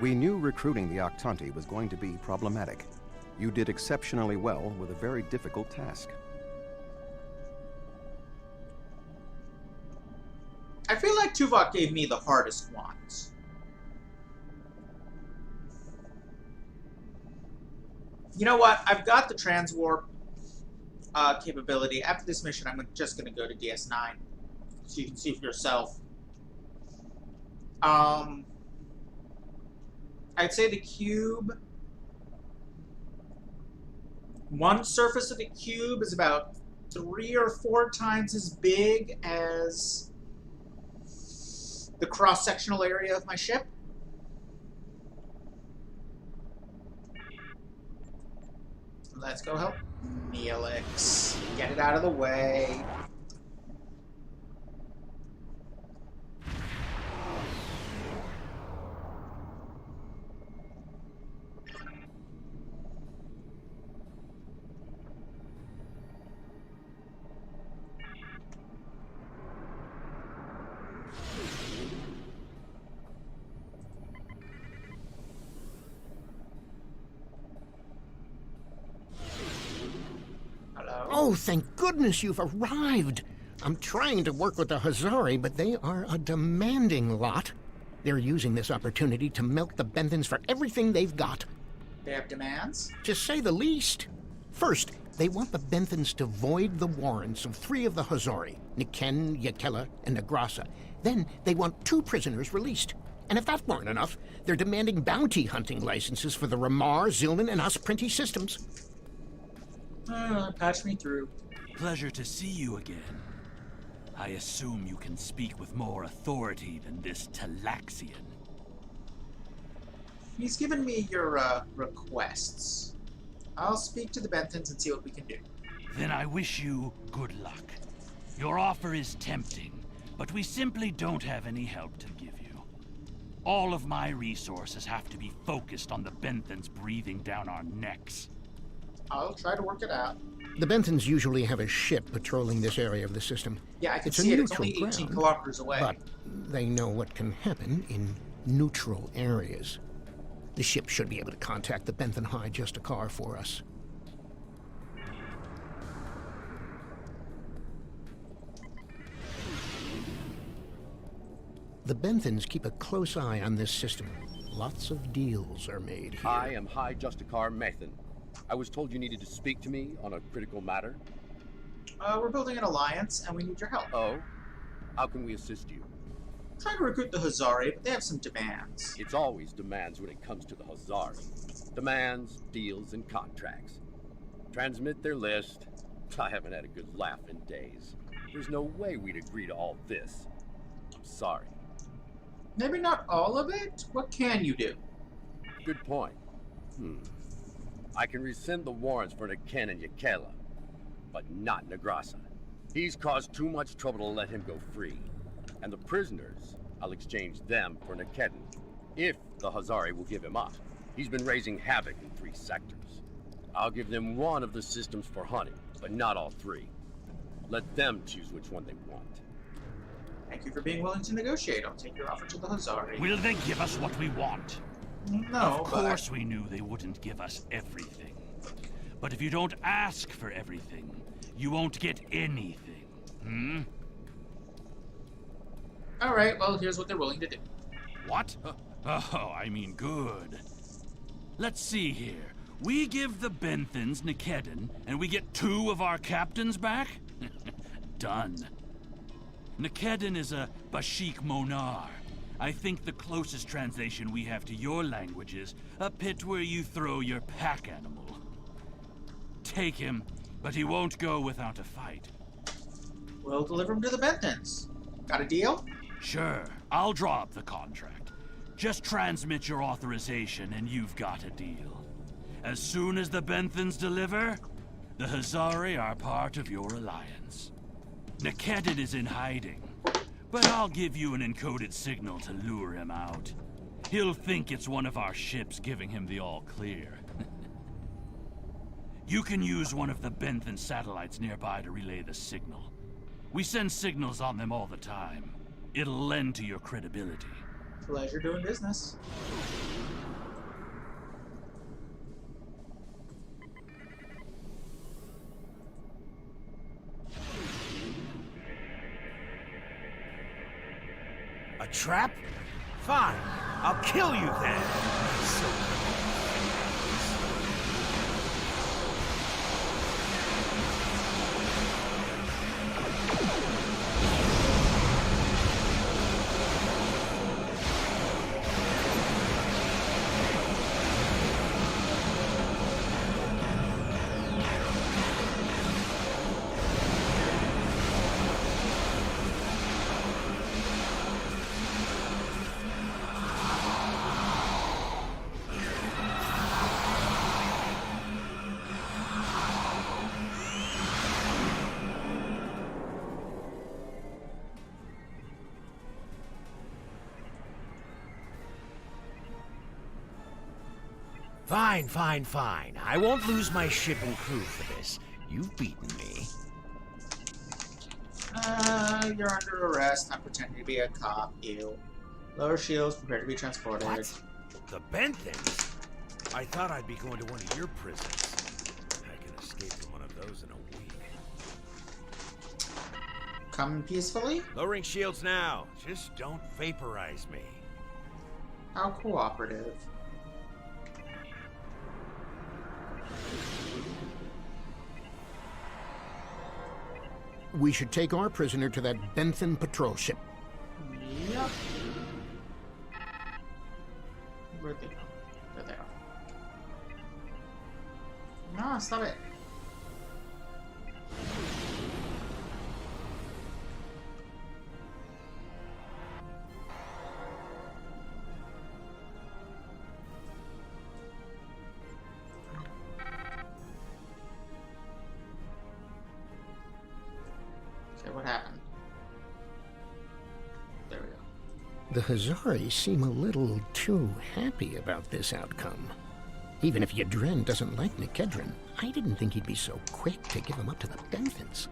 C: We knew recruiting the Aktanti was going to be problematic. You did exceptionally well with a very difficult task.
A: I feel like Tuvok gave me the hardest ones. You know what? I've got the transwarp capability. After this mission, I'm just going to go to DS9 so you can see for yourself. I'd say the cube. One surface of the cube is about 3 or 4 times as big as the cross-sectional area of my ship. Let's go help Neelix. Get it out of the way.
Q: Oh, thank goodness you've arrived. I'm trying to work with the Hazari, but they are a demanding lot. They're using this opportunity to milk the Benthans for everything they've got.
A: They have demands?
Q: To say the least. First, they want the Benthans to void the warrants of 3 of the Hazari, Niken, Yakela, and Negrasa. Then they want 2 prisoners released. And if that weren't enough, they're demanding bounty hunting licenses for the Ramar, Zilman, and Osprinty systems.
A: Patch me through.
F: Pleasure to see you again. I assume you can speak with more authority than this Talaxian.
A: He's given me your requests. I'll speak to the Benthans and see what we can do.
F: Then I wish you good luck. Your offer is tempting, but we simply don't have any help to give you. All of my resources have to be focused on the Benthans breathing down our necks.
A: I'll try to work it out.
Q: The Benthans usually have a ship patrolling this area of the system.
A: Yeah, I can
Q: It's
A: see
Q: a
A: it. It's
Q: neutral
A: only 18
Q: ground,
A: kilometers away.
Q: But they know what can happen in neutral areas. The ship should be able to contact the Benthan High Justicar for us. The Benthans keep a close eye on this system. Lots of deals are made here.
U: I am High Justicar Mathan. I was told you needed to speak to me on a critical matter.
A: We're building an alliance, and we need your help.
U: Oh? How can we assist you?
A: I'm trying to recruit the Hazari, but they have some demands.
U: It's always demands when it comes to the Hazari. Demands, deals, and contracts. Transmit their list. I haven't had a good laugh in days. There's no way we'd agree to all this. I'm sorry.
A: Maybe not all of it? What can you do?
U: Good point. I can rescind the warrants for Niken and Yakela, but not Negrasa. He's caused too much trouble to let him go free. And the prisoners, I'll exchange them for Nikedin, if the Hazari will give him up. He's been raising havoc in 3 sectors. I'll give them 1 of the systems for hunting, but not all 3. Let them choose which one they want.
A: Thank you for being willing to negotiate. I'll take your offer to the Hazari.
F: Will they give us what we want?
A: No,
F: Of course we knew they wouldn't give us everything. But if you don't ask for everything, you won't get anything.
A: Alright, well, here's what they're willing to do.
F: What? Oh, I mean good. Let's see here. We give the Benthans Nikedin, and we get 2 of our captains back? Done. Nikedin is a Bashik Monar. I think the closest translation we have to your language is a pit where you throw your pack animal. Take him, but he won't go without a fight.
A: We'll deliver him to the Benthans. Got a deal?
F: Sure, I'll draw up the contract. Just transmit your authorization and you've got a deal. As soon as the Benthans deliver, the Hazari are part of your alliance. Nikedin is in hiding, but I'll give you an encoded signal to lure him out. He'll think it's one of our ships giving him the all-clear. You can use one of the Benthan satellites nearby to relay the signal. We send signals on them all the time. It'll lend to your credibility.
A: Pleasure doing business.
G: A trap? Fine. I'll kill you then. Fine. I won't lose my ship and crew for this. You've beaten me.
A: You're under arrest. I'm pretending to be a cop. Ew. Lower shields, prepare to be transported.
G: What? The Benthans? I thought I'd be going to one of your prisons. I can escape from one of those in a week.
A: Come peacefully?
E: Lowering shields now. Just don't vaporize me.
A: How cooperative.
Q: We should take our prisoner to that Benthen patrol ship.
A: Yep. Where'd they go? There they are. No, stop it. Okay, what happened? There we go.
Q: The Hazari seem a little too happy about this outcome. Even if Yadren doesn't like Nikedren, I didn't think he'd be so quick to give him up to the Benthans.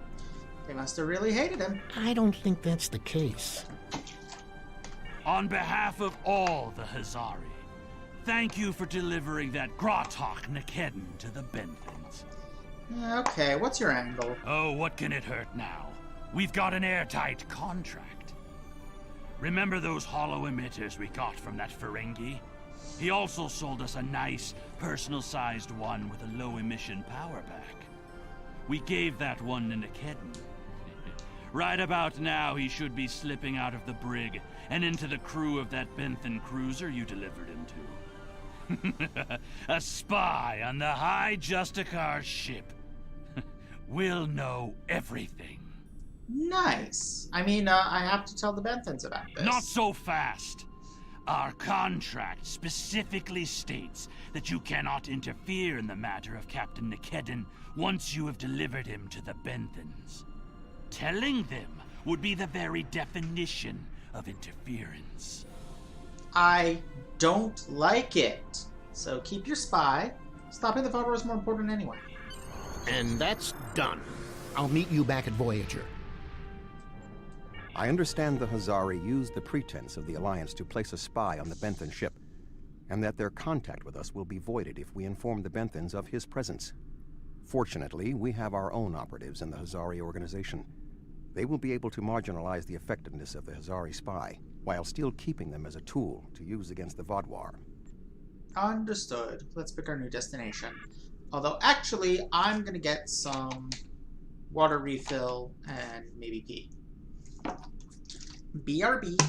A: They must have really hated him.
Q: I don't think that's the case.
F: On behalf of all the Hazari, thank you for delivering that Gratok Nikedden to the Benthans.
A: Okay, what's your angle?
F: Oh, what can it hurt now? We've got an airtight contract. Remember those hollow emitters we got from that Ferengi? He also sold us a nice, personal-sized one with a low-emission power pack. We gave that one to Nikedden. Right about now, he should be slipping out of the brig and into the crew of that Benthan cruiser you delivered him to. A spy on the High Justicar ship. We'll know everything.
A: Nice. I mean, I have to tell the Benthans about this.
F: Not so fast. Our contract specifically states that you cannot interfere in the matter of Captain Nikedden once you have delivered him to the Benthans. Telling them would be the very definition of interference.
A: I don't like it. So keep your spy. Stopping the Vaadwaur is more important anyway.
Q: And that's done. I'll meet you back at Voyager.
C: I understand the Hazari used the pretense of the Alliance to place a spy on the Benthan ship, and that their contact with us will be voided if we inform the Benthans of his presence. Fortunately, we have our own operatives in the Hazari organization. They will be able to marginalize the effectiveness of the Hazari spy, while still keeping them as a tool to use against the Vaadwaur.
A: Understood. Let's pick our new destination. Although, actually, I'm gonna get some water refill and maybe pee. BRB.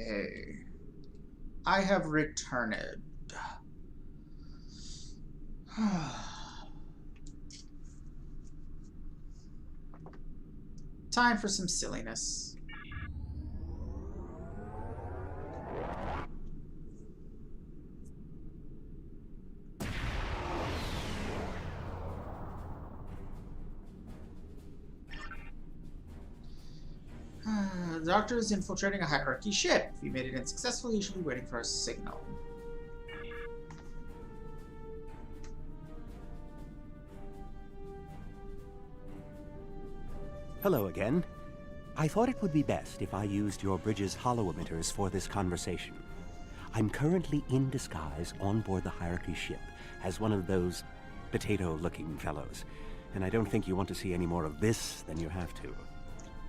A: Okay. I have returned. Time for some silliness. The Doctor is infiltrating a hierarchy ship. If he made it in successfully, he should be waiting for a signal.
R: Hello again. I thought it would be best if I used your bridge's hollow emitters for this conversation. I'm currently in disguise on board the hierarchy ship as one of those potato-looking fellows, and I don't think you want to see any more of this than you have to.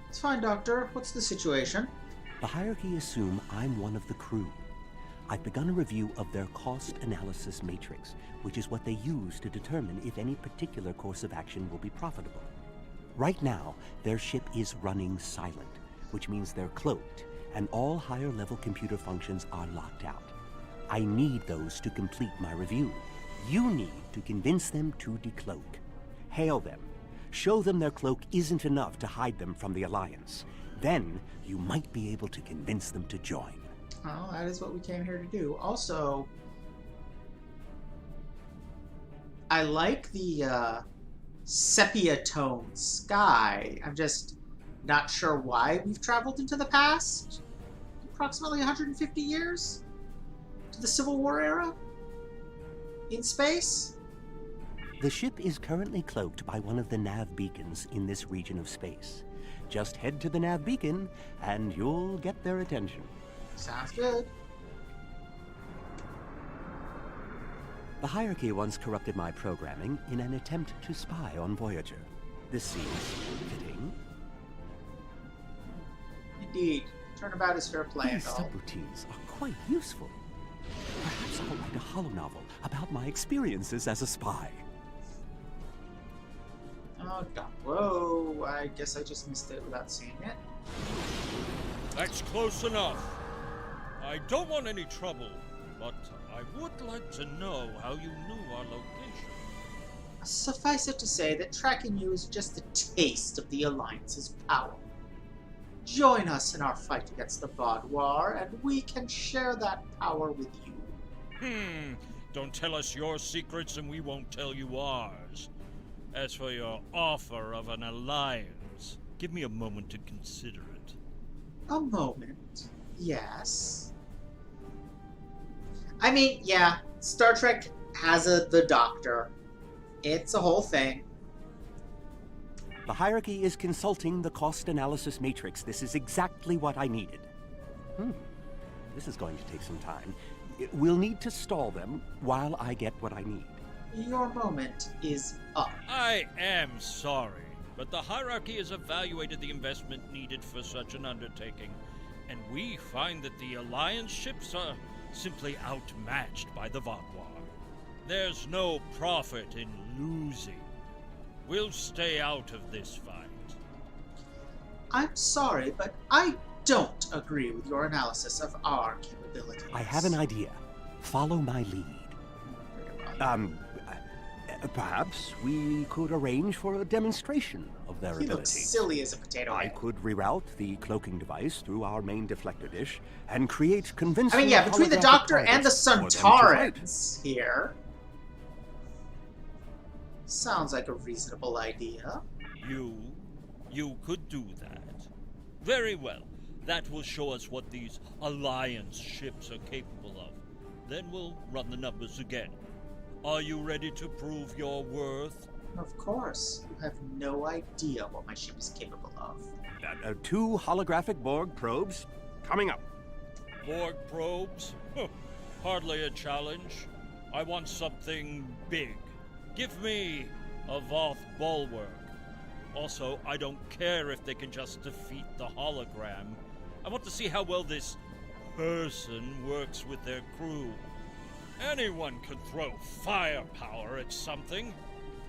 A: It's fine, Doctor. What's the situation?
R: The hierarchy assume I'm one of the crew. I've begun a review of their cost analysis matrix, which is what they use to determine if any particular course of action will be profitable. Right now, their ship is running silent, which means they're cloaked, and all higher-level computer functions are locked out. I need those to complete my review. You need to convince them to decloak. Hail them. Show them their cloak isn't enough to hide them from the Alliance. Then, you might be able to convince them to join.
A: Well, that is what we came here to do. Also, I like the sepia tone sky. I'm just not sure why we've traveled into the past. Approximately 150 years? To the Civil War era? In space?
R: The ship is currently cloaked by one of the nav beacons in this region of space. Just head to the nav beacon, and you'll get their attention.
A: Sounds good.
R: The hierarchy once corrupted my programming in an attempt to spy on Voyager. This seems fitting.
A: Indeed. Turnabout is fair play and
R: These
A: all.
R: subroutines are quite useful. Perhaps I'll write a holonovel about my experiences as a spy.
A: Oh, God. Whoa. I guess I just missed it without seeing it.
J: That's close enough. I don't want any trouble, but I would like to know how you knew our location.
A: Suffice it to say that tracking you is just a taste of the Alliance's power. Join us in our fight against the Vaadwaur, and we can share that power with you.
J: Don't tell us your secrets and we won't tell you ours. As for your offer of an alliance, give me a moment to consider it.
A: A moment, yes. I mean, yeah, Star Trek has the Doctor. It's a whole thing.
R: The hierarchy is consulting the cost analysis matrix. This is exactly what I needed. This is going to take some time. We'll need to stall them while I get what I need.
A: Your moment is up.
J: I am sorry, but the hierarchy has evaluated the investment needed for such an undertaking, and we find that the Alliance ships are simply outmatched by the Vaadwaur. There's no profit in losing. We'll stay out of this fight.
A: I'm sorry, but I don't agree with your analysis of our capabilities.
R: I have an idea. Follow my lead. Perhaps we could arrange for a demonstration of their
A: You look
R: abilities.
A: silly as a potato
R: I
A: head.
R: could reroute the cloaking device through our main deflector dish and create convincing.
A: I mean, yeah, between the
R: holographic
A: Doctor and the
R: targets for them to fight.
A: Suntarans here. Sounds like a reasonable idea.
J: You could do that. Very well. That will show us what these Alliance ships are capable of. Then we'll run the numbers again. Are you ready to prove your worth?
A: Of course. You have no idea what my ship is capable of.
R: 2 holographic Borg probes coming up.
J: Borg probes? Hardly a challenge. I want something big. Give me a Voth bulwark. Also, I don't care if they can just defeat the hologram. I want to see how well this person works with their crew. Anyone can throw firepower at something.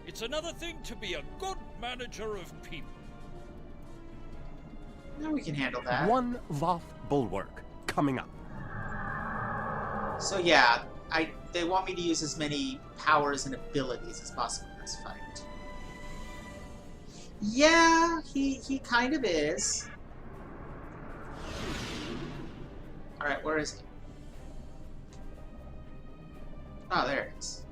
J: It's another thing to be a good manager of people.
A: No, we can handle that.
R: 1 Voth bulwark
T: coming up.
A: So yeah, they want me to use as many powers and abilities as possible in this fight. Yeah, he kind of is. Alright, where is he? Oh, there it is.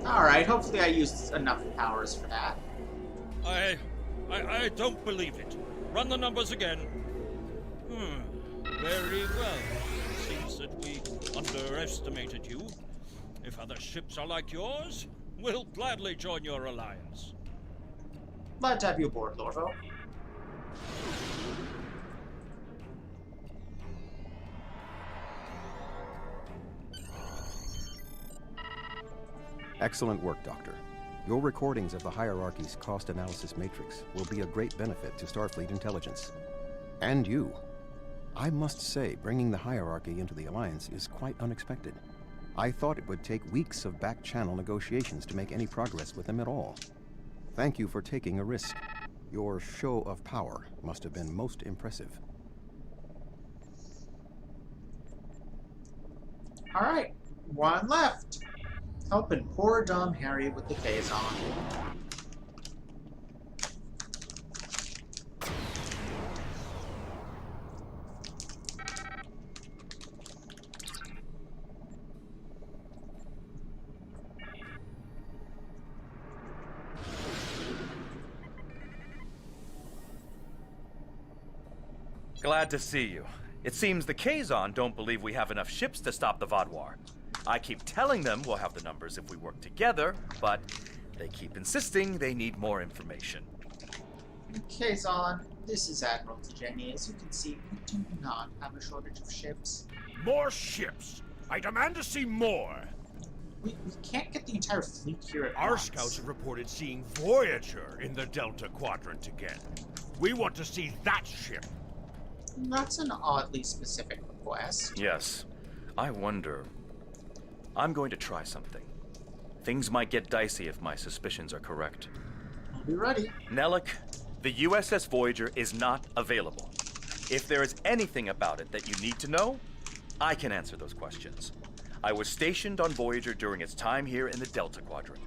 A: Alright, hopefully I used enough powers for that.
J: I don't believe it. Run the numbers again. Very well. Seems that we underestimated you. If other ships are like yours, we'll gladly join your alliance.
A: Glad to have you aboard, Lorvo.
C: Excellent work, Doctor. Your recordings of the Hierarchy's cost analysis matrix will be a great benefit to Starfleet intelligence. And you. I must say, bringing the Hierarchy into the Alliance is quite unexpected. I thought it would take weeks of back-channel negotiations to make any progress with them at all. Thank you for taking a risk. Your show of power must have been most impressive.
A: Alright, one left. Helping poor dumb Harry with the Kazon.
O: Glad to see you. It seems the Kazon don't believe we have enough ships to stop the Vaadwaur. I keep telling them we'll have the numbers if we work together, but they keep insisting they need more information.
A: Kazon, this is Admiral Tajani. As you can see, we do not have a shortage of ships.
E: More ships! I demand to see more!
A: We can't get the entire fleet here at
E: Our
A: once.
E: scouts have reported seeing Voyager in the Delta Quadrant again. We want to see that ship.
A: That's an oddly specific request.
O: Yes. I wonder... I'm going to try something. Things might get dicey if my suspicions are correct.
A: I'll be ready.
O: Nellick, the USS Voyager is not available. If there is anything about it that you need to know, I can answer those questions. I was stationed on Voyager during its time here in the Delta Quadrant.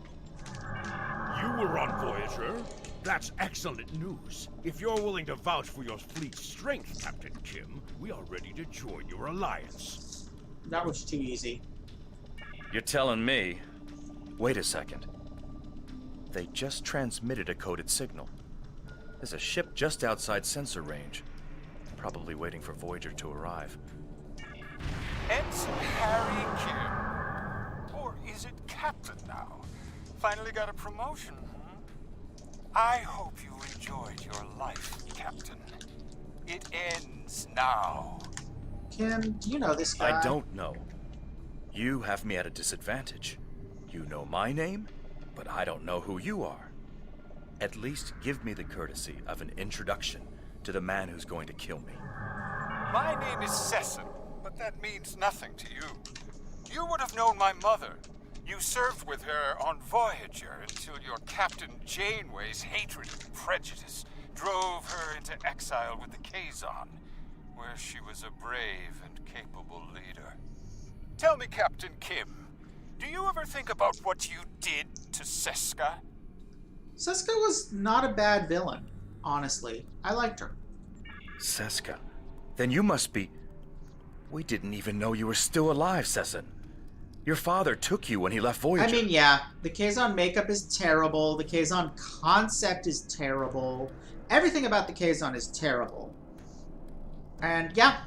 E: You were on Voyager? That's excellent news. If you're willing to vouch for your fleet's strength, Captain Kim, we are ready to join your alliance.
A: That was too easy.
O: You're telling me... Wait a second. They just transmitted a coded signal. There's a ship just outside sensor range. Probably waiting for Voyager to arrive.
D: Ensign Harry Kim. Or is it Captain now? Finally got a promotion, I hope you enjoyed your life, Captain. It ends now.
A: Kim, do you know this guy?
O: I don't know. You have me at a disadvantage. You know my name, but I don't know who you are. At least give me the courtesy of an introduction to the man who's going to kill me.
D: My name is Sesson, but that means nothing to you. You would have known my mother. You served with her on Voyager until your Captain Janeway's hatred and prejudice drove her into exile with the Kazon, where she was a brave and capable leader. Tell me, Captain Kim, do you ever think about what you did to Seska?
A: Seska was not a bad villain, honestly. I liked her.
O: Your father took you when he left Voyager.
A: I mean, yeah, the Kazon makeup is terrible. The Kazon concept is terrible. Everything about the Kazon is terrible. And yeah.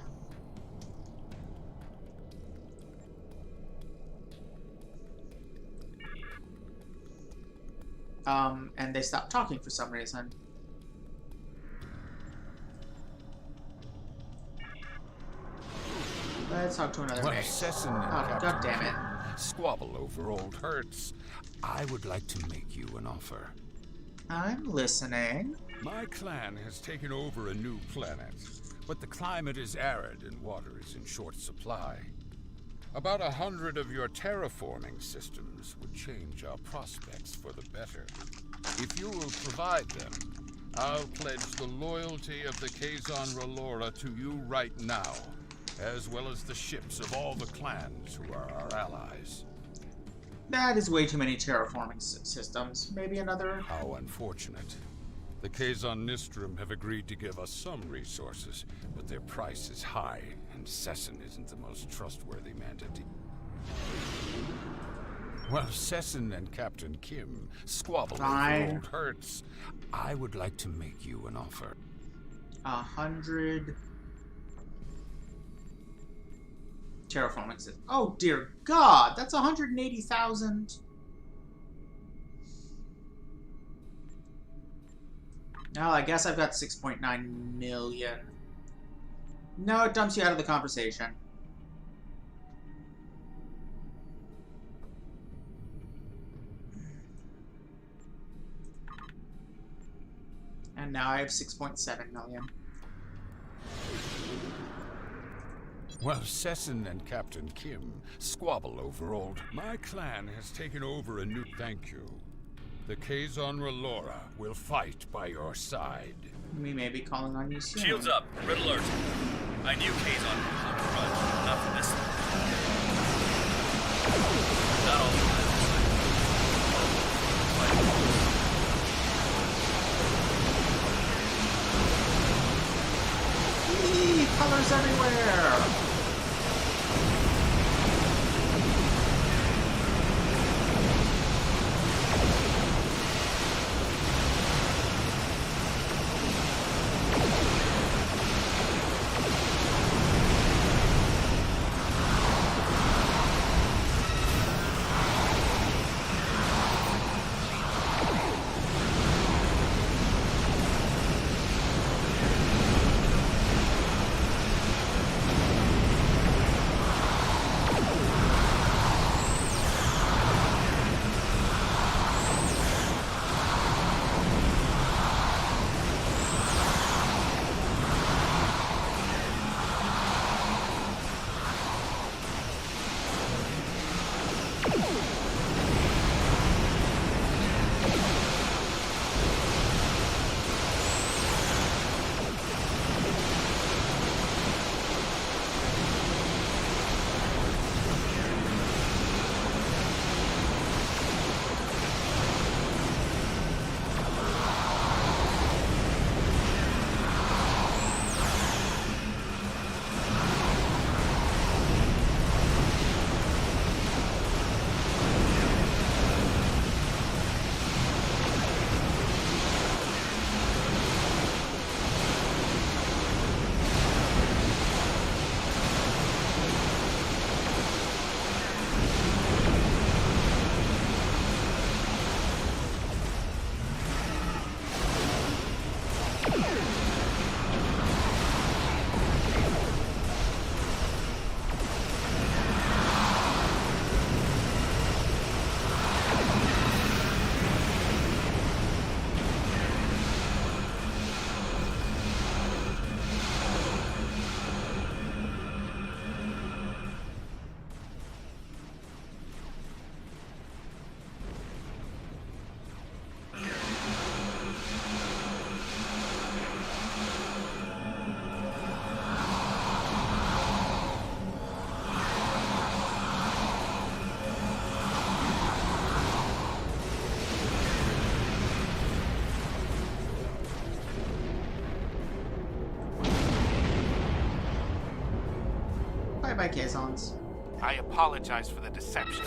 A: And they stopped talking for some reason. Let's talk to another mate. Oh, God damn it.
D: Squabble over old hurts. I would like to make you an offer.
A: I'm listening.
D: My clan has taken over a new planet, but the climate is arid and water is in short supply. About 100 of your terraforming systems would change our prospects for the better. If you will provide them, I'll pledge the loyalty of the Kazon Relora to you right now, as well as the ships of all the clans who are our allies.
A: That is way too many terraforming systems. Maybe another...
D: How unfortunate. The Kazon Nistrum have agreed to give us some resources, but their price is high, and Sesson isn't the most trustworthy man to deal. Well, Sesson and Captain Kim squabble over old hurts. I would like to make you an offer.
A: 100... terraforming system. Oh dear God, that's 180,000. No, I guess I've got 6.9 million. No, it dumps you out of the conversation. And now I have 6.7 million.
D: Well, Sesson and Captain Kim squabble over old... My clan has taken over a new... Thank you. The Kazon Relora will fight by your side.
A: We may be calling on you soon.
O: Shields up. Red alert. I knew Kazon would hold a grudge. Not for this one. Not all the
A: colors everywhere! Bye-bye, Kazons.
M: I apologize for the deception.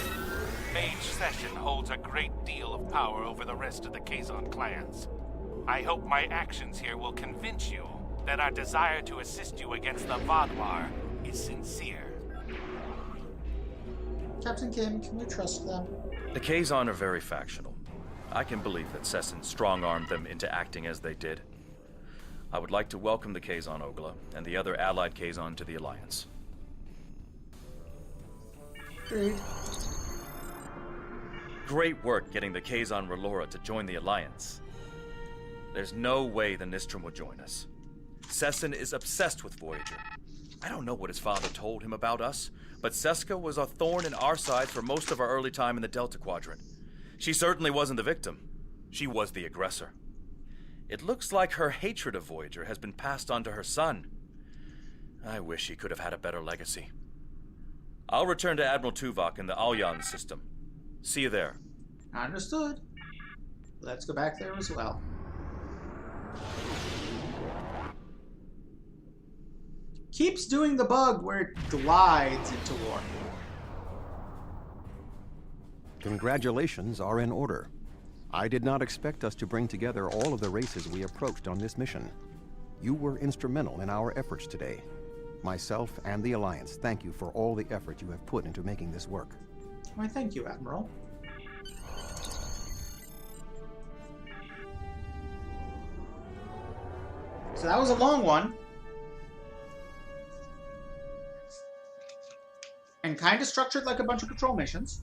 M: Mage Session holds a great deal of power over the rest of the Kazon clans. I hope my actions here will convince you that our desire to assist you against the Vaadwaur is sincere.
A: Captain Kim, can we trust them?
O: The Kazon are very factional. I can believe that Sesson strong-armed them into acting as they did. I would like to welcome the Kazon Ogla and the other allied Kazon to the Alliance.
A: Agreed.
O: Great work getting the Kazon Relora to join the Alliance. There's no way the Nistrum would join us. Sesson is obsessed with Voyager. I don't know what his father told him about us, but Seska was a thorn in our side for most of our early time in the Delta Quadrant. She certainly wasn't the victim. She was the aggressor. It looks like her hatred of Voyager has been passed on to her son. I wish he could have had a better legacy. I'll return to Admiral Tuvok in the Alyan system. See you there.
A: Understood. Let's go back there as well. Keeps doing the bug where it glides into warp.
V: Congratulations are in order. I did not expect us to bring together all of the races we approached on this mission. You were instrumental in our efforts today. Myself and the Alliance thank you for all the effort you have put into making this work.
A: Why, thank you, Admiral. So that was a long one. And kind of structured like a bunch of patrol missions.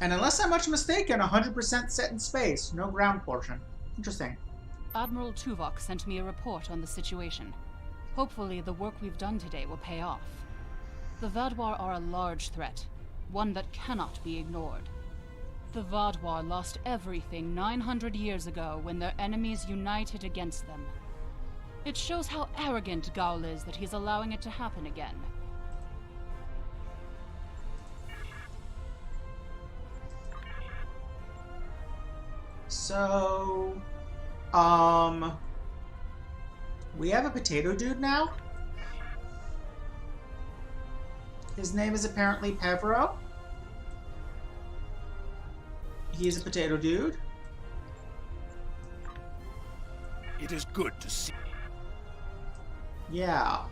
A: And unless I'm much mistaken, 100% set in space, no ground portion. Interesting.
B: Admiral Tuvok sent me a report on the situation. Hopefully the work we've done today will pay off. The Vaadwaur are a large threat, one that cannot be ignored. The Vaadwaur lost everything 900 years ago when their enemies united against them. It shows how arrogant Gaul is that he's allowing it to happen again.
A: So, we have a potato dude now? His name is apparently Pevro. He is a potato dude.
E: It is good to see.
A: Yeah.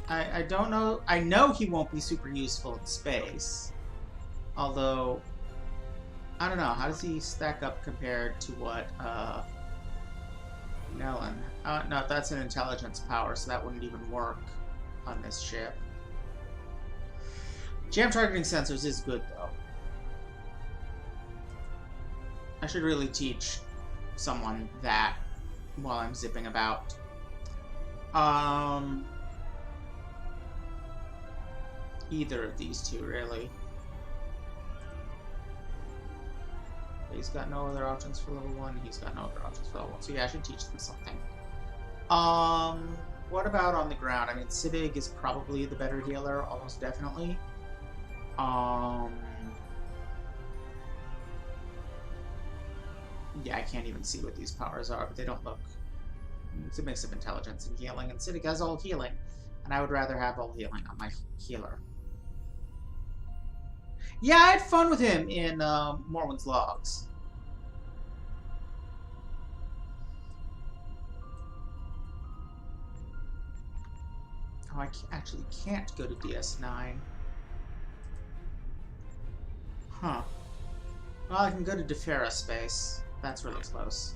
A: I don't know. I know he won't be super useful in space. Although, I don't know. How does he stack up compared to what, Nellen? No, that's an intelligence power, so that wouldn't even work on this ship. Jam targeting sensors is good, though. I should really teach someone that while I'm zipping about. Either of these two, really. He's got no other options for level 1. He's got no other options for level 1. So yeah, I should teach them something. What about on the ground? I mean, Sibig is probably the better healer, almost definitely. Yeah, I can't even see what these powers are, but they don't look... It's a mix of intelligence and healing, and Sibig has all healing. And I would rather have all healing on my healer. Yeah, I had fun with him in Morwen's Logs. Oh, I actually can't go to DS9. Huh. Well, I can go to Defera space. That's really close.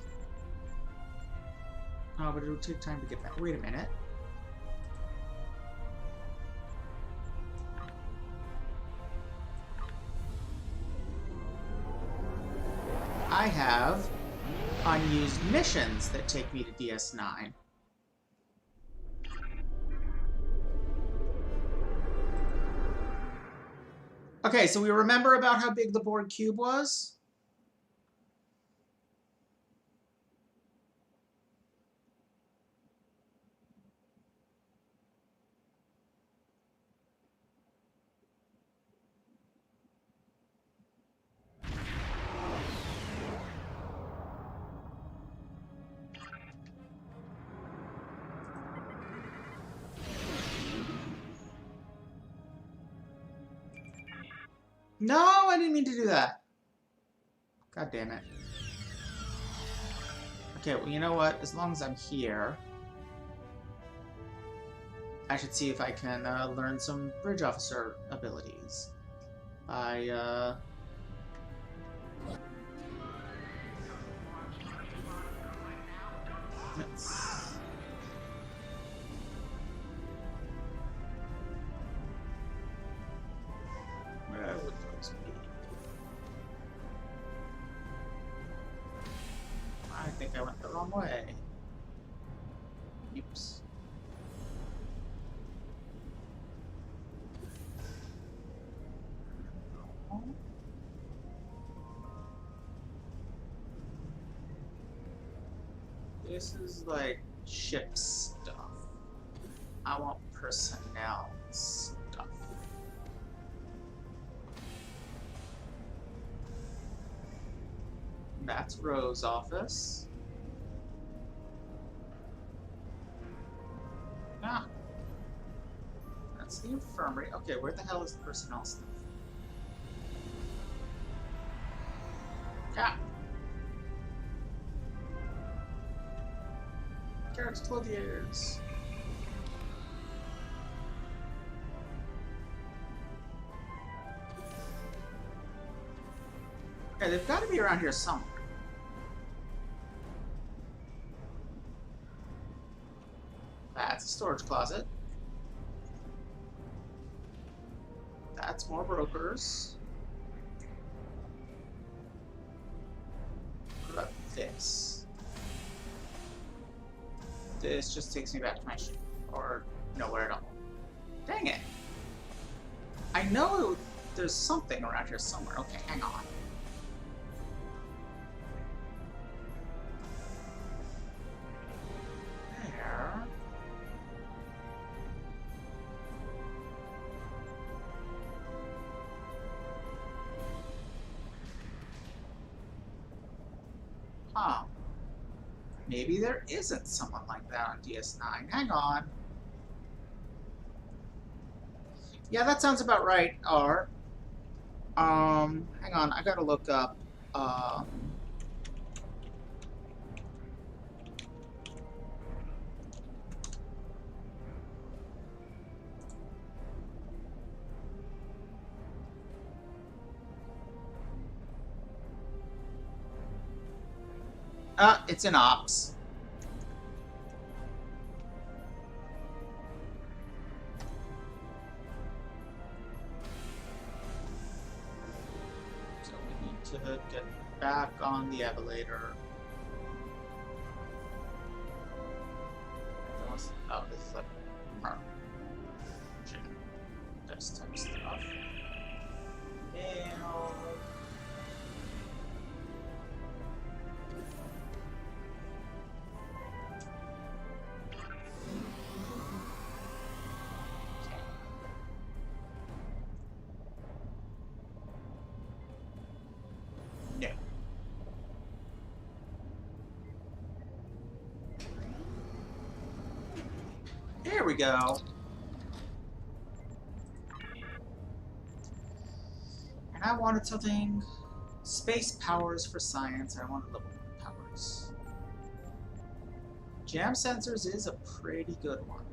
A: Oh, but it'll take time to get back. Wait a minute. I have unused missions that take me to DS9. Okay, so we remember about how big the Borg cube was? No, I didn't mean to do that. God damn it. Okay, well, you know what? As long as I'm here, I should see if I can learn some bridge officer abilities. Let's... Where would those be? I think I went the wrong way. Oops. This is like ship stuff. I want personnel stuff. That's Rose's office. Ah. That's the infirmary. Okay, where the hell is the personnel stuff? Yeah. Carrots, clothiers. Okay, they've got to be around here somewhere. That's a storage closet. That's more brokers. What about this? This just takes me back to my ship. Or nowhere at all. Dang it. I know there's something around here somewhere. Okay, hang on. There. Huh. Maybe there isn't someone like that on DS9. Hang on. Yeah, that sounds about right, R. Hang on, I gotta look up, it's in Ops. So we need to get back on the elevator. Oh, this is like this type stuff. Nail. No. There we go. And I wanted something space powers for science. I wanted level powers. Jam sensors is a pretty good one.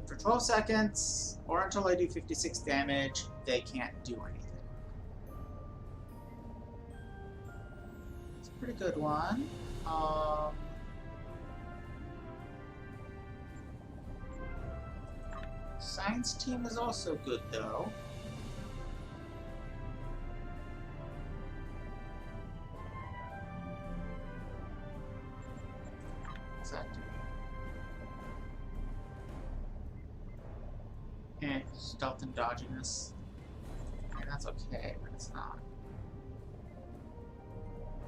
A: For 12 seconds, or until I do 56 damage, they can't do anything. It's a pretty good one. Science team is also good, though. What's that do? Stealth and dodginess. And that's okay, but it's not.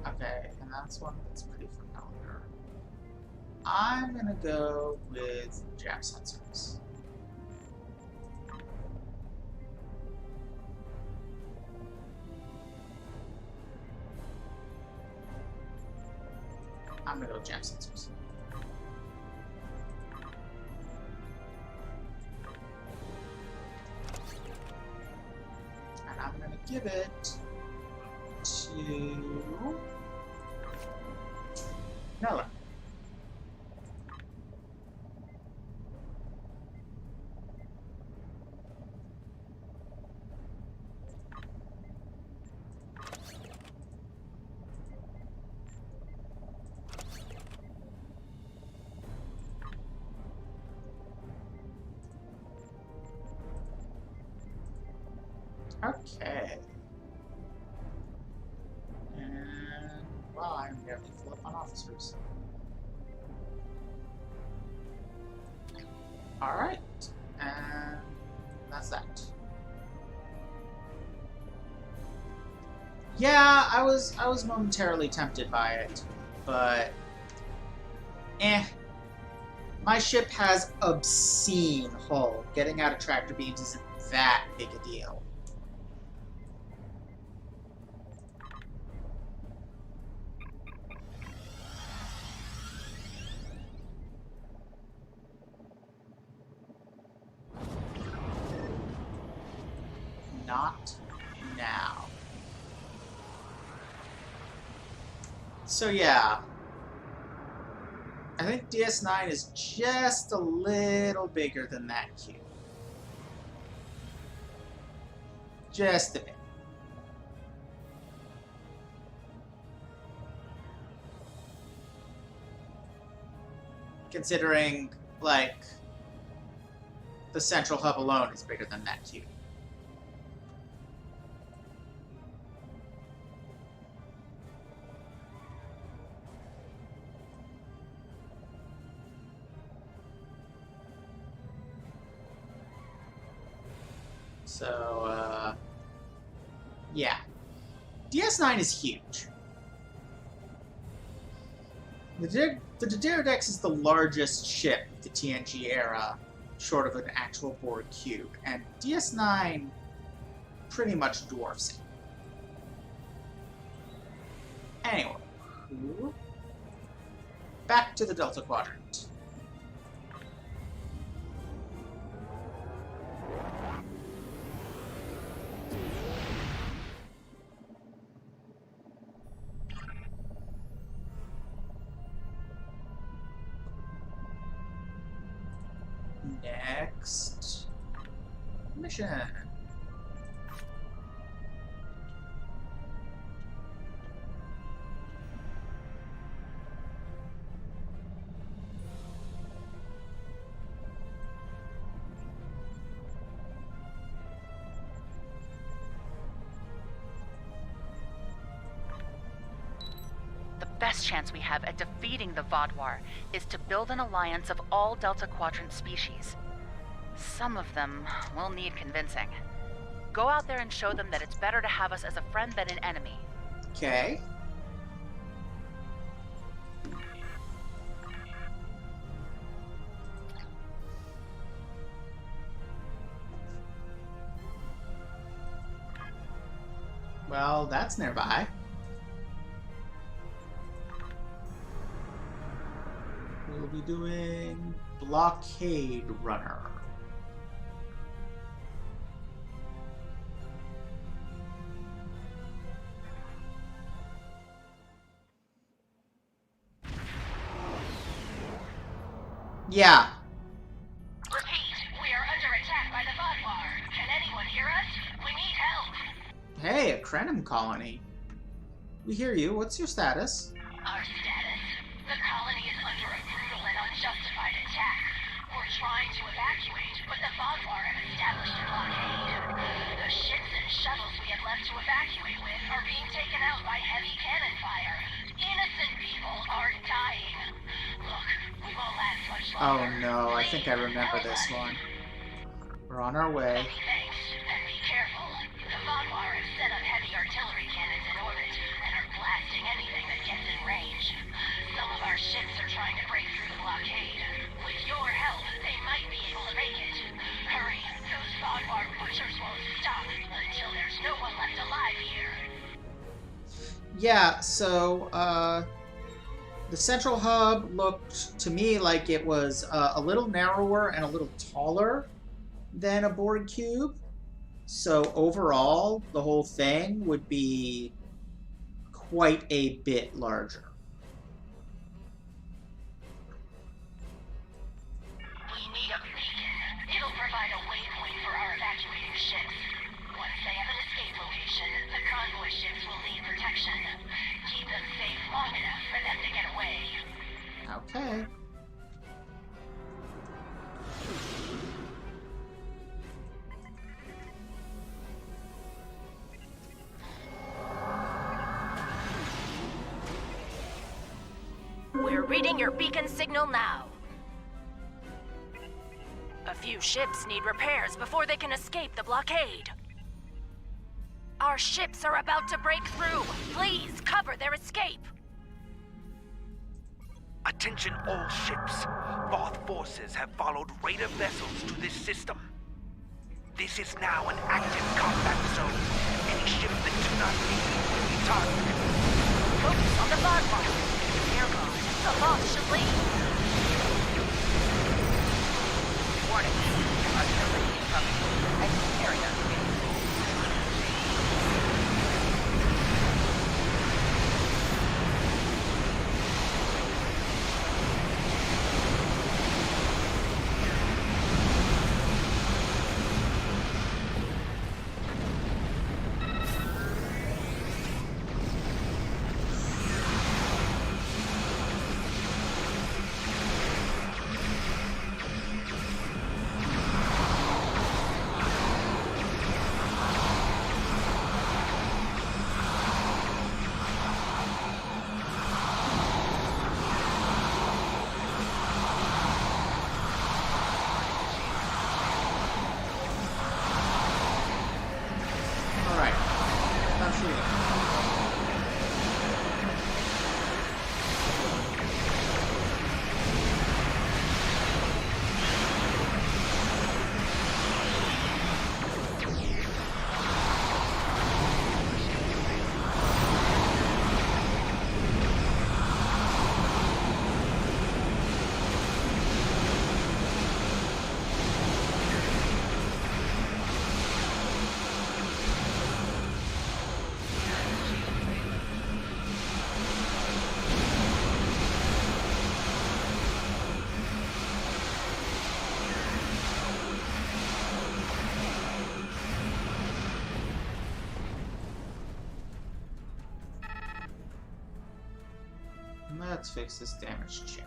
A: Okay, and that's one that's pretty familiar. I'm gonna go with jam sensors. I'm gonna go with jam sensors. give it to Nella. Okay. And, well, I'm nearly full up on officers. Alright. And that's that. Yeah, I was momentarily tempted by it, but my ship has obscene hull. Getting out of tractor beams isn't that big a deal. Not now. So yeah, I think DS9 is just a little bigger than that cube. Just a bit. Considering, like, the central hub alone is bigger than that cube. So, yeah. DS9 is huge. The Dideridex is the largest ship of the TNG era, short of an actual Borg cube, and DS9 pretty much dwarfs it. Anyway, back to the Delta Quadrant. Next mission.
I: The best chance we have at defeating the Vaadwaur is to build an alliance of all Delta Quadrant species. Some of them will need convincing. Go out there and show them that it's better to have us as a friend than an enemy.
A: Okay. Well, that's nearby. We'll be doing Blockade Runner. Yeah.
N: Repeat, we are under attack by the Vaadwaur. Can anyone hear us? We need help.
A: Hey, a Krenim colony. We hear you. What's your status?
N: Our status? The colony is under a brutal and unjustified attack. We're trying to evacuate, but the Vaadwaur have established a blockade. The ships and shuttles we had left to evacuate with are being taken out by heavy cannon fire. Innocent people are dying. Look, we won't last much longer.
A: Oh no, I think I remember this one. We're on our way.
N: Thanks, and be careful. The Vaadwaur have set up heavy artillery cannons in orbit and are blasting anything that gets in range. Some of our ships are trying to break through the blockade. With your help, they might be able to make it. Hurry, those Vaadwaur butchers won't stop until there's no one left alive here.
A: Yeah, so, the central hub looked to me like it was a little narrower and a little taller than a Borg cube. So overall, the whole thing would be quite a bit larger.
N: We need a beacon. It'll provide a waypoint for our evacuating ships. Once they have an escape location, the convoy ships will need protection. Keep them safe long enough for them to get away.
A: Okay.
K: We're reading your beacon signal now. A few ships need repairs before they can escape the blockade. Our ships are about to break through. Please cover their escape.
S: Attention all ships. Voth forces have followed raider vessels to this system. This is now an active combat zone. Any ship that do not leave will be targeted.
K: Focus on the Vaadwaur. Air guard. The Voth should leave.
W: Warning. Artillery incoming. Exit area.
A: Let's fix this damage chip.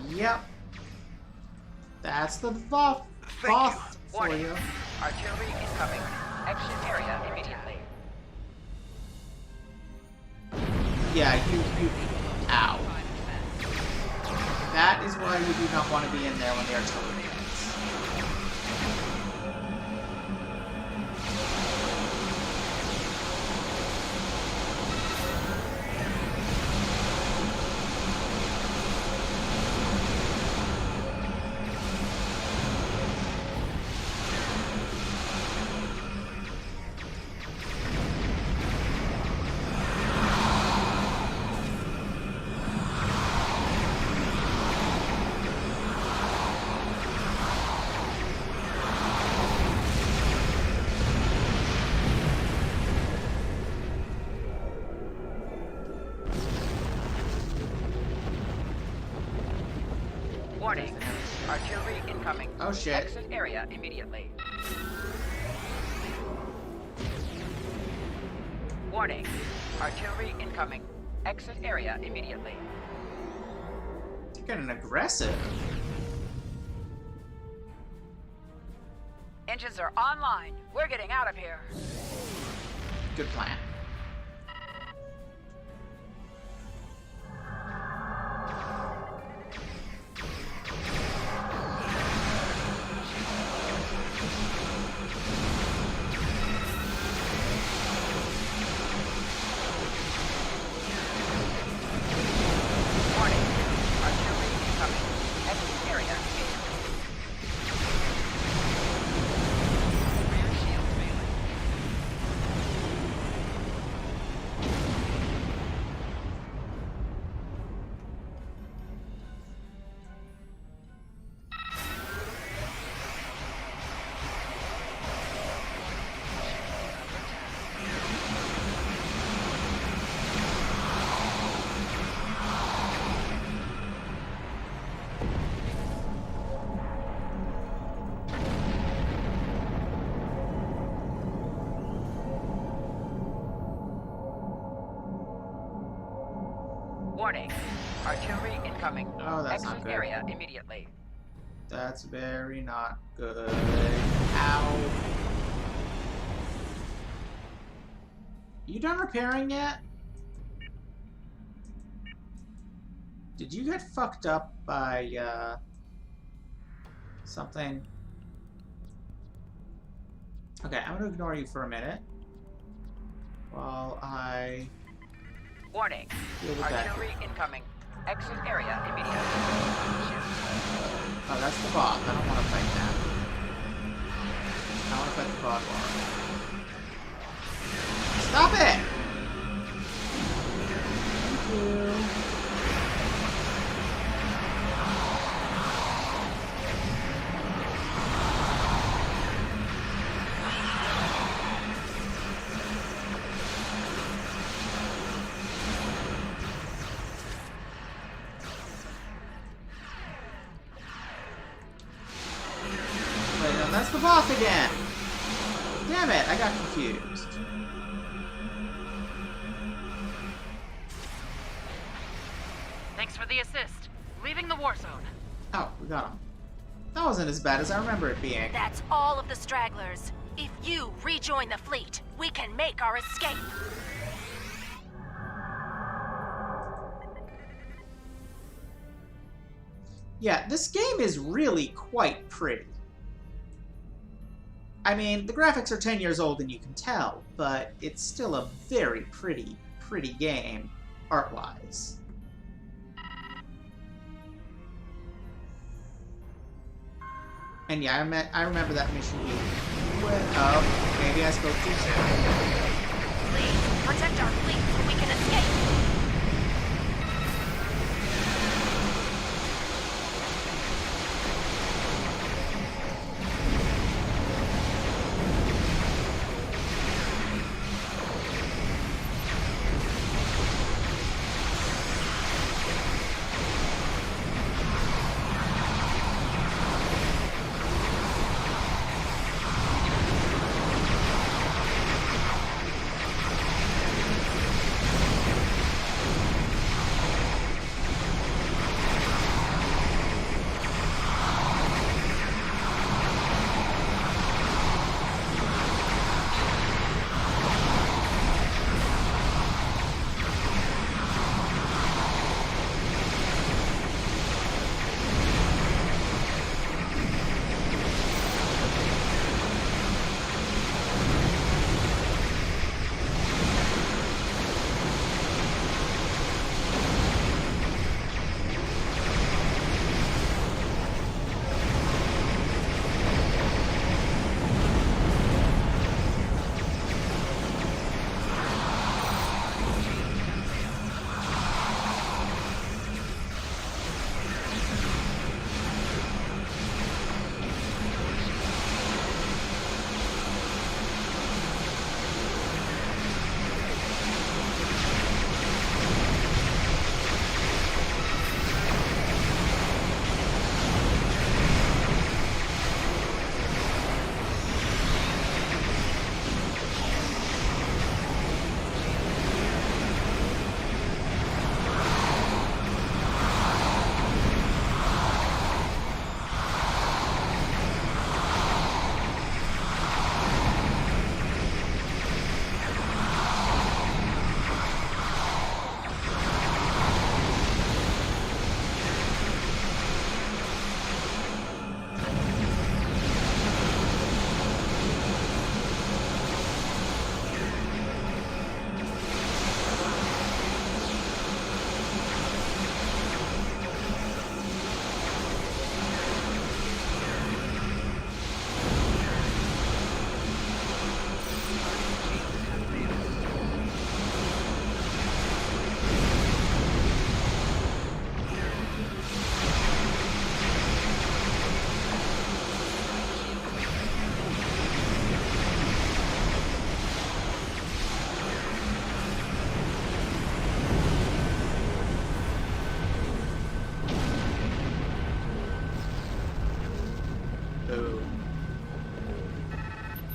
A: Yep. That's the Voth for you.
W: Artillery incoming. Exit area immediately.
A: Yeah, you. Ow. That is why you do not want to be in there when the artillery hits.
W: Warning. Artillery incoming.
A: Oh shit.
W: Exit area immediately. Warning. Artillery incoming. Exit area immediately.
A: You're getting aggressive.
W: Engines are online. We're getting out of here.
A: Good plan.
W: Warning. Artillery incoming.
A: Oh, that's not
W: Exit
A: good.
W: area immediately.
A: That's very not good. Ow. You done repairing yet? Did you get fucked up by, something? Okay, I'm gonna ignore you for a minute. While I...
W: Warning.
A: deal with that.
W: Artillery incoming. Exit area immediately.
A: Oh, that's the boss. I don't want to fight that. I want to fight the Vaadwaur. Stop it! Thank you. Wait, no, that's the boss again! Damn it, I got confused.
I: Thanks for the assist. Leaving the war zone.
A: Oh, we got him. That wasn't as bad as I remember it being.
K: That's all of the stragglers. If you rejoin the fleet, we can make our escape.
A: Yeah, this game is really quite pretty. I mean, the graphics are 10 years old and you can tell, but it's still a very pretty game, art-wise. And yeah, I remember that mission being... Oh, maybe I spoke too soon.
K: Please, protect our fleet so we can escape.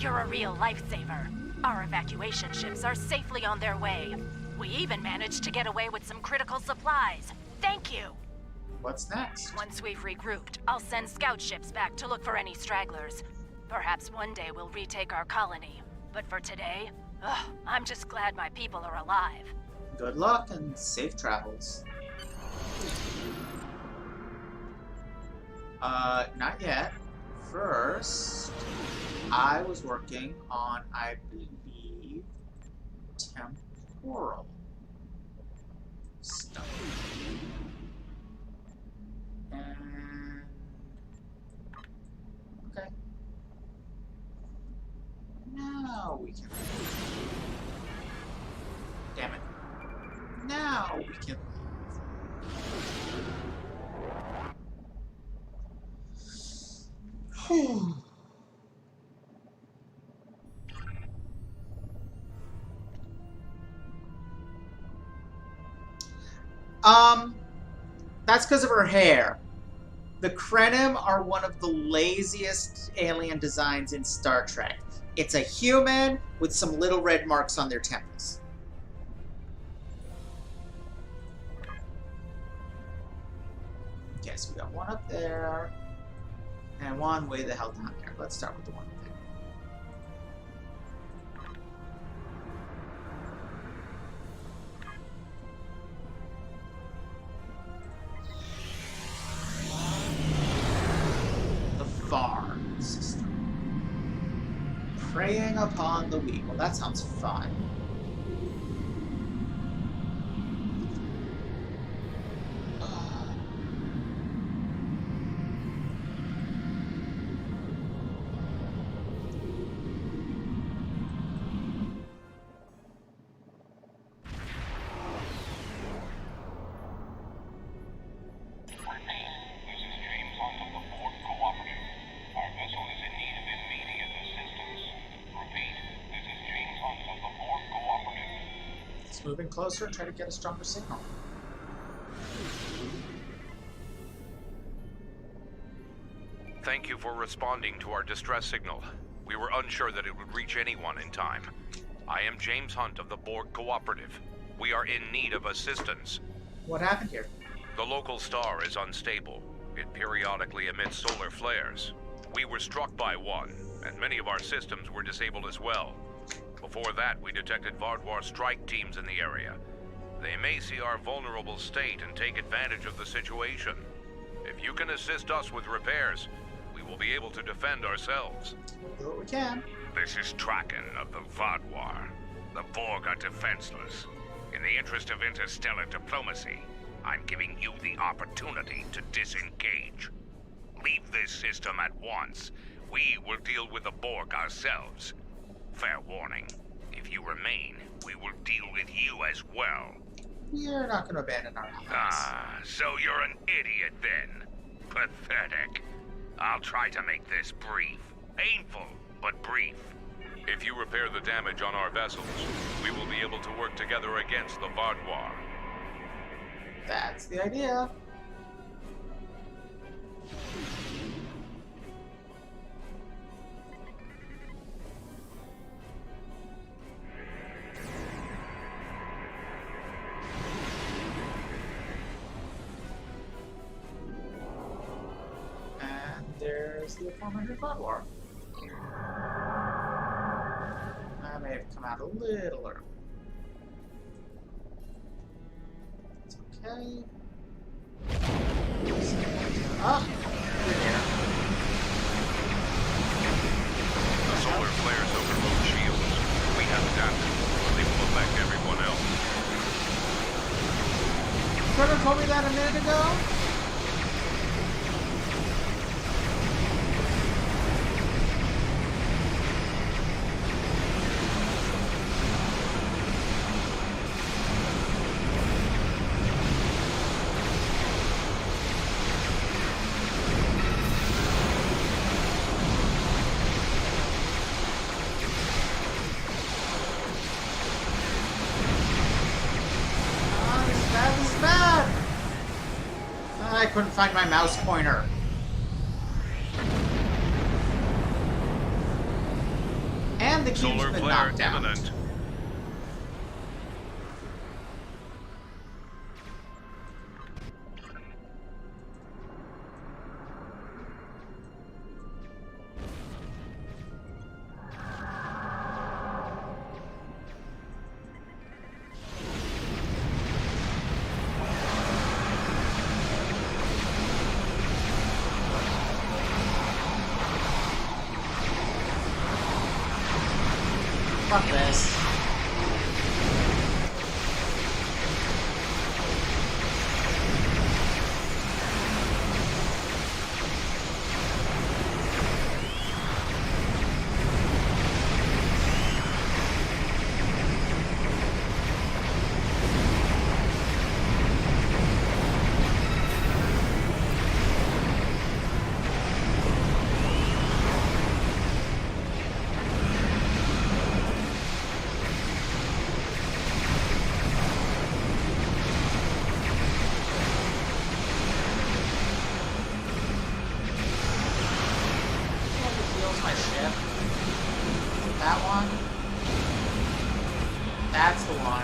K: You're a real lifesaver. Our evacuation ships are safely on their way. We even managed to get away with some critical supplies. Thank you.
A: What's next?
K: Once we've regrouped, I'll send scout ships back to look for any stragglers. Perhaps one day we'll retake our colony. But for today, I'm just glad my people are alive.
A: Good luck and safe travels. Not yet. First, I was working on, I believe, temporal stuff. And... okay. Now we can... damn it. Now we can leave. That's because of her hair. The Krenim are one of the laziest alien designs in Star Trek. It's a human with some little red marks on their temples. Okay, so we got one up there, and one way the hell down here. Let's start with the one up there. Far system. Preying upon the weak. Well, that sounds fun. Moving closer and try to get a stronger signal.
H: Thank you for responding to our distress signal. We were unsure that it would reach anyone in time. I am James Hunt of the Borg Cooperative. We are in need of assistance.
A: What happened here?
H: The local star is unstable. It periodically emits solar flares. We were struck by one, and many of our systems were disabled as well. Before that, we detected Vaadwaur strike teams in the area. They may see our vulnerable state and take advantage of the situation. If you can assist us with repairs, we will be able to defend ourselves.
A: We'll do what we can.
M: This is Traken of the Vaadwaur. The Borg are defenseless. In the interest of interstellar diplomacy, I'm giving you the opportunity to disengage. Leave this system at once. We will deal with the Borg ourselves. Fair warning, if you remain, we will deal with you as well.
A: We're not going to abandon our allies.
M: Ah, so you're an idiot then. Pathetic. I'll try to make this brief. Painful, but brief.
H: If you repair the damage on our vessels, we will be able to work together against the Vaadwaur.
A: That's the idea. There's the aforementioned Vaadwaur. I may have come out a little early. It's okay. Ah! We're here.
H: The solar flares overload shields. We have adapted. They will affect everyone else.
A: Trevor told me that a minute ago? I couldn't find my mouse pointer. And the cube's been knocked out.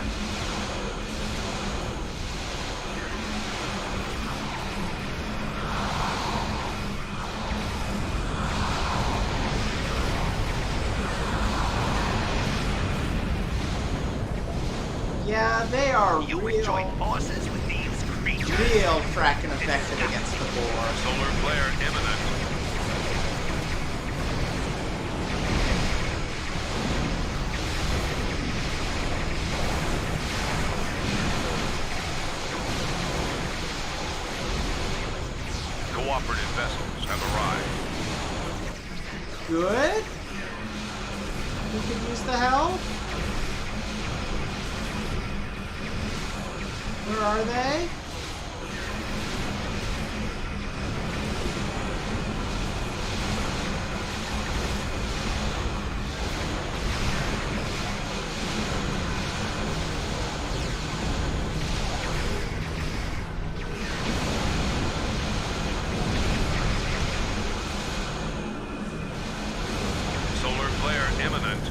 S: time.
A: Yeah, they are
S: You
A: real,
S: join forces with these creatures.
A: real fracking effective against the boar.
H: Solar flare imminent. Cooperative vessels have arrived.
A: Good. We could use the help. Where are they?
H: Solar flare imminent.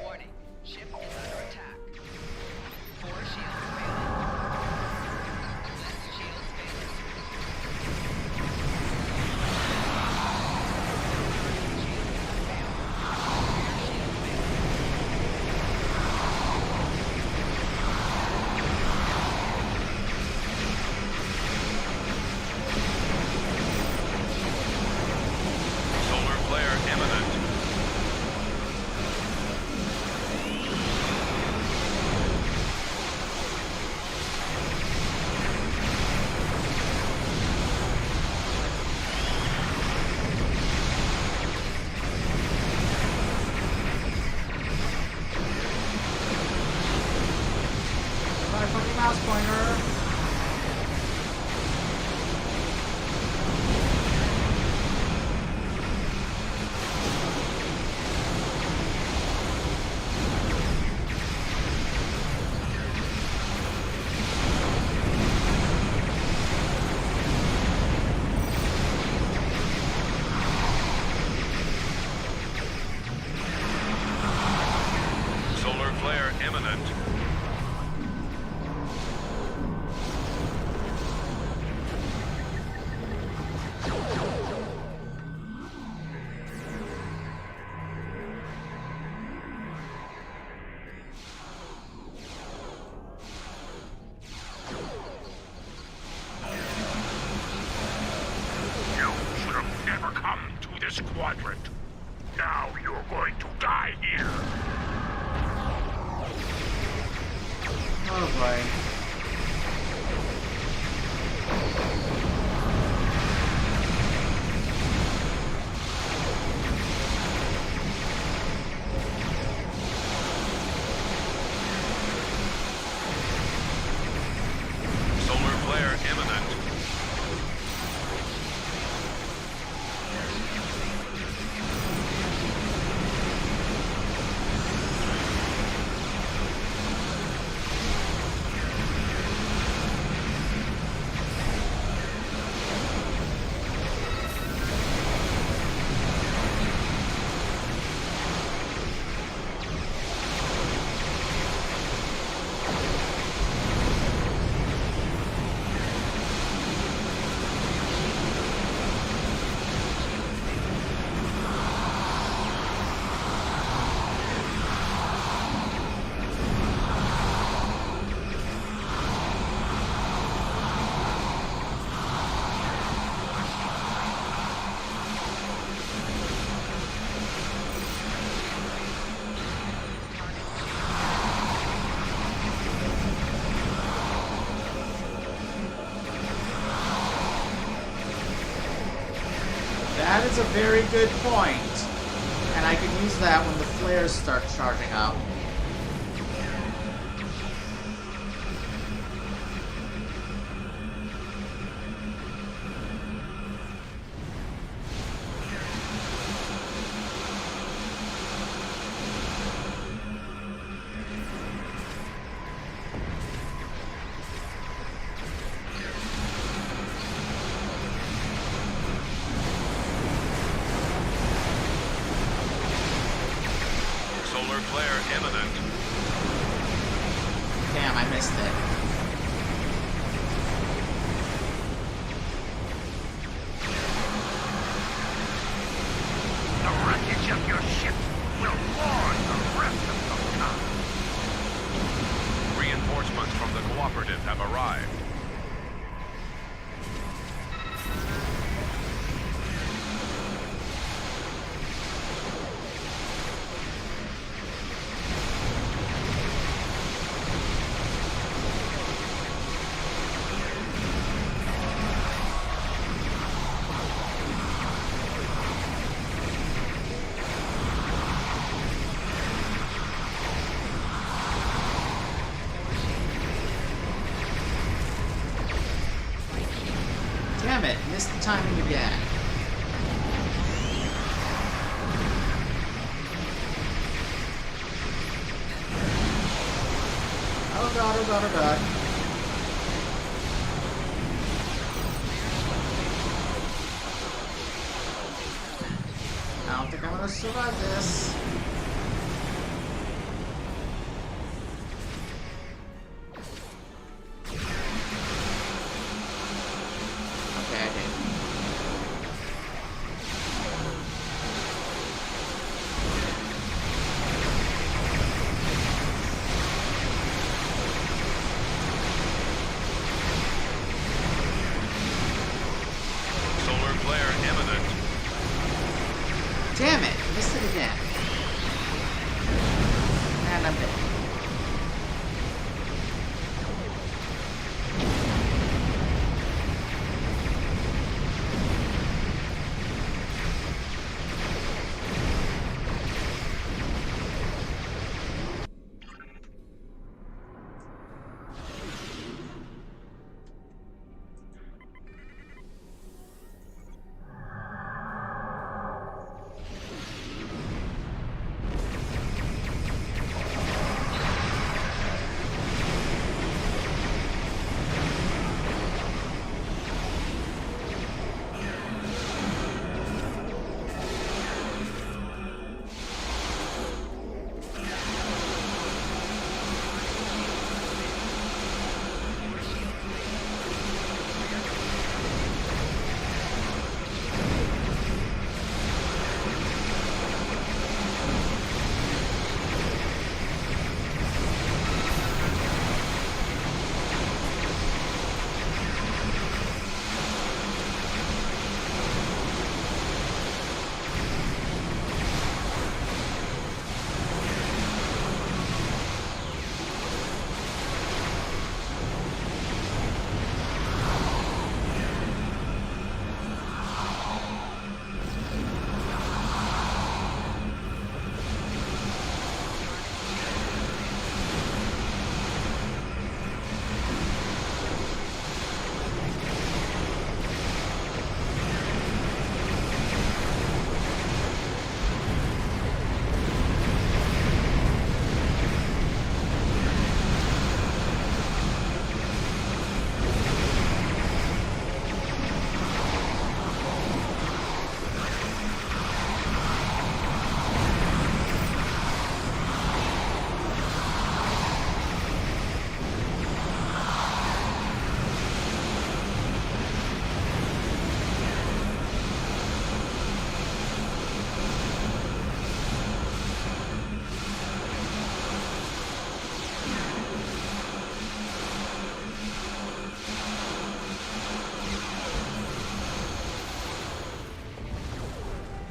W: Warning. Ship is under attack. 4 shields failing. Left shields failing.
H: Solar flare imminent.
A: My fucking mouse pointer.
H: Solar flare imminent.
E: You should have never come to this quadrant. Now you're going to die here.
A: Oh boy.
H: Solar flare imminent.
A: That is a very good point. And I can use that when the flares start charging up.
H: Solar flare imminent.
A: Damn, I missed it.
S: The wreckage of your ship will warn the rest of the town.
H: Reinforcements from the cooperative have arrived.
A: Damn it, missed the timing again. Oh god, oh god, oh god. I don't think I'm gonna survive this. Okay, I did.
H: Solar flare imminent.
A: Damn it! Missed it again. And I'm dead.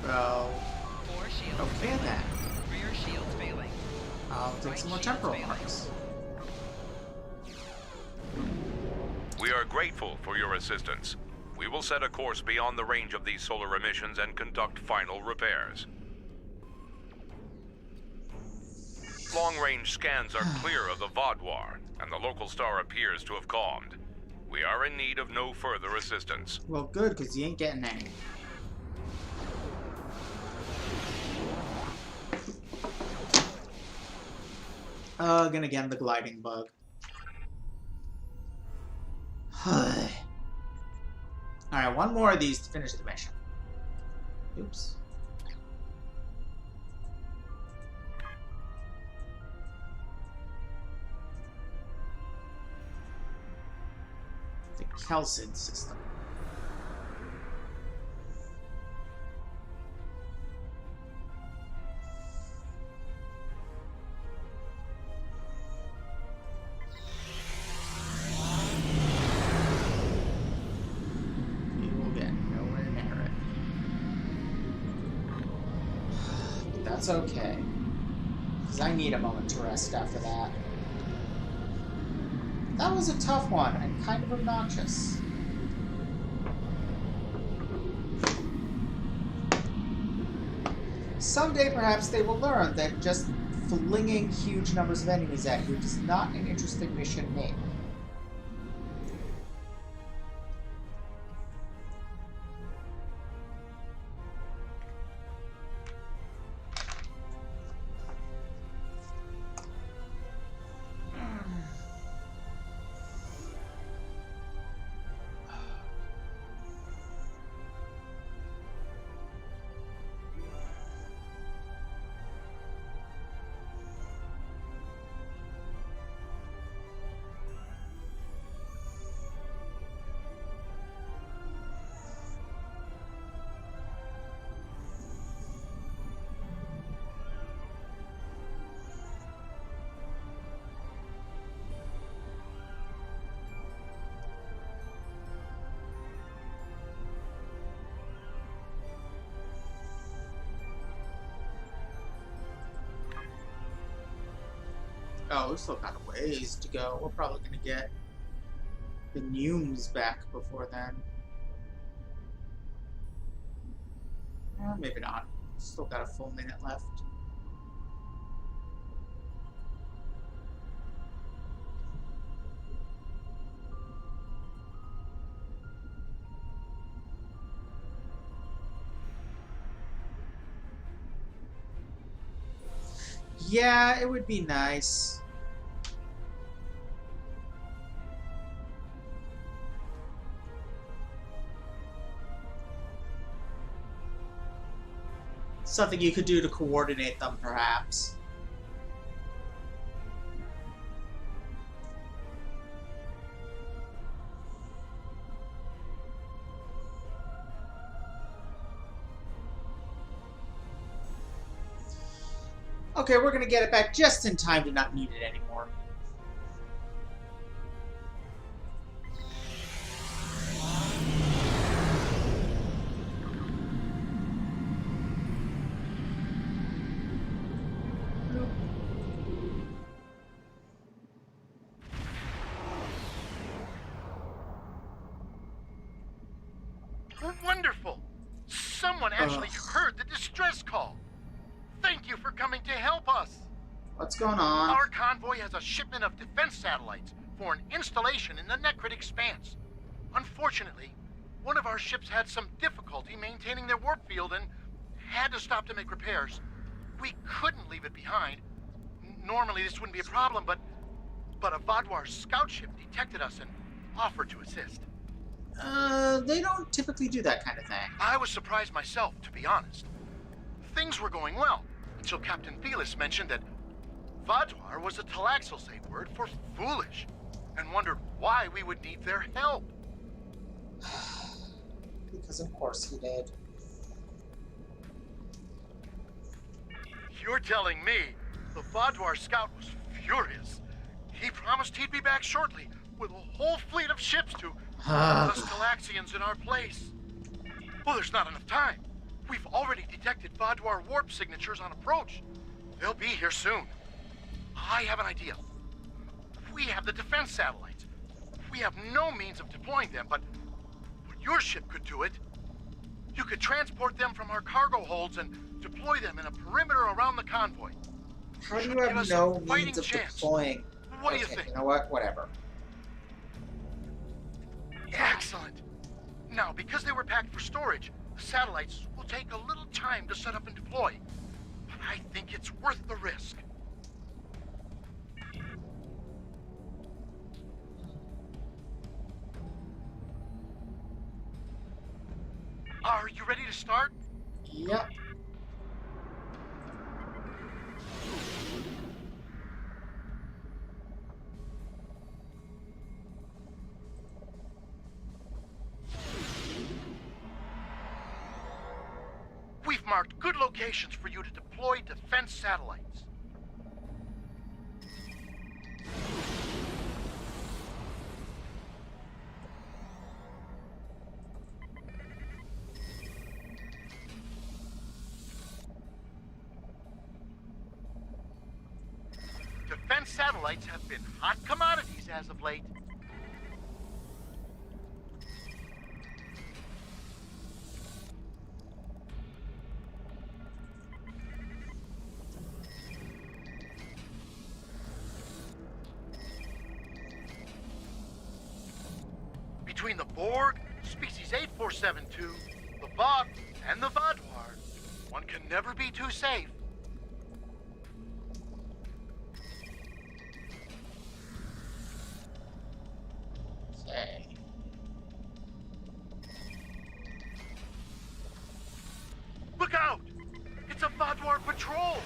A: Well, okay then.
W: Rear shields failing.
A: I'll take some more temporal parts.
H: We are grateful for your assistance. We will set a course beyond the range of these solar emissions and conduct final repairs. Long-range scans are clear of the Vaadwaur, and the local star appears to have calmed. We are in need of no further assistance.
A: Well, good, because you ain't getting any. Ugh, and again, the gliding bug. Alright, one more of these to finish the mission. Oops. Kelsid system. You will get nowhere near it. But that's okay. Because I need a moment to rest after that. That was a tough one, and kind of obnoxious. Someday, perhaps, they will learn that just flinging huge numbers of enemies at you is not an interesting mission name. Oh, we still got a ways to go. We're probably going to get the Neumes back before then. Maybe not. Still got a full minute left. Yeah, it would be nice. Something you could do to coordinate them, perhaps. Okay, we're gonna get it back just in time to not need it anymore.
L: Wonderful! Someone actually heard the distress call. Thank you for coming to help us.
A: What's going on?
L: Our convoy has a shipment of defense satellites for an installation in the Necrit Expanse. Unfortunately, one of our ships had some difficulty maintaining their warp field and had to stop to make repairs. We couldn't leave it behind. Normally this wouldn't be a problem, but a Vaadwaur scout ship detected us and offered to assist.
A: They don't typically do that kind of thing.
L: I was surprised myself, to be honest. Things were going well, until Captain Felis mentioned that Vaadwaur was a Talaxalsate word for foolish, and wondered why we would need their help.
A: Because of course he did.
L: You're telling me the Vaadwaur scout was furious. He promised he'd be back shortly with a whole fleet of ships to put us Talaxians in our place. Well, there's not enough time. We've already detected Vaadwaur warp signatures on approach. They'll be here soon. I have an idea. We have the defense satellites. We have no means of deploying them, but your ship could do it. You could transport them from our cargo holds and deploy them in a perimeter around the convoy.
A: How do you have no means of deploying?
L: What do you think?
A: You know what? Whatever.
L: Excellent. Now, because they were packed for storage, the satellites will take a little time to set up and deploy. But I think it's worth the risk. Are you ready to start?
A: Yep.
L: I've marked good locations for you to deploy defense satellites. Defense satellites have been hot commodities as of late. Between the Borg, species 8472, the Voth, and the Vaadwaur, one can never be too safe.
A: Okay.
L: Look out! It's a Vaadwaur patrol!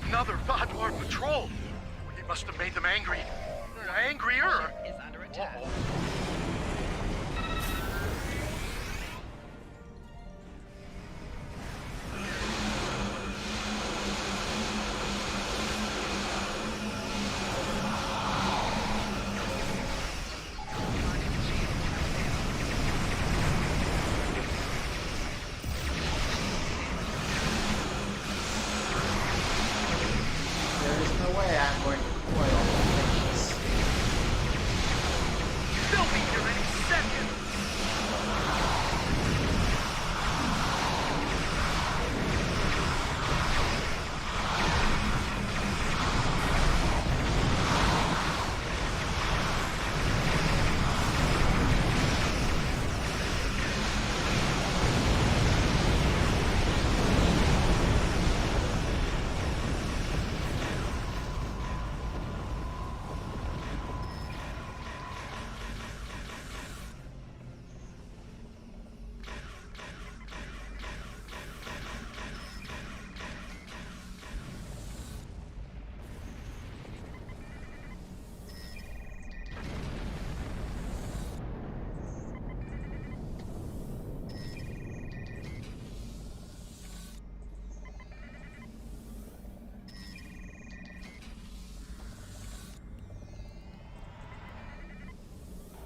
L: Another Vaadwaur patrol! He must have made them angry. Angrier!
W: Is under attack.
A: There is no way I'm going to deploy all the things.
L: They'll be here any second!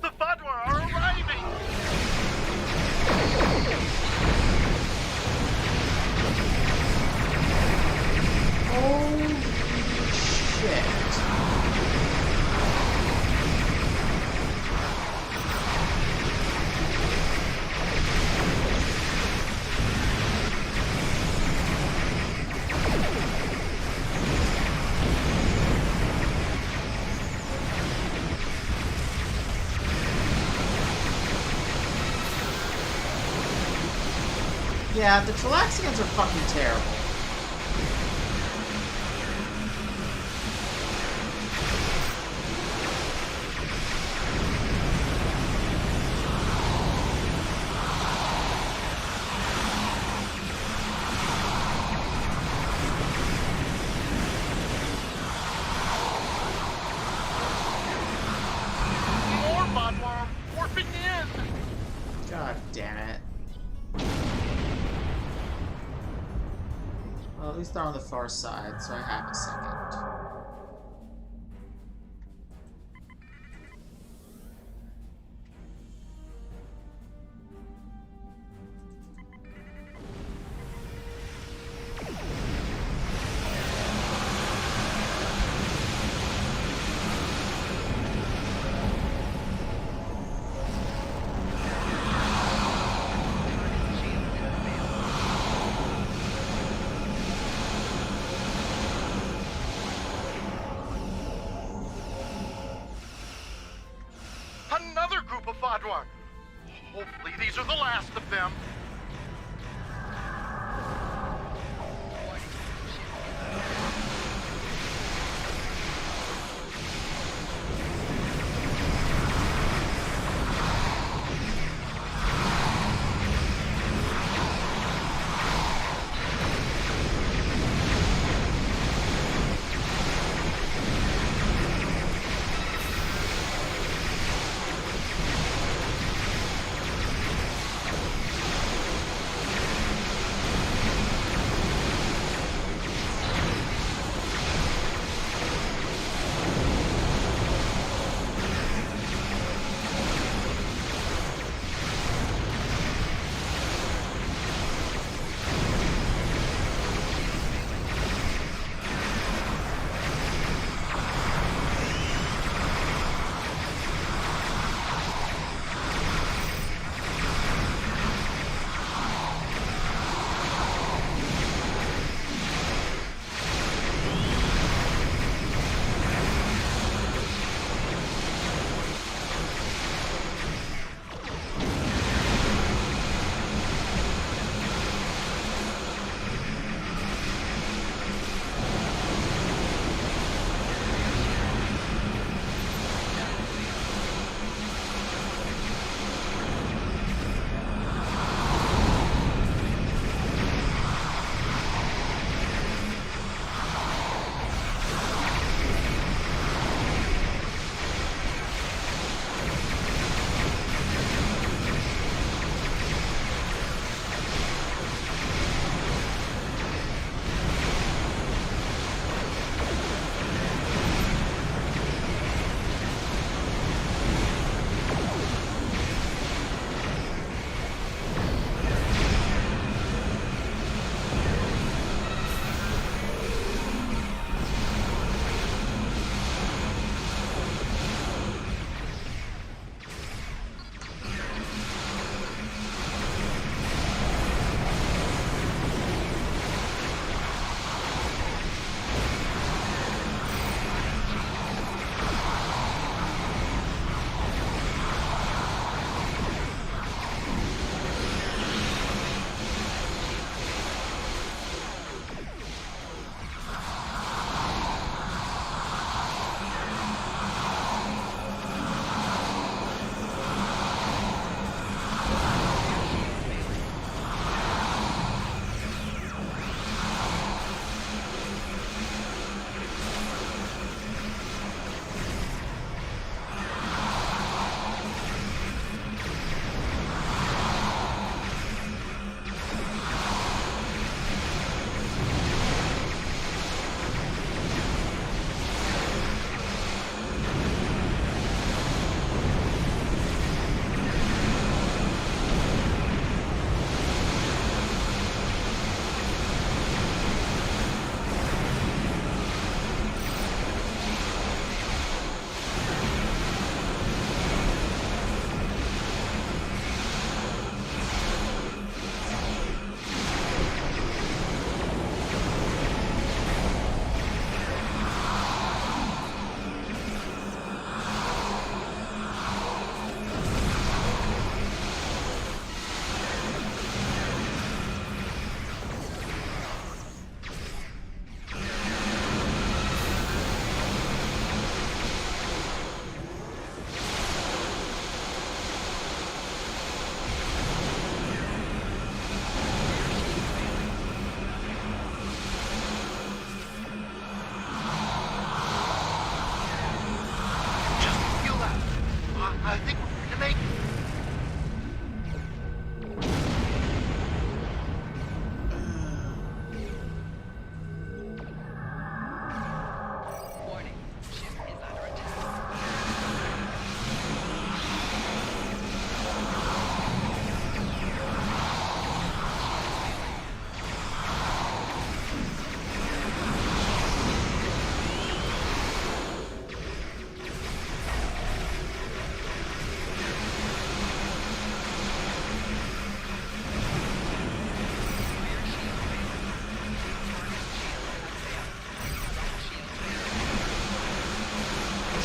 L: The Vaadwaur are arriving!
A: Holy shit. Yeah, the Talaxians are fucking terrible.
L: More Vaadwaur warping in!
A: God damn it. if they're on the far side, so I have a second.
L: Another group of Vaadwaur. Hopefully these are the last of them.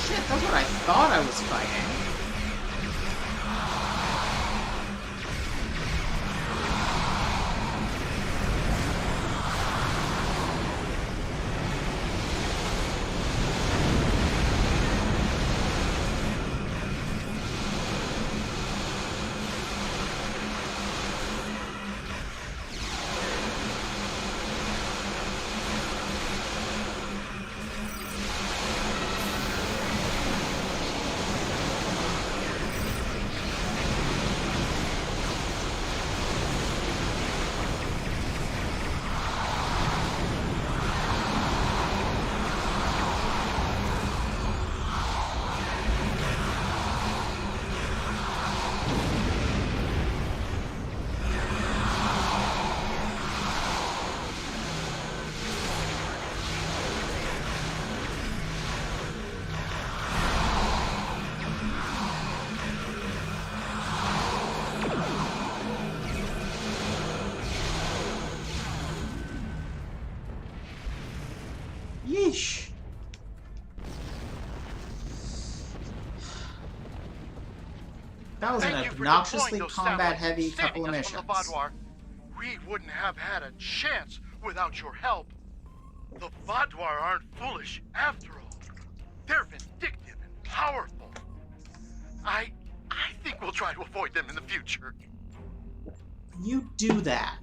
A: Shit, that's what I thought I was fighting. Yeesh. That was an obnoxiously combat-heavy couple of missions.
L: We wouldn't have had a chance without your help. The Vaadwaur aren't foolish after all. They're vindictive and powerful. I think we'll try to avoid them in the future.
A: You do that.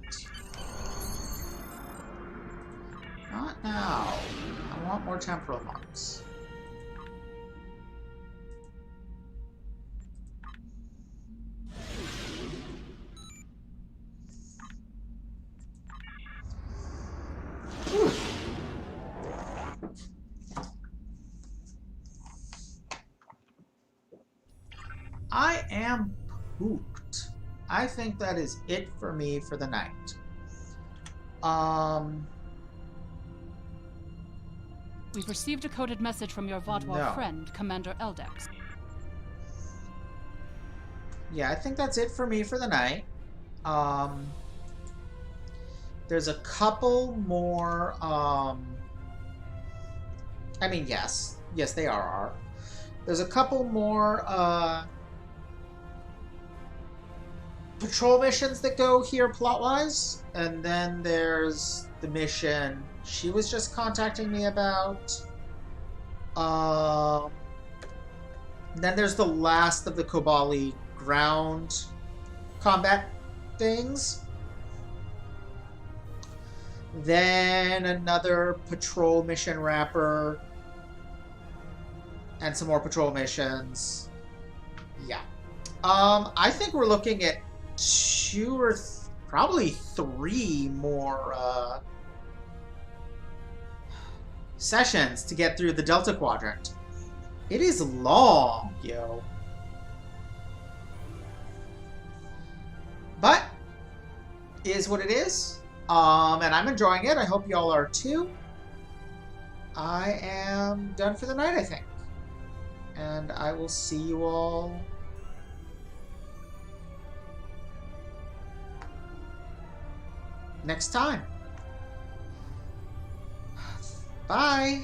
A: Not now. I want more temporal marks. Whew. I am pooped. I think that is it for me for the night.
B: We've received a coded message from your Vaadwaur friend, Commander Eldex.
A: Yeah, I think that's it for me for the night. There's a couple more, I mean, yes, they are. There's a couple more, patrol missions that go here plot-wise, and then there's the mission she was just contacting me about. Then there's the last of the Kobali ground combat things. Then another patrol mission wrapper. And some more patrol missions. Yeah. I think we're looking at 2 or probably 3 more sessions to get through the Delta Quadrant. It is long, yo. But it is what it is. And I'm enjoying it. I hope y'all are too. I am done for the night, I think. And I will see you all next time. Bye.